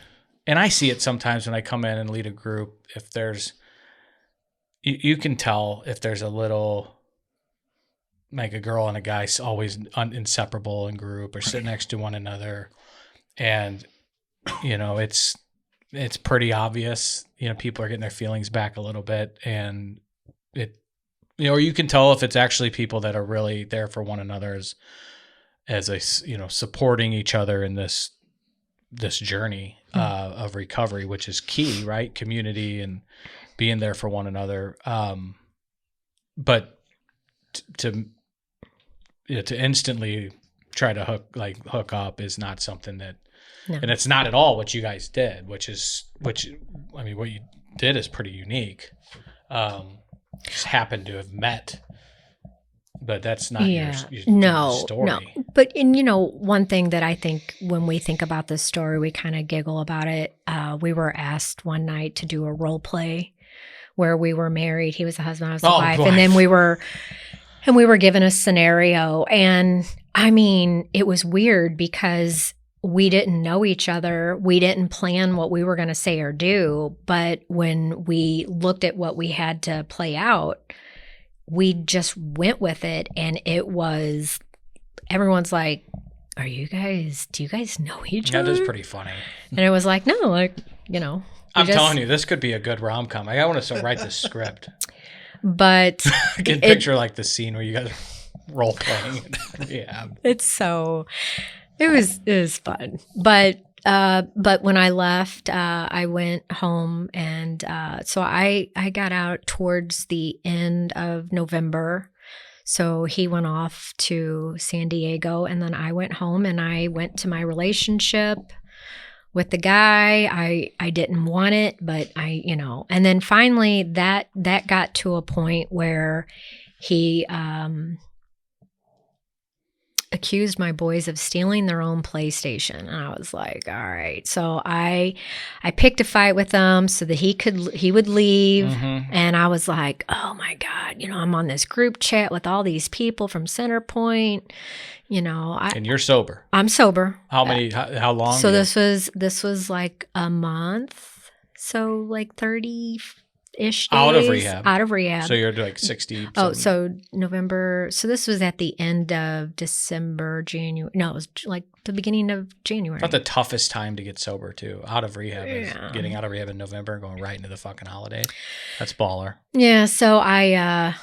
and I see it sometimes when I come in and lead a group, if there's, you can tell if there's a little, like a girl and a guy always inseparable in group or sit next to one another. And, you know, it's pretty obvious, you know, people are getting their feelings back a little bit, and it, you know, or you can tell if it's actually people that are really there for one another as a, you know, supporting each other in this journey of recovery, which is key, right? Community and being there for one another. But to instantly try to hook up is not something that, and it's not at all what you guys did, which I mean, what you did is pretty unique. Just happened to have met, but that's not your story. No. But, and you know, one thing that I think when we think about this story, we kind of giggle about it. We were asked one night to do a role play where we were married. He was the husband, I was the wife. And then we were given a scenario. And I mean, it was weird because we didn't know each other. We didn't plan what we were going to say or do. But when we looked at what we had to play out, we just went with it. And it was, everyone's like, do you guys know each other? That is pretty funny. And it was like, no, like, you know. I'm telling you, this could be a good rom-com. I want to write this script. But I can picture like the scene where you guys are role playing. Yeah. It was fun. But when I left, I went home, and so I got out towards the end of November. So he went off to San Diego, and then I went home and I went to my relationship with the guy. I didn't want it, but and then finally that got to a point where he accused my boys of stealing their own PlayStation. And I was like, all right. So I picked a fight with him so that he would leave. And I was like, oh my God, I'm on this group chat with all these people from Centerpoint, and you're sober. I'm sober. How long? So this was like a month. So like 30-ish days. Out of rehab. Out of rehab. So you're like 60. Oh, so November. So this was at the end of December, January. No, it was like the beginning of January. Not the toughest time to get sober too. Out of rehab is getting out of rehab in November and going right into the fucking holiday. That's baller. Yeah. So I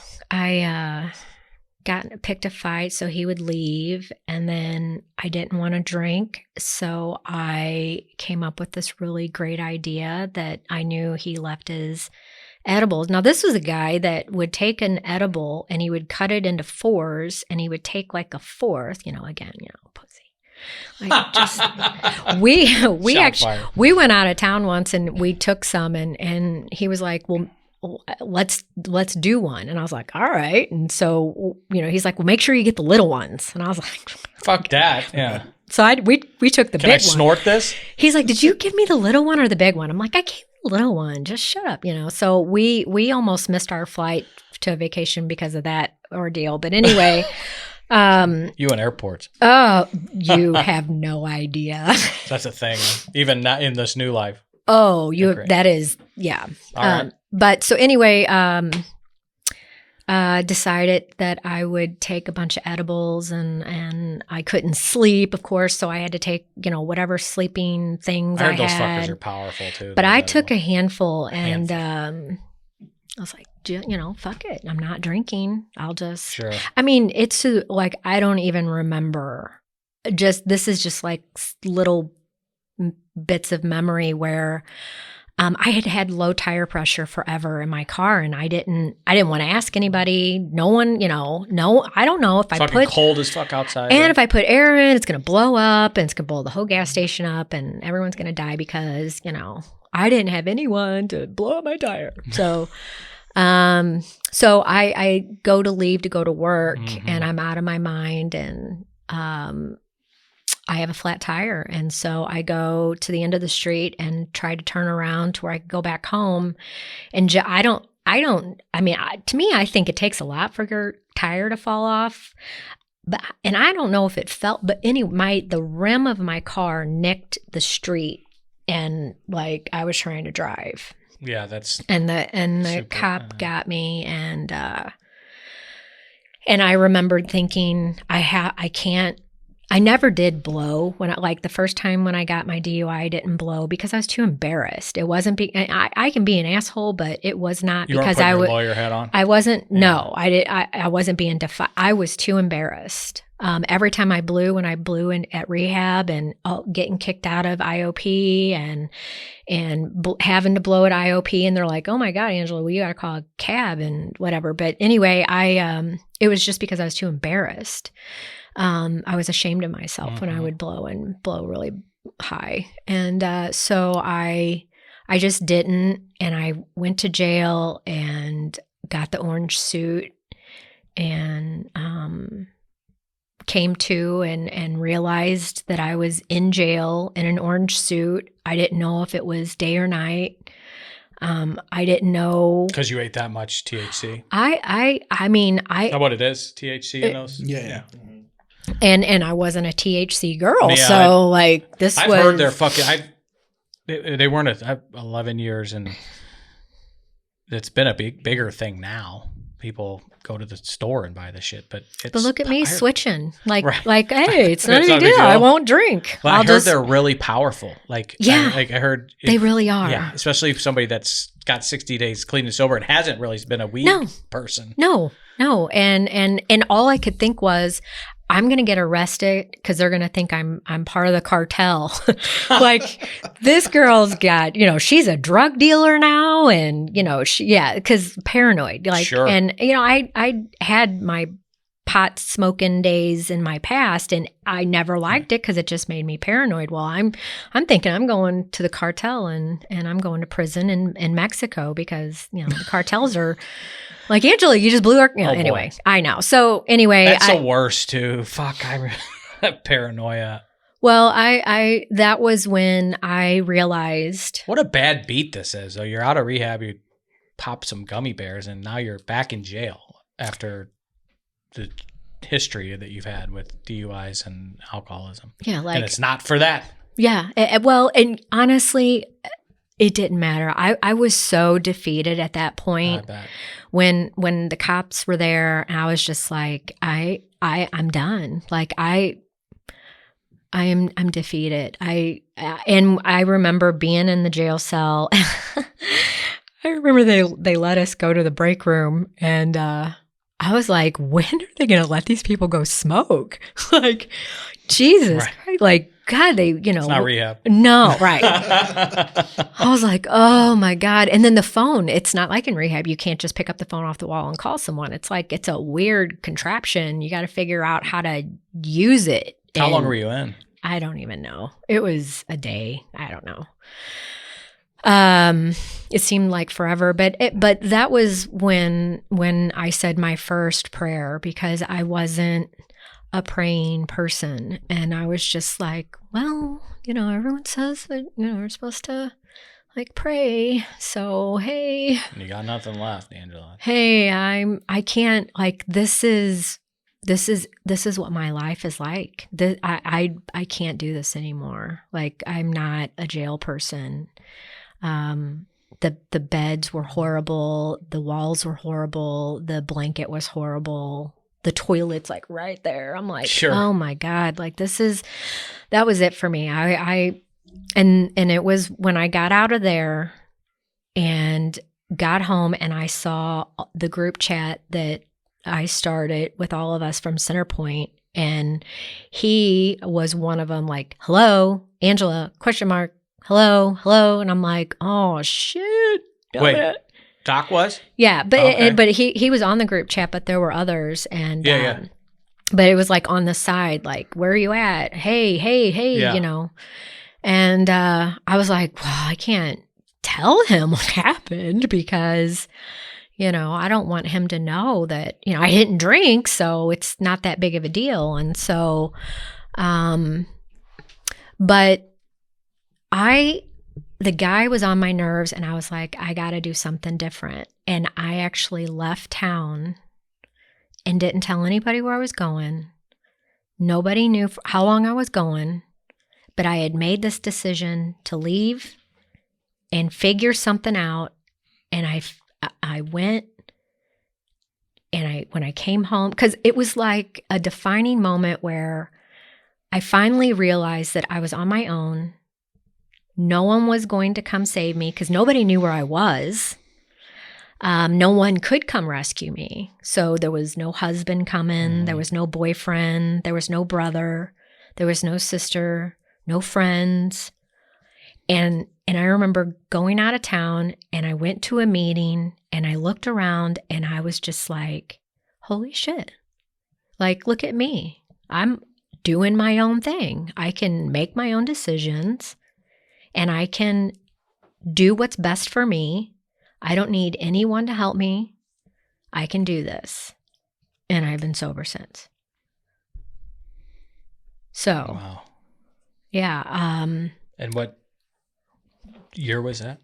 picked a fight so he would leave, and then I didn't want to drink, so I came up with this really great idea that I knew he left his edibles. Now, this was a guy that would take an edible and he would cut it into fours, and he would take like a fourth, pussy. Like just we went out of town once and we took some, and he was like, well, let's do one. And I was like, all right. And so, he's like, well, make sure you get the little ones. And I was like, fuck that. Yeah. So we took the big one. Can I snort this? He's like, did you give me the little one or the big one? I'm like, I gave you the little one. Just shut up, So we almost missed our flight to vacation because of that ordeal. But anyway, you in airports. Oh, you have no idea. That's a thing. Even not in this new life. Oh, that is, yeah. All right. But so anyway, decided that I would take a bunch of edibles, and I couldn't sleep, of course, so I had to take, whatever sleeping things I had. Those fuckers are powerful too. But I took a handful, and I was like, fuck it. I'm not drinking. I'll just, sure. I mean, it's like, I don't even remember. This is just like little bits of memory where I had low tire pressure forever in my car, and I didn't want to ask anybody. No one, I don't know if I put cold as fuck outside. And if I put air in, it's going to blow up, and it's going to blow the whole gas station up, and everyone's going to die because, I didn't have anyone to blow up my tire. So, so I go to leave to go to work, and I'm out of my mind, and, I have a flat tire. And so I go to the end of the street and try to turn around to where I can go back home. And to me, I think it takes a lot for your tire to fall off. And I don't know if it felt, but anyway, the rim of my car nicked the street, and like I was trying to drive. Yeah, that's and the cop got me, and I remembered thinking I never did blow the first time when I got my DUI. I didn't blow because I was too embarrassed. It wasn't. I can be an asshole, but it was not because I would. Lawyer hat on. I wasn't. Yeah. No, I did. I wasn't being I was too embarrassed. Every time I blew, when I blew at rehab and getting kicked out of IOP and having to blow at IOP, and they're like, "Oh my God, Angela, well, you got to call a cab and whatever." But anyway, it was just because I was too embarrassed. I was ashamed of myself when I would blow really high. And so I just didn't. And I went to jail and got the orange suit, and came to and realized that I was in jail in an orange suit. I didn't know if it was day or night. I didn't know. Because you ate that much THC? I mean, Is that what it is? THC in those? Yeah. And I wasn't a THC girl, so I've heard they're fucking. They weren't 11 years, and it's been a bigger thing now. People go to the store and buy the shit, but look at me switching, hey, it's not a big deal. I won't drink. Well, I heard they're really powerful. I heard they really are. Yeah, especially if somebody that's got 60 days clean and sober and hasn't really been a weed person. No, and all I could think was, I'm going to get arrested because they're going to think I'm part of the cartel. Like, this girl's got, she's a drug dealer now, and, because paranoid. Like, sure. And, I had my pot smoking days in my past, and I never liked it because it just made me paranoid. Well, I'm thinking I'm going to the cartel and I'm going to prison in Mexico because, you know, the cartels are like, Angela, you just blew our, you know, anyway, boy. I know. So anyway, that's the worst too. Fuck, paranoia. Well, I that was when I realized what a bad beat this is. So you're out of rehab, you pop some gummy bears, and now you're back in jail after the history that you've had with DUIs and alcoholism. Yeah, like, and it's not for that. Yeah, well, and honestly, it didn't matter. I was so defeated at that point. I bet. When the cops were there, and I was just like, I'm done. Like I'm defeated. And I remember being in the jail cell. I remember they let us go to the break room, and I was like, when are they going to let these people go smoke? Like, Jesus Christ. Like, God, they, you know. It's not rehab. No, right. I was like, oh my God. And then the phone, it's not like in rehab. You can't just pick up the phone off the wall and call someone. It's like, it's a weird contraption. You got to figure out how to use it. How long were you in? I don't even know. It was a day. I don't know. It seemed like forever, but that was when I said my first prayer, because I wasn't a praying person, and I was just like, well, you know, everyone says that, you know, we're supposed to like pray, so hey, you got nothing left, Angela. Hey, I can't, like, this is what my life is like. I can't do this anymore. Like, I'm not a jail person. The beds were horrible. The walls were horrible. The blanket was horrible. The toilet's like right there. I'm like, sure. Oh my God. Like, that was it for me. And it was when I got out of there and got home, and I saw the group chat that I started with all of us from Centerpoint, and he was one of them, like, hello, Angela, ? Hello. And I'm like, oh shit. Wait, Doc was? Yeah, but he was on the group chat, but there were others, and yeah. But it was like on the side, like, where are you at? Hey, yeah. You know. And I was like, well, I can't tell him what happened because, you know, I don't want him to know that, you know, I didn't drink, so it's not that big of a deal. And so, but the guy was on my nerves, and I was like, I got to do something different. And I actually left town and didn't tell anybody where I was going. Nobody knew how long I was going, but I had made this decision to leave and figure something out. And I went, and when I came home, because it was like a defining moment where I finally realized that I was on my own. No one was going to come save me because nobody knew where I was. No one could come rescue me. So there was no husband coming. There was no boyfriend. There was no brother. There was no sister, no friends. And I remember going out of town, and I went to a meeting, and I looked around, and I was just like, holy shit. Like, look at me. I'm doing my own thing. I can make my own decisions, and I can do what's best for me. I don't need anyone to help me. I can do this. And I've been sober since. So, wow. Yeah. And what year was that?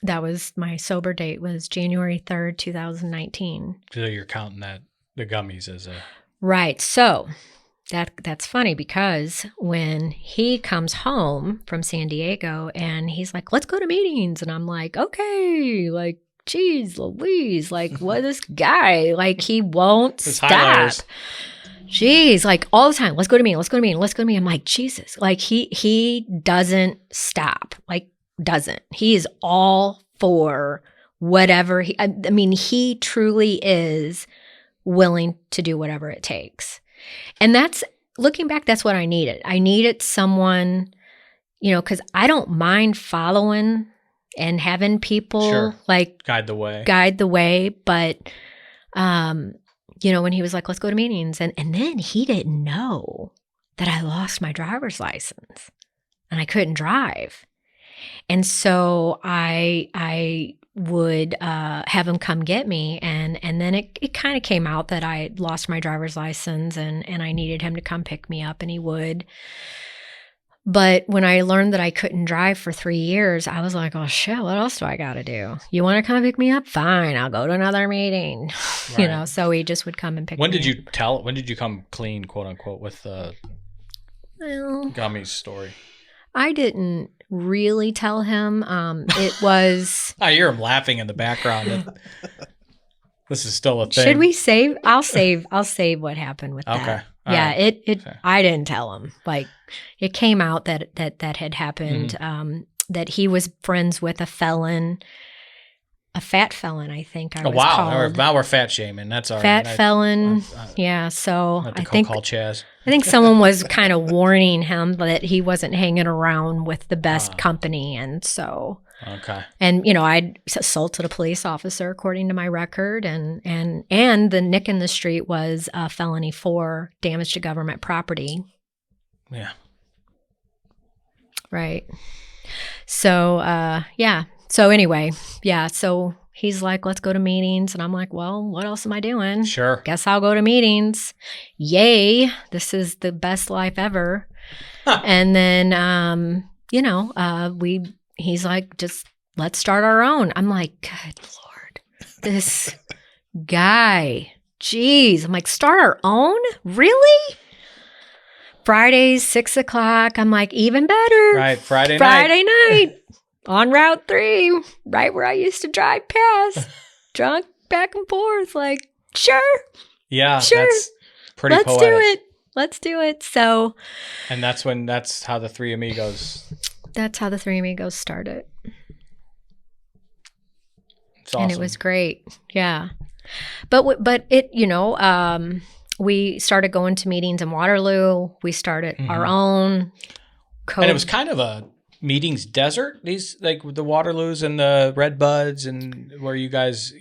That was my sober date, was January 3rd, 2019. So you're counting the gummies as a... Right. So that's funny, because when he comes home from San Diego and he's like, let's go to meetings. And I'm like, okay, like, geez Louise, like, what this guy, like, he won't stop. Jeez, like, all the time, let's go to meeting. I'm like, Jesus, like, he doesn't stop, like, doesn't. He is all for whatever. I mean, he truly is willing to do whatever it takes. And that's, looking back, that's what I needed. I needed someone, you know, because I don't mind following and having people like guide the way. But when he was like, let's go to meetings. And then he didn't know that I lost my driver's license and I couldn't drive. And so I would have him come get me. And then it kind of came out that I lost my driver's license and I needed him to come pick me up, and he would. But when I learned that I couldn't drive for 3 years, I was like, oh shit, what else do I got to do? You want to come pick me up? Fine, I'll go to another meeting. Right. So he just would come and pick me up. When did you come clean, quote unquote, with the gummies story? I didn't really tell him. It was. I hear him laughing in the background. This is still a thing. Should we save? I'll save what happened with that. Okay. Yeah, right. Okay. I didn't tell him. Like, it came out that had happened. That he was friends with a fat felon, I think. Called. Now we're fat shaming. That's all right. Fat felon. Yeah. So I think call Chaz. I think someone was kind of warning him that he wasn't hanging around with the best company, and so. Okay. And I'd assaulted a police officer according to my record, and the nick in the street was a felony for damage to government property. Yeah. Right. So yeah. So anyway, yeah. So he's like, let's go to meetings, and I'm like, well, what else am I doing? Sure. Guess I'll go to meetings. Yay! This is the best life ever. And then he's like, just let's start our own. I'm like, good Lord, this guy, geez. I'm like, start our own? Really? Fridays, 6:00. I'm like, even better. Right, Friday night on Route 3, right where I used to drive past, drunk back and forth. Like, sure. Yeah, sure. That's pretty Let's poetic. Let's do it. So. And that's how the Three Amigos. That's how the Three Amigos started. It's awesome. And it was great. Yeah. But it, we started going to meetings in Waterloo. We started our own And it was kind of a meetings desert, these like the Waterloos and the Red Buds, and where you guys,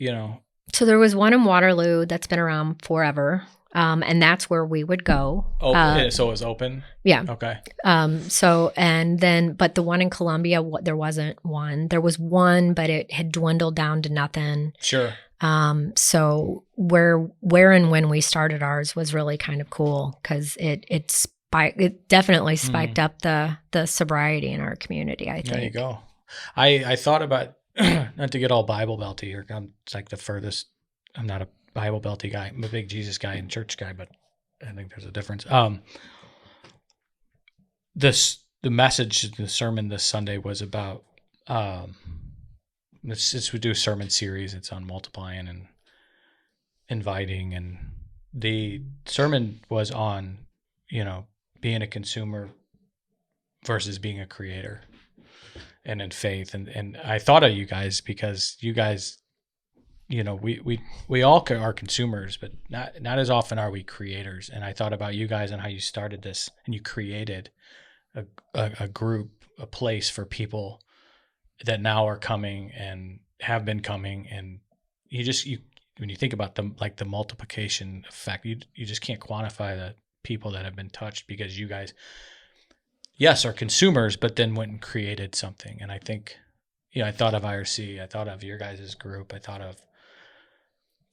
So there was one in Waterloo that's been around forever. And that's where we would go. So it was open? Yeah. Okay. But the one in Columbia, there wasn't one. There was one, but it had dwindled down to nothing. Sure. So where and when we started ours was really kind of cool, because it definitely spiked up the sobriety in our community, I think. There you go. I thought about, not to get all Bible belty here, it's like the furthest, I'm not a Bible belty guy. I'm a big Jesus guy and church guy, but I think there's a difference. The message, the sermon this Sunday was about, we do a sermon series. It's on multiplying and inviting, and the sermon was on, being a consumer versus being a creator, and in faith. And I thought of you guys because you guys, we all are consumers, but not as often are we creators. And I thought about you guys and how you started this, and you created a group, a place for people that now are coming and have been coming. And when you think about the multiplication effect, you just can't quantify the people that have been touched, because you guys, yes, are consumers, but then went and created something. And I think, I thought of IRC, I thought of your guys' group, I thought of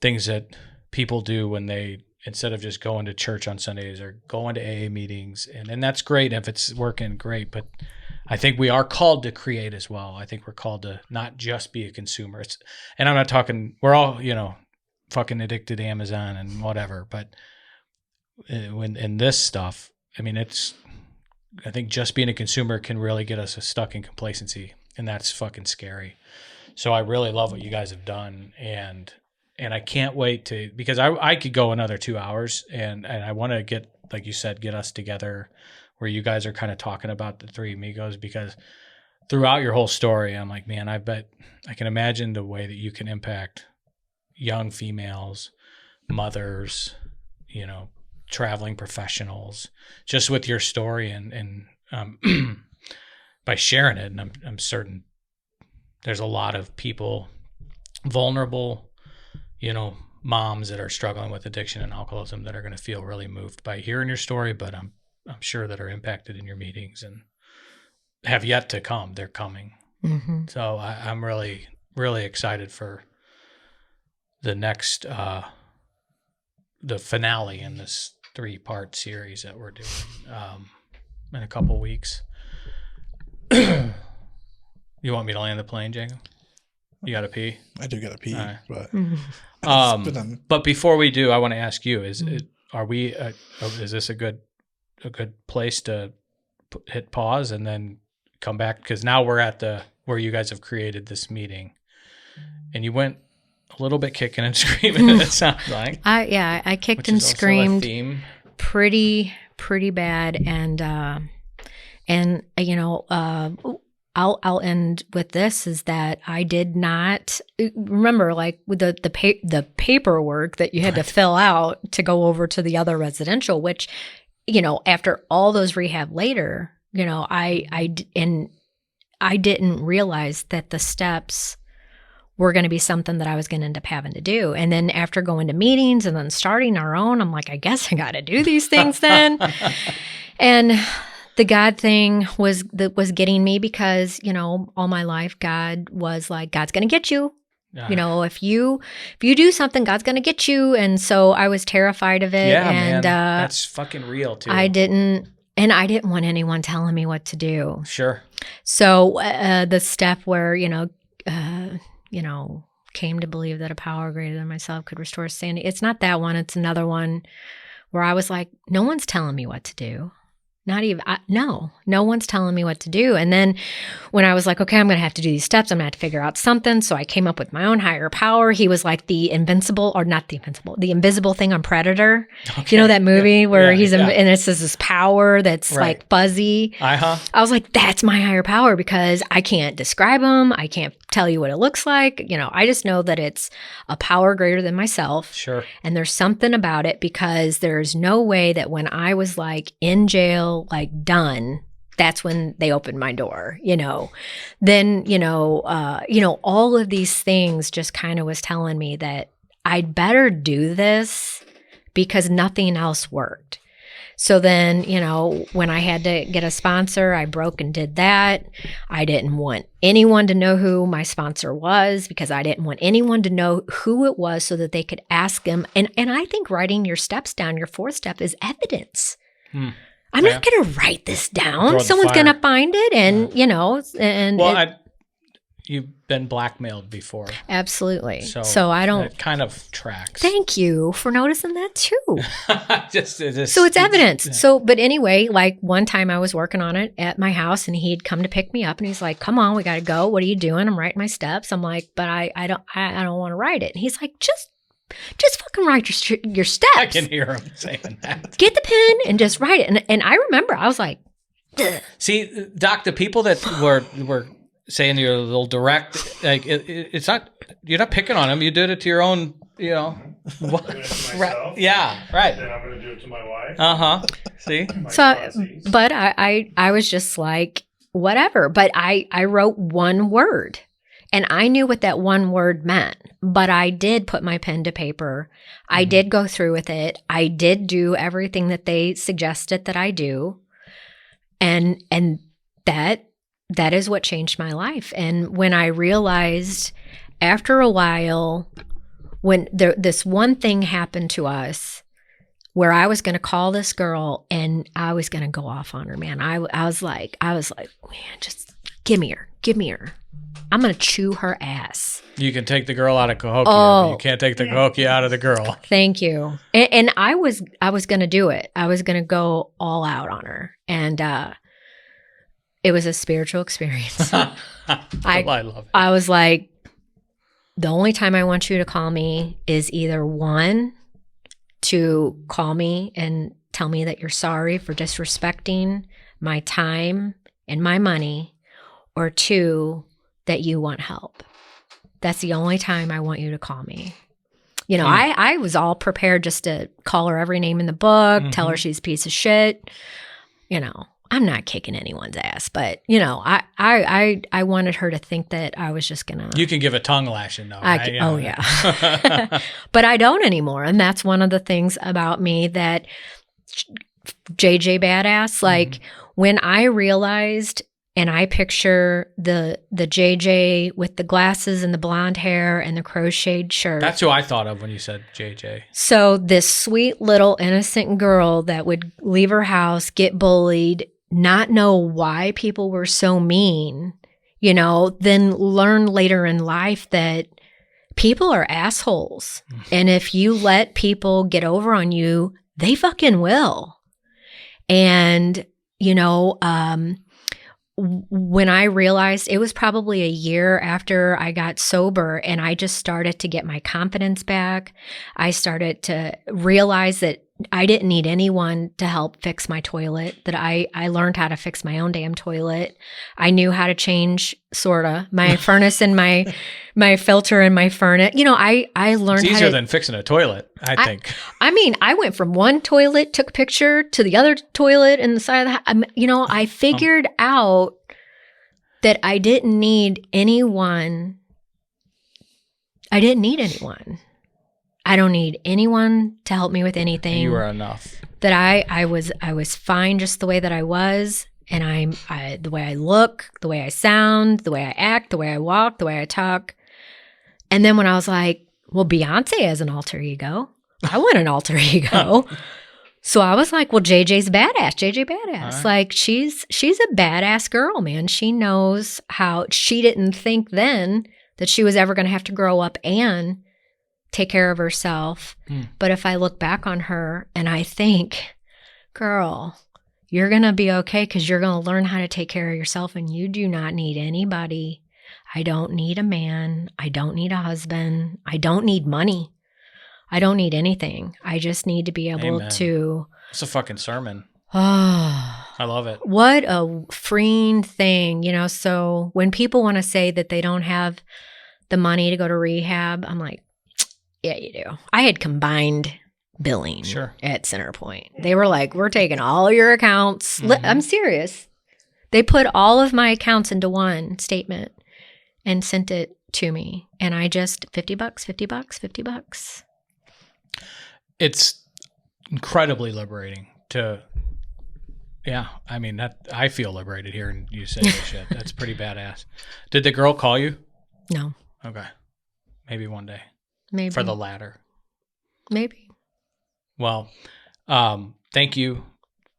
things that people do when they, instead of just going to church on Sundays, or going to AA meetings. And that's great if it's working, great. But I think we are called to create as well. I think we're called to not just be a consumer. And I'm not talking, we're all, fucking addicted to Amazon and whatever. But when in this stuff, I think just being a consumer can really get us stuck in complacency. And that's fucking scary. So I really love what you guys have done. And I can't wait because I could go another 2 hours, and I want to get, like you said, get us together where you guys are kind of talking about the Three Amigos, because throughout your whole story, I'm like, man, I bet I can imagine the way that you can impact young females, mothers, traveling professionals, just with your story and by sharing it. And I'm certain there's a lot of people vulnerable, moms that are struggling with addiction and alcoholism that are going to feel really moved by hearing your story, but I'm sure that are impacted in your meetings and have yet to come. They're coming. Mm-hmm. So I'm really, really excited for the next, the finale in this 3-part series that we're doing in a couple weeks. You want me to land the plane, Jacob? You got to pee? I do got to pee, right. But but before we do, I want to ask you: is this a good place to hit pause and then come back? Because now we're at where you guys have created this meeting, and you went a little bit kicking and screaming. It sounds like I kicked and screamed pretty bad, and I'll end with this is that I did not remember, like, with the paperwork that you had to fill out to go over to the other residential, which, after all those rehab later, I didn't realize that the steps were going to be something that I was going to end up having to do. And then after going to meetings and then starting our own, I'm like, I guess I got to do these things then. And the God thing was getting me because, all my life, God was like, God's going to get you. If you do something, God's going to get you. And so I was terrified of it. Yeah, and man, that's fucking real too. I didn't want anyone telling me what to do. Sure. So the step where, came to believe that a power greater than myself could restore sanity. It's not that one. It's another one where I was like, no one's telling me what to do. Not even, no one's telling me what to do. And then when I was like, okay, I'm going to have to do these steps. I'm going to have to figure out something. So I came up with my own higher power. He was like the invisible thing on Predator. Okay. That movie where and it's this power that's like fuzzy. I was like, that's my higher power because I can't describe him. I can't tell you what it looks like. I just know that it's a power greater than myself. Sure. And there's something about it because there's no way that when I was like in jail, like done, that's when they opened my door, then, all of these things just kind of was telling me that I'd better do this because nothing else worked. So then, when I had to get a sponsor, I broke and did that. I didn't want anyone to know who my sponsor was because I didn't want anyone to know who it was so that they could ask him. And I think writing your steps down, your 4th step is evidence. I'm not going to write this down. Someone's going to find it and, you've been blackmailed before. Absolutely. So I don't. It kind of tracks. Thank you for noticing that too. So it's evidence. So, but anyway, like one time I was working on it at my house and he'd come to pick me up and he's like, come on, we got to go. What are you doing? I'm writing my steps. I'm like, but I don't want to write it. And he's like, just fucking write your steps. I can hear him saying that. Get the pen and just write it. And I remember I was like, ugh. See, Doc, the people that were saying you're a little direct, like it's not, you're not picking on them. You did it to your own, Right. Yeah, right. Then I'm going to do it to my wife. See? But I was just like, whatever. But I wrote one word. And I knew what that one word meant, but I did put my pen to paper. I did go through with it. I did do everything that they suggested that I do. And that is what changed my life. And when I realized after a while, when this one thing happened to us where I was going to call this girl and I was going to go off on her, man. I was like, man, just give me her. I'm going to chew her ass. You can take the girl out of Cahokia, but you can't take the Cahokia out of the girl. Thank you. And I was going to do it. I was going to go all out on her. And it was a spiritual experience. I love it. I was like, the only time I want you to call me is either one, to call me and tell me that you're sorry for disrespecting my time and my money, or 2, that you want help. That's the only time I want you to call me. I was all prepared just to call her every name in the book, tell her she's a piece of shit, I'm not kicking anyone's ass, but you know, I wanted her to think that I was just gonna. You can give a tongue lashing though, right? Oh yeah, but I don't anymore, and that's one of the things about me that JJ badass. Like when I realized, and I picture the JJ with the glasses and the blonde hair and the crocheted shirt. That's who I thought of when you said JJ. So this sweet little innocent girl that would leave her house, get bullied, not know why people were so mean, you know, then learn later in life that people are assholes. And if you let people get over on you, they fucking will. And, you know, when I realized, it was probably a year after I got sober, and I just started to get my confidence back. I started to realize that I didn't need anyone to help fix my toilet, that I learned how to fix my own damn toilet. I knew how to change, sorta, my furnace and my filter and my furnace. You know, I learned it's easier than fixing a toilet, I think. I mean, I went from one toilet, took a picture, to the other toilet in the side of the house. You know, I figured out that I didn't need anyone. I didn't need anyone. I don't need anyone to help me with anything. You are enough. That I was fine just the way that I was, and the way I look, the way I sound, the way I act, the way I walk, the way I talk. And then when I was like, well, Beyonce has an alter ego. I want an alter ego. So I was like, well, JJ's badass. JJ badass. Right. Like she's a badass girl, man. She knows how. She didn't think then that she was ever going to have to grow up and take care of herself. But if I look back on her and I think, girl, you're going to be okay because you're going to learn how to take care of yourself, and you do not need anybody. I don't need a man. I don't need a husband. I don't need money. I don't need anything. I just need to be able to. It's a fucking sermon. I love it. What a freeing thing, you know? So when people want to say that they don't have the money to go to rehab, I'm like, yeah, you do. I had combined billing at Centerpoint. They were like, we're taking all your accounts. I'm serious. They put all of my accounts into one statement and sent it to me. And I just, $50. It's incredibly liberating to, I mean, I feel liberated hearing you say this shit. That's pretty badass. Did the girl call you? No. Okay. Maybe one day. Maybe. For the latter. Maybe. Well, thank you.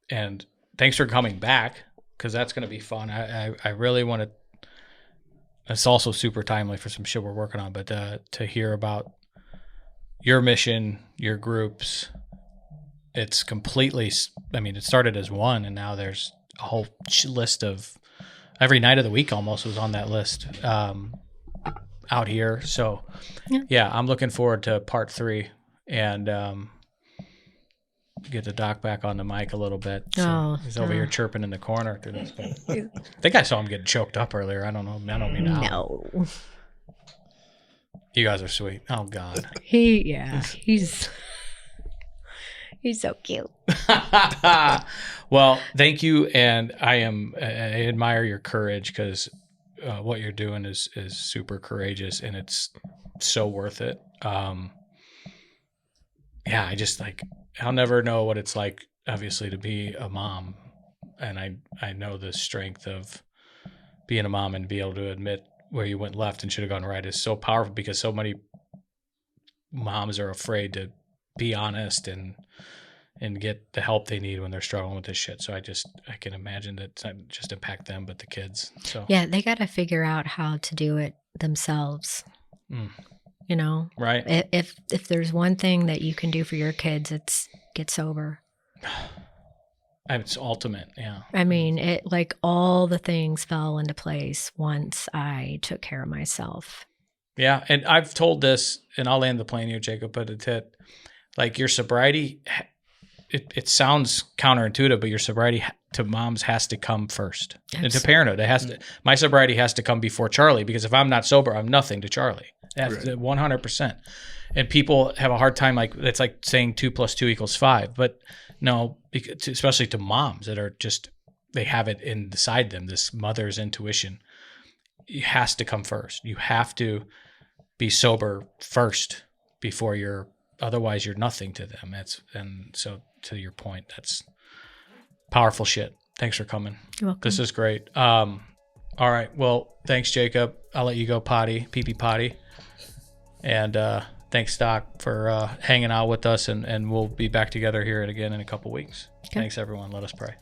And thanks for coming back, because that's going to be fun. I really want to, it's also super timely for some shit we're working on, but to hear about your mission, your groups, it's completely, I mean, it started as one, and now there's a whole list of, every night of the week almost was on that list out here. So yeah, I'm looking forward to part 3 and get the doc back on the mic a little bit. So he's over here chirping in the corner through this. I think I saw him getting choked up earlier. I don't know. I don't mean to. No. You guys are sweet. Oh God. He's so cute. Well, thank you, and I admire your courage, because what you're doing is super courageous, and it's so worth it. I just I'll never know what it's like, obviously, to be a mom, and I know the strength of being a mom, and be able to admit where you went left and should have gone right is so powerful, because so many moms are afraid to be honest and get the help they need when they're struggling with this shit. So I can imagine that it's not just impact them, but the kids. So yeah, they got to figure out how to do it themselves. You know, right? If there's one thing that you can do for your kids, it's get sober. It's ultimate. Yeah. I mean, it all the things fell into place once I took care of myself. Yeah, and I've told this, and I'll land the plane here, Jacob, but it's your sobriety. It sounds counterintuitive, but your sobriety to moms has to come first. And to parenthood, it has to. My sobriety has to come before Charlie, because if I'm not sober, I'm nothing to Charlie. That's 100%. And people have a hard time, it's like saying 2 + 2 = 5. But no, especially to moms that are just, they have it inside them. This mother's intuition, it has to come first. You have to be sober first before otherwise you're nothing to them. And so to your point, that's powerful shit. Thanks for coming. You're welcome. This is great. All right. Well, thanks, Jacob. I'll let you go pee-pee potty. And thanks, Doc, for hanging out with us. And we'll be back together here again in a couple weeks. Okay. Thanks, everyone. Let us pray.